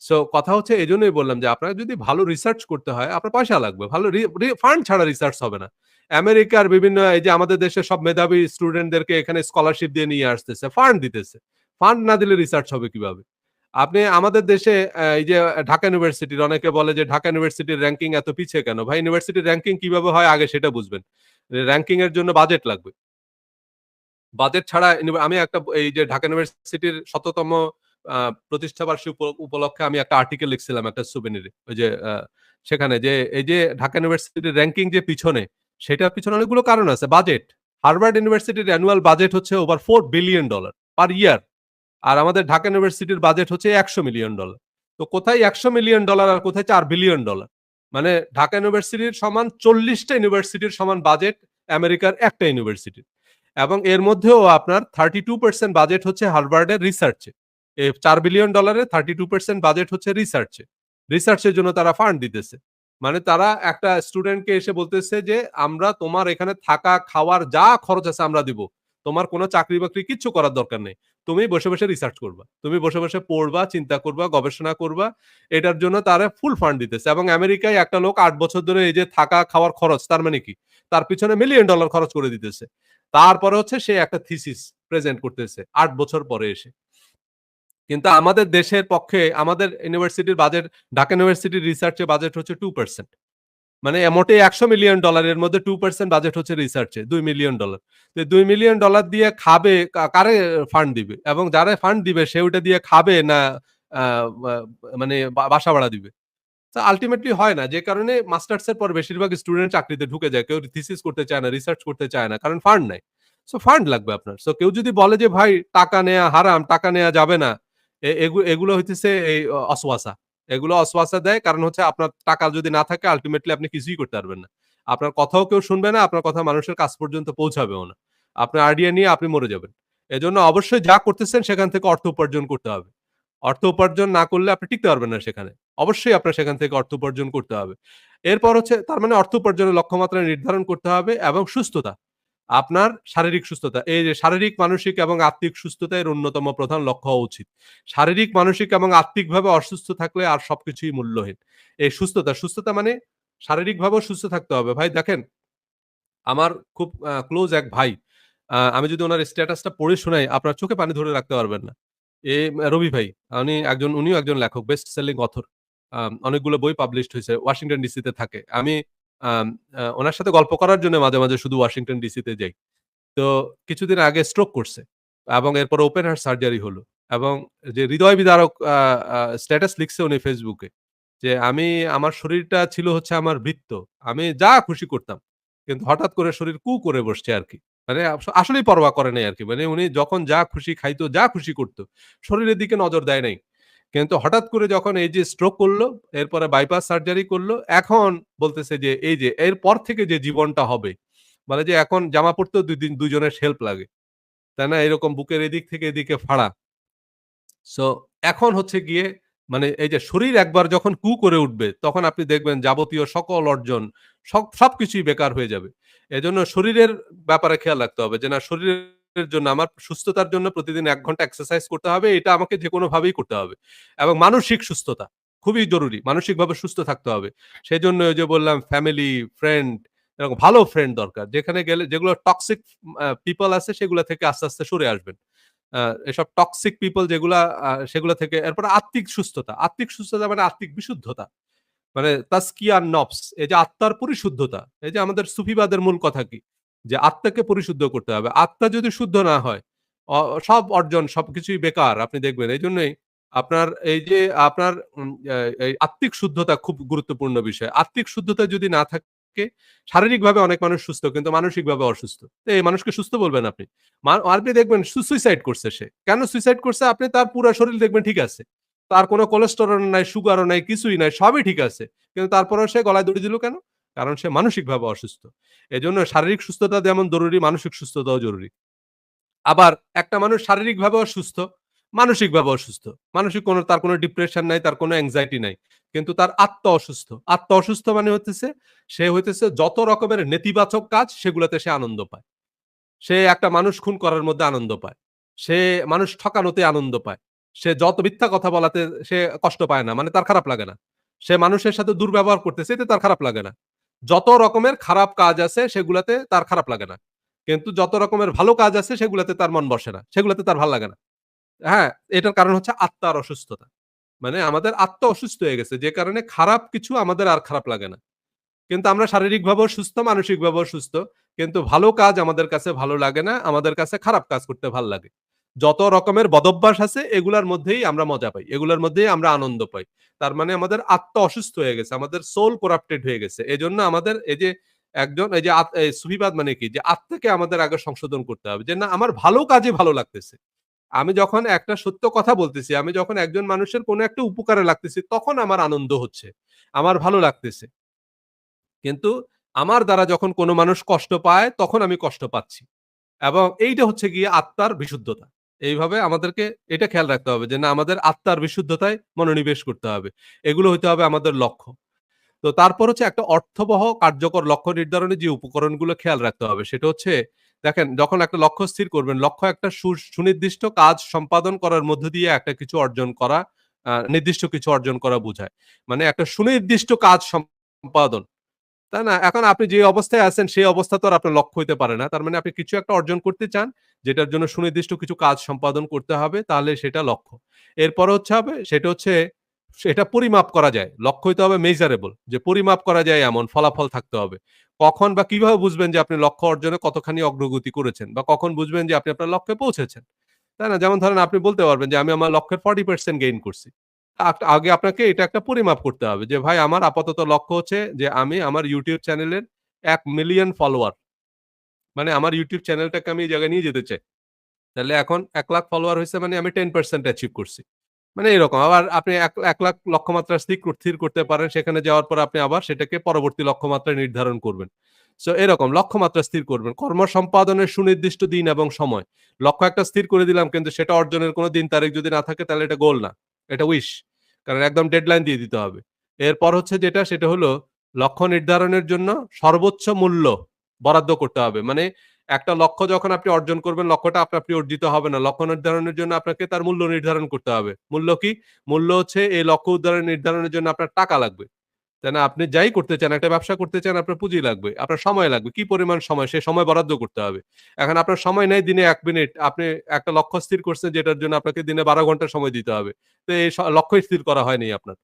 সো কথা হচ্ছে এজন্যই বললাম যে আপনার যদি ভালো রিসার্চ করতে হয় আপনার পয়সা লাগবে। ভালো রি রি ফান্ড ছাড়া রিসার্চ হবে না। আমেরিকার বিভিন্ন এই যে আমাদের দেশের সব মেধাবী স্টুডেন্টদেরকে এখানে স্কলারশিপ দিয়ে নিয়ে আসতেছে। ফান্ড দিতেছে। ফান্ড না দিলে রিসার্চ হবে কিভাবে? আপনি আমাদের দেশে এই যে ঢাকা ইউনিভার্সিটির অনেকে বলে যে ঢাকা ইউনিভার্সিটির র‍্যাংকিং এত পিছিয়ে কেন? ভাই ইউনিভার্সিটির র‍্যাংকিং কিভাবে হয় আগে সেটা বুঝবেন। র‍্যাংকিং এর জন্য বাজেট লাগবে। বাজেট ছাড়া আমি একটা এই যে ঢাকা ইউনিভার্সিটির ১০০তম আ প্রতিষ্ঠা বার্ষিকী উপলক্ষে আমি একটা আর্টিকেল লিখছিলাম একটা সুভেনিরে। ওই যে সেখানে যে এই যে ঢাকা ইউনিভার্সিটির র‍্যাংকিং যে পিছনে, সেটার পিছনে অনেকগুলো কারণ আছে। বাজেট। হার্ভার্ড ইউনিভার্সিটির অ্যানুয়াল বাজেট হচ্ছে ওভার $4 বিলিয়ন পার ইয়ার। আর আমাদের ঢাকা ইউনিভার্সিটির বাজেট হচ্ছে $100 মিলিয়ন। তো কোথায় $100 মিলিয়ন আর কোথায় $4 বিলিয়ন? মানে ঢাকা ইউনিভার্সিটির সমান ৪০ টা ইউনিভার্সিটির সমান বাজেট আমেরিকার একটা ইউনিভার্সিটির। এবং এর মধ্যেও আপনার 32% বাজেট হচ্ছে হার্ভার্ডের রিসার্চে। এই $4 বিলিয়ন এর 32% বাজেট হচ্ছে রিসার্চে। রিসার্চের জন্য তারা ফান্ড দিতেছে। মানে তারা একটা স্টুডেন্টকে এসে বলতেছে যে, "আমরা তোমার এখানে থাকা, খাওয়ার যা খরচ আছে আমরা দিব। তোমার কোন চাকরি-বাকরি কিচ্ছু করার দরকার নেই। তুমি বসে, বসে রিসার্চ করবা। তুমি বসে, বসে পড়বা, চিন্তা করবা, গবেষণা করবা।" এটার জন্য তারা ফুল ফান্ড দিতেছে এবং আমেরিকায় একটা লোক ৮ বছর ধরে এই যে থাকা, খাওয়ার খরচ তার মানে কি? তার পিছনে $1,000,000 খরচ করে দিতেছে। তারপরে হচ্ছে সে একটা থিসিস প্রেজেন্ট করতেছে ৮ বছর পরে এসে। কিন্তু আমাদের দেশের পক্ষে আমাদের ইউনিভার্সিটির বাজেট ঢাকা ইউনিভার্সিটির রিসার্চ এর বাজেট হচ্ছে 2%। মানে মোটে $100 মিলিয়ন এর মধ্যে 2% বাজেট হচ্ছে রিসার্চে $2 মিলিয়ন। তো $2 মিলিয়ন দিয়ে খাবে কারে ফান্ড দিবে? এবং যারা ফান্ড দিবে সে ওইটা দিয়ে খাবে না আ বা মানে বাসা ভাড়া দিবে? তো আল্টিমেটলি হয় না। যে কারণে মাস্টার্স এর পর বেশিরভাগ স্টুডেন্ট চাকরিতে ঢুকে যায়। কেউ থিসিস করতে চায় না, রিসার্চ করতে চায় না। কারণ ফান্ড নাই। সো ফান্ড লাগবে আপনার। সো কেউ যদি বলে যে ভাই টাকা নেয়া হারাম, টাকা নেয়া যাবে না। এগুলো হইতেছে এই অসওয়াসা। এগুলো অসওয়াসা দেয় কারণ হচ্ছে আপনার টাকা যদি না থাকে আল্টিমেটলি আপনি কিছুই করতে পারবেন না। আপনার কথাও কেউ শুনবে না, আপনার কথা মানুষের কাছ পর্যন্ত পৌঁছাবেও না। আপনার আইডিয়া নিয়ে আপনি মরে যাবেন। এজন্য অবশ্যই যা করতেছেন সেখান থেকে অর্থ উপার্জন করতে হবে। অর্থ উপার্জন না করলে আপনি টিকতে পারবেন না সেখানে। অবশ্যই আপনার সেখান থেকে অর্থ উপার্জন করতে হবে। এরপর হচ্ছে তার মানে অর্থ উপার্জনের লক্ষ্যমাত্রা নির্ধারণ করতে হবে এবং সুস্থতা। আপনার শারীরিক সুস্থতা। এই যে শারীরিক, মানসিক এবং আত্মিক সুস্থতা এর অন্যতম প্রধান লক্ষ্য হওয়া উচিত। শারীরিক, মানসিক এবং আত্মিকভাবে অসুস্থ থাকলে আর সবকিছুই মূল্যহীন। এই সুস্থতা মানে শারীরিকভাবেও সুস্থ থাকতে হবে। ভাই দেখেন, আমার খুব ক্লোজ এক ভাই। আমি যদি উনার স্ট্যাটাসটা পড়ে শোনাই, আপনার চোখে পানি ধরে রাখতে পারবেন না। রবি ভাই। উনিও একজন লেখক, বেস্ট সেলিং অথর। অনেকগুলো বই পাবলিশড হইছে। ওয়াশিংটন ডিসিতে থাকে। আমি আম উনার সাথে গল্প করার জন্য মাঝে, মাঝে শুধু ওয়াশিংটন ডিসিতে যাই। তো কিছুদিন আগে স্ট্রোক করছে এবং এরপরে ওপেন হার্ট সার্জারি হলো এবং যে হৃদয় বিদারক আ আ স্ট্যাটাস লিখছে উনি ফেসবুকে যে, আমার শরীরটা ছিল হচ্ছে আমার বৃত্ত। আমি যা খুশি করতাম। কিন্তু হঠাৎ করে শরীর কু করে বসছে আরকি। মানে আসলেই পরোয়া করে নাই আরকি। মানে উনি যখন যা খুশি খাইতো, যা খুশি করত। শরীরের দিকে নজর দেয় নাই। কিন্তু হঠাৎ করে যখন এই যে স্ট্রোক করল, এরপরে বাইপাস সার্জারি করল, এখন বলতেছে যে এই যে এরপর থেকে যে জীবনটা হবে, বলে যে এখন জামা পড়তেও ২ দিন ২ জনের হেল্প লাগে। তাই না? এরকম বুকের এদিক থেকে এদিকে ফাড়া। সো এখন হচ্ছে গিয়ে মানে এই যে শরীর একবার যখন কু করে উঠবে, তখন আপনি দেখবেন যাবতীয় সকল অর্জন সবকিছুই বেকার হয়ে যাবে। এজন্য শরীরের ব্যাপারে খেয়াল রাখতে হবে যে না শরীরের জন্য আমার সুস্থতার জন্য প্রতিদিন ১ ঘন্টা এক্সারসাইজ করতে হবে। এটা আমাকে যেকোনোভাবেই করতে হবে। এবং মানসিক সুস্থতা খুবই জরুরি। মানসিকভাবে সুস্থ থাকতে হবে। সেজন্য ওই যে বললাম ফ্যামিলি, ফ্রেন্ড এরকম ভালো ফ্রেন্ড দরকার। যেখানে গেলে যেগুলো টক্সিক পিপল আছে সেগুলা থেকে আস্তে, আস্তে সরে আসবেন। আ এসব টক্সিক পিপল যেগুলা সেগুলা থেকে এরপরে আত্মিক সুস্থতা। আত্মিক সুস্থতা মানে আত্মিক বিশুদ্ধতা। মানে তাজকিয়া নফস এই যে আত্মার পরিশুদ্ধতা। এই যে আমাদের সুফিবাদের মূল কথা কি? যে আত্মাকে পরিশুদ্ধ করতে হবে। আত্মা যদি শুদ্ধ না হয়, অ সব অর্জন সবকিছুই বেকার। আপনি দেখবেন। এইজন্যই আপনার এই যে আপনার এই আত্মিক শুদ্ধতা খুব গুরুত্বপূর্ণ বিষয়। আত্মিক শুদ্ধতা যদি না থাকে, শারীরিকভাবে অনেক মানুষ সুস্থ কিন্তু মানসিকভাবে অসুস্থ। তো এই মানুষকে সুস্থ বলবেন আপনি? আপনি দেখবেন সুইসাইড করছে সে। কেন সুইসাইড করছে? আপনি তার পুরা শরীর দেখবেন ঠিক আছে। তার কোন কোলেস্টেরল নাই, সুগারও নাই, কিছুই নাই, সবই ঠিক আছে। কিন্তু তারপরেও সে গলায় দড়ি দিল কেন? কারণ সে মানসিকভাবে অসুস্থ। এজন্য শারীরিক সুস্থতা যেমন জরুরি, মানসিক সুস্থতাও জরুরি। আবার একটা মানুষ শারীরিকভাবে অসুস্থ, মানসিকভাবে অসুস্থ। তার কোনো ডিপ্রেশন নাই, তার কোনো এনক্সাইটি নাই। কিন্তু তার আত্মা অসুস্থ। আত্মা অসুস্থ মানে সে হইতেছে যত রকমের নেতিবাচক কাজ সেগুলাতে সে আনন্দ পায়। সে একটা মানুষ খুন করার মধ্যে আনন্দ পায়। সে মানুষ ঠকানোতে আনন্দ পায়। সে যত মিথ্যা কথা বলাতে সে কষ্ট পায় না। মানে তার খারাপ লাগে না। সে মানুষের সাথে দুর্ব্যবহার করতেছে এতে তার খারাপ লাগে না। যত রকমের খারাপ কাজ আছে সেগুলাতে তার খারাপ লাগে না। কিন্তু যত রকমের ভালো কাজ আছে সেগুলাতে তার মন বসে না। সেগুলাতে তার ভাল লাগে না। হ্যাঁ? এটার কারণ হচ্ছে আত্মার অসুস্থতা। মানে আমাদের আত্মা অসুস্থ হয়ে গেছে। যে কারণে খারাপ কিছু আমাদের আর খারাপ লাগে না। কিন্তু আমরা শারীরিকভাবেও সুস্থ, মানসিকভাবেও সুস্থ। কিন্তু ভালো কাজ আমাদের কাছে ভালো লাগে না। আমাদের কাছে খারাপ কাজ করতে ভাল লাগে। যত রকমের বদভ্যাস আছে এগুলার মধ্যেই আমরা মজা পাই। এগুলার মধ্যেই আমরা আনন্দ পাই। তার মানে আমাদের আত্মা অসুস্থ হয়ে গেছে। আমাদের সোল করাপ্টেড হয়ে গেছে। এজন্য আমাদের এই যে একজন এই যে এই সুফিবাদ মানে কি? যে আত্মাকে আমাদের আগে সংশোধন করতে হবে। যে না আমার ভালো কাজে ভালো লাগতেছে। আমি যখন একটা সত্য কথা বলতেছি, আমি যখন একজন মানুষের কোনো একটা উপকারে লাগতেছি তখন আমার আনন্দ হচ্ছে। আমার ভালো লাগতেছে। কিন্তু আমার দ্বারা যখন কোনো মানুষ কষ্ট পায়, তখন আমি কষ্ট পাচ্ছি। এবং এইটা হচ্ছে গিয়ে আত্মার বিশুদ্ধতা। এইভাবে আমাদেরকে এটা খেয়াল রাখতে হবে যে না আমাদের আত্মার বিশুদ্ধতায় মনোনিবেশ করতে হবে। এগুলো হইতে হবে আমাদের লক্ষ্য। তো তারপর হচ্ছে একটা অর্থবহ কার্যকর লক্ষ্য নির্ধারণে যে উপকরণগুলো খেয়াল রাখতে হবে সেটা হচ্ছে দেখেন যখন একটা লক্ষ্য স্থির করবেন, লক্ষ্য একটা সুনির্দিষ্ট কাজ সম্পাদন করার মধ্য দিয়ে একটা কিছু অর্জন করা, নির্দিষ্ট কিছু অর্জন করা বুঝায়। মানে একটা সুনির্দিষ্ট কাজ সম্পাদন। তাই না? এখন আপনি যে অবস্থায় আছেন সেই অবস্থা তো আর আপনার লক্ষ্য হইতে পারে না। তার মানে আপনি কিছু একটা অর্জন করতে চান, যেটার জন্য সুনির্দিষ্ট কিছু কাজ সম্পাদন করতে হবে, তাহলে সেটা লক্ষ্য। এরপরে সেটা হচ্ছে সেটা পরিমাপ করা যায়। লক্ষ্য হইতে হবে measurable যে পরিমাপ করা যায় এমন ফলাফল থাকতে হবে। কখন বা কিভাবে বুঝবেন যে আপনি লক্ষ্য অর্জনে কতখানি অগ্রগতি করেছেন বা কখন বুঝবেন যে আপনি আপনার লক্ষ্যে পৌঁছেছেন? তাই না? যেমন ধরেন আপনি বলতে পারবেন যে আমি আমার লক্ষ্যের 40% গেইন করছি। আগে আপনাকে এটা একটা পরিমাপ করতে হবে যে ভাই আমার আপাতত লক্ষ্য হচ্ছে যে আমি আমার YouTube চ্যানেলের ১,০০,০০০ ফলোয়ার মানে আমার YouTube চ্যানেলটাকে আমি এই জায়গায় নিয়ে যেতে চাই। তাহলে এখন ১,০০,০০০ ফলোয়ার হইছে মানে আমি 10% অ্যাচিভ করছি। মানে এরকম। আবার আপনি ১,০০,০০০ লক্ষ্যমাত্রা স্থির করতে পারেন। সেখানে যাওয়ার পর আপনি আবার সেটাকে পরবর্তী লক্ষ্যমাত্রায় নির্ধারণ করবেন। সো এরকম লক্ষ্যমাত্রা স্থির করবেন। কর্ম সম্পাদনের সুনির্দিষ্ট দিন এবং সময়। লক্ষ্য একটা স্থির করে দিলাম কিন্তু সেটা অর্জনের কোনো দিন তারিখ যদি না থাকে তাহলে এটা গোল না। এটা উইশ। কারণ একদম ডেডলাইন দিয়ে দিতে হবে। এরপর হচ্ছে সেটা হলো লক্ষ্য নির্ধারণের জন্য সর্বোচ্চ মূল্য বরাদ্দ করতে হবে। মানে একটা লক্ষ্য যখন আপনি অর্জন করবেন, লক্ষ্যটা আপনা-আপনি অর্জিত হবে না। লক্ষ্য নির্ধারণের জন্য আপনাকে তার মূল্য নির্ধারণ করতে হবে। মূল্য কি? মূল্য হচ্ছে এই লক্ষ্য নির্ধারণের জন্য আপনার টাকা লাগবে। তাই না? আপনি যাই করতে চান, একটা ব্যবসা করতে চান, আপনার পুঁজি লাগবে, আপনার সময় লাগবে। কি পরিমাণ সময়? সেই সময় বরাদ্দ করতে হবে। এখন আপনার সময় নেই দিনে ১ মিনিট। আপনি একটা লক্ষ্য স্থির করছেন যেটার জন্য আপনাকে দিনে ১২ ঘন্টা সময় দিতে হবে। তো এই লক্ষ্যই স্থির করা হয়নি আপনার।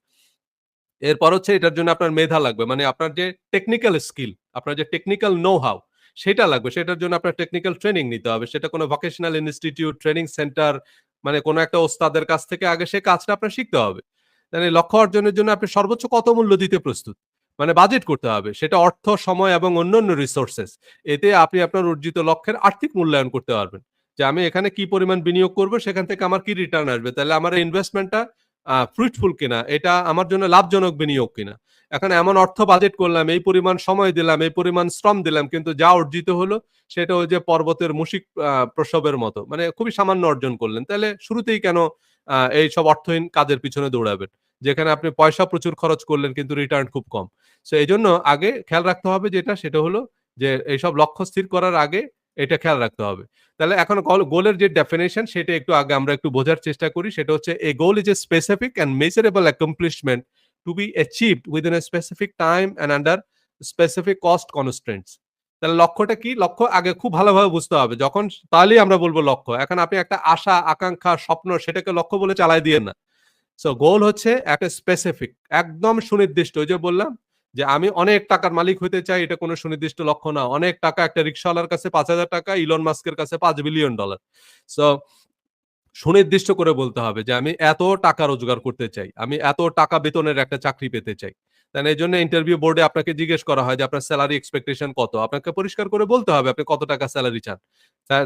এরপর হচ্ছে এটার জন্য আপনার মেধা লাগবে। মানে আপনার যে টেকনিক্যাল স্কিল, আপনার যে টেকনিক্যাল নো হাউ সেটা লাগবে। সেটার জন্য আপনার টেকনিক্যাল ট্রেনিং নিতে হবে। সেটা কোনো ভোকেশনাল ইনস্টিটিউট, ট্রেনিং সেন্টার মানে কোনো একটা ওস্তাদের কাছ থেকে আগে সে কাজটা আপনার শিখতে হবে। মানে লক্ষ্য অর্জনের জন্য আপনি সর্বোচ্চ কত মূল্য দিতে প্রস্তুত? মানে বাজেট করতে হবে। সেটা অর্থ, সময় এবং অন্যান্য রিসোর্সেস। এতে আপনি আপনার অর্জিত লক্ষ্যের আর্থিক মূল্যায়ন করতে পারবেন। যে আমি এখানে কি পরিমাণ বিনিয়োগ করব, সেখান থেকে আমার কি রিটার্ন আসবে। তাহলে আমার এই ইনভেস্টমেন্টটা ফ্রুটফুল কিনা, এটা আমার জন্য লাভজনক বিনিয়োগ কিনা। এখন এমন অর্থ বাজেট করলাম, এই পরিমাণ সময় দিলাম, এই পরিমাণ শ্রম দিলাম, কিন্তু যা অর্জিত হলো সেটা ওই যে পর্বতের মুশিক প্রসবের মতো। মানে খুবই সামান্য অর্জন করলেন। তাহলে শুরুতেই কেন এইসব অর্থহীন কাজের পিছনে দৌড়াবেন? যেখানে আপনি পয়সা প্রচুর খরচ করলেন কিন্তু রিটার্ন খুব কম। সো এজন্য আগে খেয়াল রাখতে হবে যেটা সেটা হলো যে এইসব লক্ষ্য স্থির করার আগে এটা খেয়াল রাখতে হবে। তাহলে এখন গোলের যে ডেফিনিশন সেটা একটু আগে আমরা একটু বোঝার চেষ্টা করি। সেটা হচ্ছে a goal is a specific and measurable accomplishment to be achieved within a specific time and under specific cost constraints. তাহলে লক্ষ্যটা কি? লক্ষ্য আগে খুব ভালোভাবে বুঝতে হবে। যখন তাহলেই আমরা বলব লক্ষ্য। এখন আপনি একটা আশা, আকাঙ্ক্ষা, স্বপ্ন সেটাকে লক্ষ্য বলে চালায় দিয়েন না। সো গোল হচ্ছে একটা স্পেসিফিক একদম সুনির্দিষ্ট। ওই যে বললাম যে আমি অনেক টাকার মালিক হইতে চাই এটা কোনো সুনির্দিষ্ট লক্ষ্য না। অনেক টাকা একটা রিক্শাওয়ালার কাছে ৳৫,০০০ ইলন মাস্কের কাছে $৫,০০,০০,০০০। সো সুনির্দিষ্ট করে বলতে হবে যে আমি এত টাকা রোজগার করতে চাই। আমি এত টাকা বেতনের একটা চাকরি পেতে চাই। তাই না? এজন্য ইন্টারভিউ বোর্ডে আপনাকে জিজ্ঞেস করা হয় যে আপনার সেলারি এক্সপেকটেশন কত? আপনাকে পরিষ্কার করে বলতে হবে আপনি কত টাকা সেলারি চান।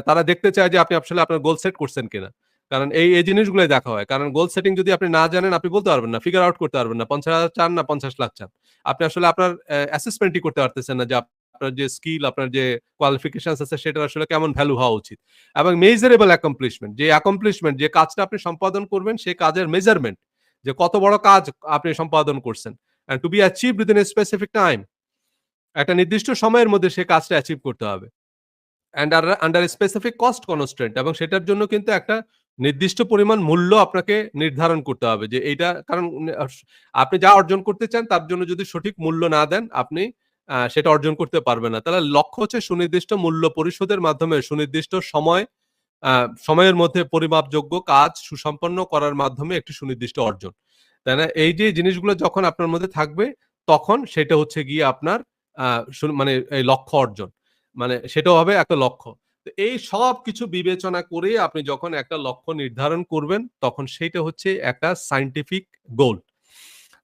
তারা দেখতে চায় যে আপনি আসলে আপনার গোল সেট করছেন কিনা। কারণ এই জিনিসগুলাই দেখা হয়। কারণ গোল সেটিং যদি আপনি না জানেন আপনি বলতে পারবেন না। ফিগার আউট করতে পারবেন না। ৫০,০০০ চান না ৫০,০০,০০০ চান। আপনি আসলে আপনার অ্যাসেসমেন্টই করতে পারতেছেন না যে আপনার যে স্কিল, আপনার যে কোয়ালিফিকেশনস আছে সেটার আসলে কেমন ভ্যালু হওয়া উচিত। এবং মেজারেবল অ্যাকমপ্লিশমেন্ট যে অ্যাকমপ্লিশমেন্ট যে কাজটা আপনি সম্পাদন করবেন সেই কাজের মেজারমেন্ট যে কত বড় কাজ আপনি সম্পাদন করছেন and to be achieved within a specific time একটা নির্দিষ্ট সময়ের মধ্যে সে কাজটা অ্যাচিভ করতে হবে and under a specific cost constraint এবং সেটার জন্য কিন্তু একটা নির্দিষ্ট পরিমাণ মূল্য আপনাকে নির্ধারণ করতে হবে যে এইটা কারণ আপনি যা অর্জন করতে চান তার জন্য যদি সঠিক মূল্য না দেন আপনি সেটা অর্জন করতে পারবেন না। তাহলে লক্ষ্য হচ্ছে সুনির্দিষ্ট মূল্য পরিশোধের মাধ্যমে সুনির্দিষ্ট আ সময়ের মধ্যে পরিমাপযোগ্য কাজ সুসম্পন্ন করার মাধ্যমে একটি সুনির্দিষ্ট অর্জন। তাই না? এই যে জিনিসগুলো যখন আপনার মধ্যে থাকবে, তখন সেটা হচ্ছে গিয়ে আপনার আ মানে এই লক্ষ্য অর্জন। মানে সেটাও হবে একটা লক্ষ্য। তো এই সবকিছু বিবেচনা করে আপনি যখন একটা লক্ষ্য নির্ধারণ করবেন, তখন সেইটা হচ্ছে একটা সায়েন্টিফিক গোল।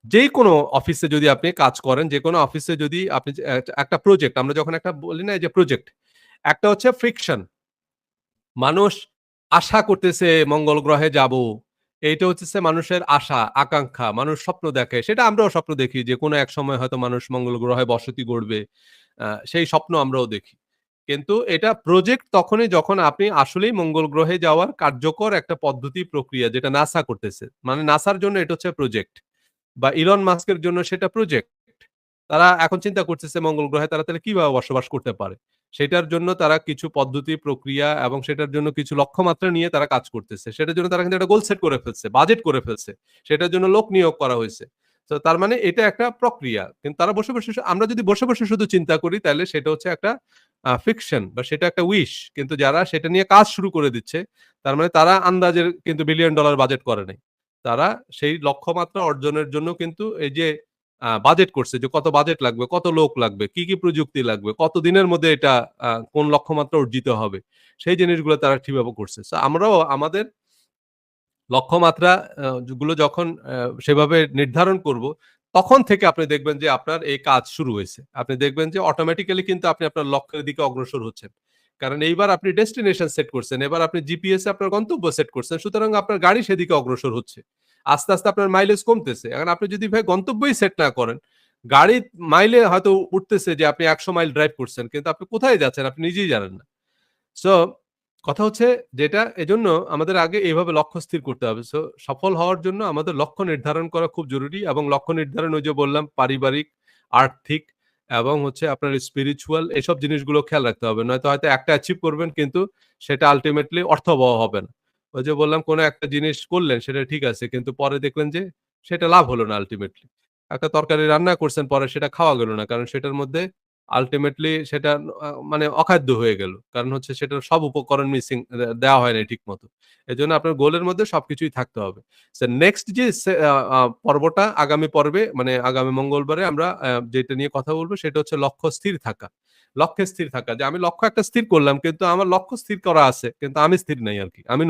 যেকোনো অফিসে যদি আপনি কাজ করেন, যেকোনো অফিসে যদি আপনি যে একটা প্রজেক্ট আমরা যখন একটা বলি না এই যে প্রজেক্ট, একটা হচ্ছে ফ্রিকশন মানুষ আশা করতেছে মঙ্গল গ্রহে যাবো। এইটা হচ্ছে মানুষের আশা, আকাঙ্খা। মানুষ স্বপ্ন দেখে। সেটা আমরাও স্বপ্ন দেখি যে কোনো এক সময় হয়তো মানুষ মঙ্গল গ্রহে বসতি গড়বে। সেই স্বপ্ন আমরাও দেখি। কিন্তু এটা প্রজেক্ট তখনই যখন আপনি আসলেই মঙ্গল গ্রহে যাওয়ার কার্যকর একটা পদ্ধতি প্রক্রিয়া যেটা নাসা করতেছে। মানে নাসার জন্য এটা হচ্ছে প্রজেক্ট। বা ইলন মাস্কের জন্য সেটা প্রজেক্ট। তারা এখন চিন্তা করতেছে মঙ্গল গ্রহে তারা তাহলে কিভাবে বসবাস করতে পারে। সেটার জন্য তারা কিছু পদ্ধতি, প্রক্রিয়া এবং সেটার জন্য কিছু লক্ষ্যমাত্রা নিয়ে তারা কাজ করতেছে। সেটার জন্য তারা কিন্তু একটা গোল সেট করে ফেলছে, বাজেট করে ফেলছে। সেটার জন্য লোক নিয়োগ করা হইছে। তো তার মানে এটা একটা প্রক্রিয়া। কিন্তু তারা বসে আমরা যদি বসে শুধু চিন্তা করি তাহলে সেটা হচ্ছে একটা ফিকশন বা সেটা একটা উইশ। কিন্তু যারা সেটা নিয়ে কাজ শুরু করে দিচ্ছে, তার মানে তারা আন্দাজের কিন্তু বিলিয়ন ডলার বাজেট করে নাই। তারা সেই লক্ষ্যমাত্রা অর্জনের জন্য কিন্তু এই যে বাজেট করছে যে কত বাজেট লাগবে, কত লোক লাগবে, কি প্রযুক্তি লাগবে, কত দিনের মধ্যে এটা কোন লক্ষ্যমাত্রা অর্জিত হবে। সেই জিনিসগুলো তারা ঠিকভাবে করছে। সো আমরাও আমাদের লক্ষ্যমাত্রা গুলো যখন সেভাবে নির্ধারণ করব, তখন থেকে আপনি দেখবেন যে আপনার এই কাজ শুরু হইছে। আপনি দেখবেন যে অটোমেটিক্যালি কিন্তু আপনি আপনার লক্ষ্যের দিকে অগ্রসর হচ্ছেন। কারণ এইবার আপনি ডেস্টিনেশন সেট করছেন। এবার আপনি জিপিএস এ আপনার গন্তব্য সেট করছেন। সুতরাং আপনার গাড়ি সেদিকে অগ্রসর হচ্ছে। আস্তে আপনার মাইলেজ কমতেছে। এখন আপনি যদি ভাই গন্তব্যই সেট না করেন, গাড়ি মাইলে হয়তো উঠতেছে যে আপনি ১০০ মাইল ড্রাইভ করছেন। কিন্তু আপনি কোথায় যাচ্ছেন আপনি নিজেই জানেন না। সো কথা হচ্ছে যেটা এজন্য আমাদের আগে এভাবে লক্ষ্য স্থির করতে হবে। সো সফল হওয়ার জন্য আমাদের লক্ষ্য নির্ধারণ করা খুব জরুরি এবং লক্ষ্য নির্ধারণ ওই যে বললাম পারিবারিক, আর্থিক এবং হচ্ছে আপনার স্পিরিচুয়াল এসব জিনিসগুলো খেয়াল রাখতে হবে। নয়তো হয়তো একটা অ্যাচিভ করবেন কিন্তু সেটা আল্টিমেটলি অর্থবহ হবে না। ওই যে বললাম কোন একটা জিনিস করলেন সেটা ঠিক আছে। কিন্তু পরে দেখলেন যে সেটা লাভ হলো না আল্টিমেটলি। একটা তরকারি রান্না করছেন পরে সেটা খাওয়া গেল না। কারণ সেটার মধ্যে আল্টিমেটলি সেটা মানে অখাদ্য হয়ে গেল। কারণ হচ্ছে সেটার সব উপকরণ মিসিং দেওয়া হয় নাই ঠিকমতো। এজন্য আপনার গোলের মধ্যে সবকিছুই থাকতে হবে। সো নেক্সট যে সে আ আ পর্বটা আগামী পর্বে মানে আগামী মঙ্গলবারে আমরা যেটা নিয়ে কথা বলব সেটা হচ্ছে লক্ষ্য স্থির থাকা। লক্ষ্যে স্থির থাকা যে আমি লক্ষ্য একটা স্থির করলাম কিন্তু আমার লক্ষ্য স্থির করা আছে কিন্তু আমি স্থির নাই আরকি। আমি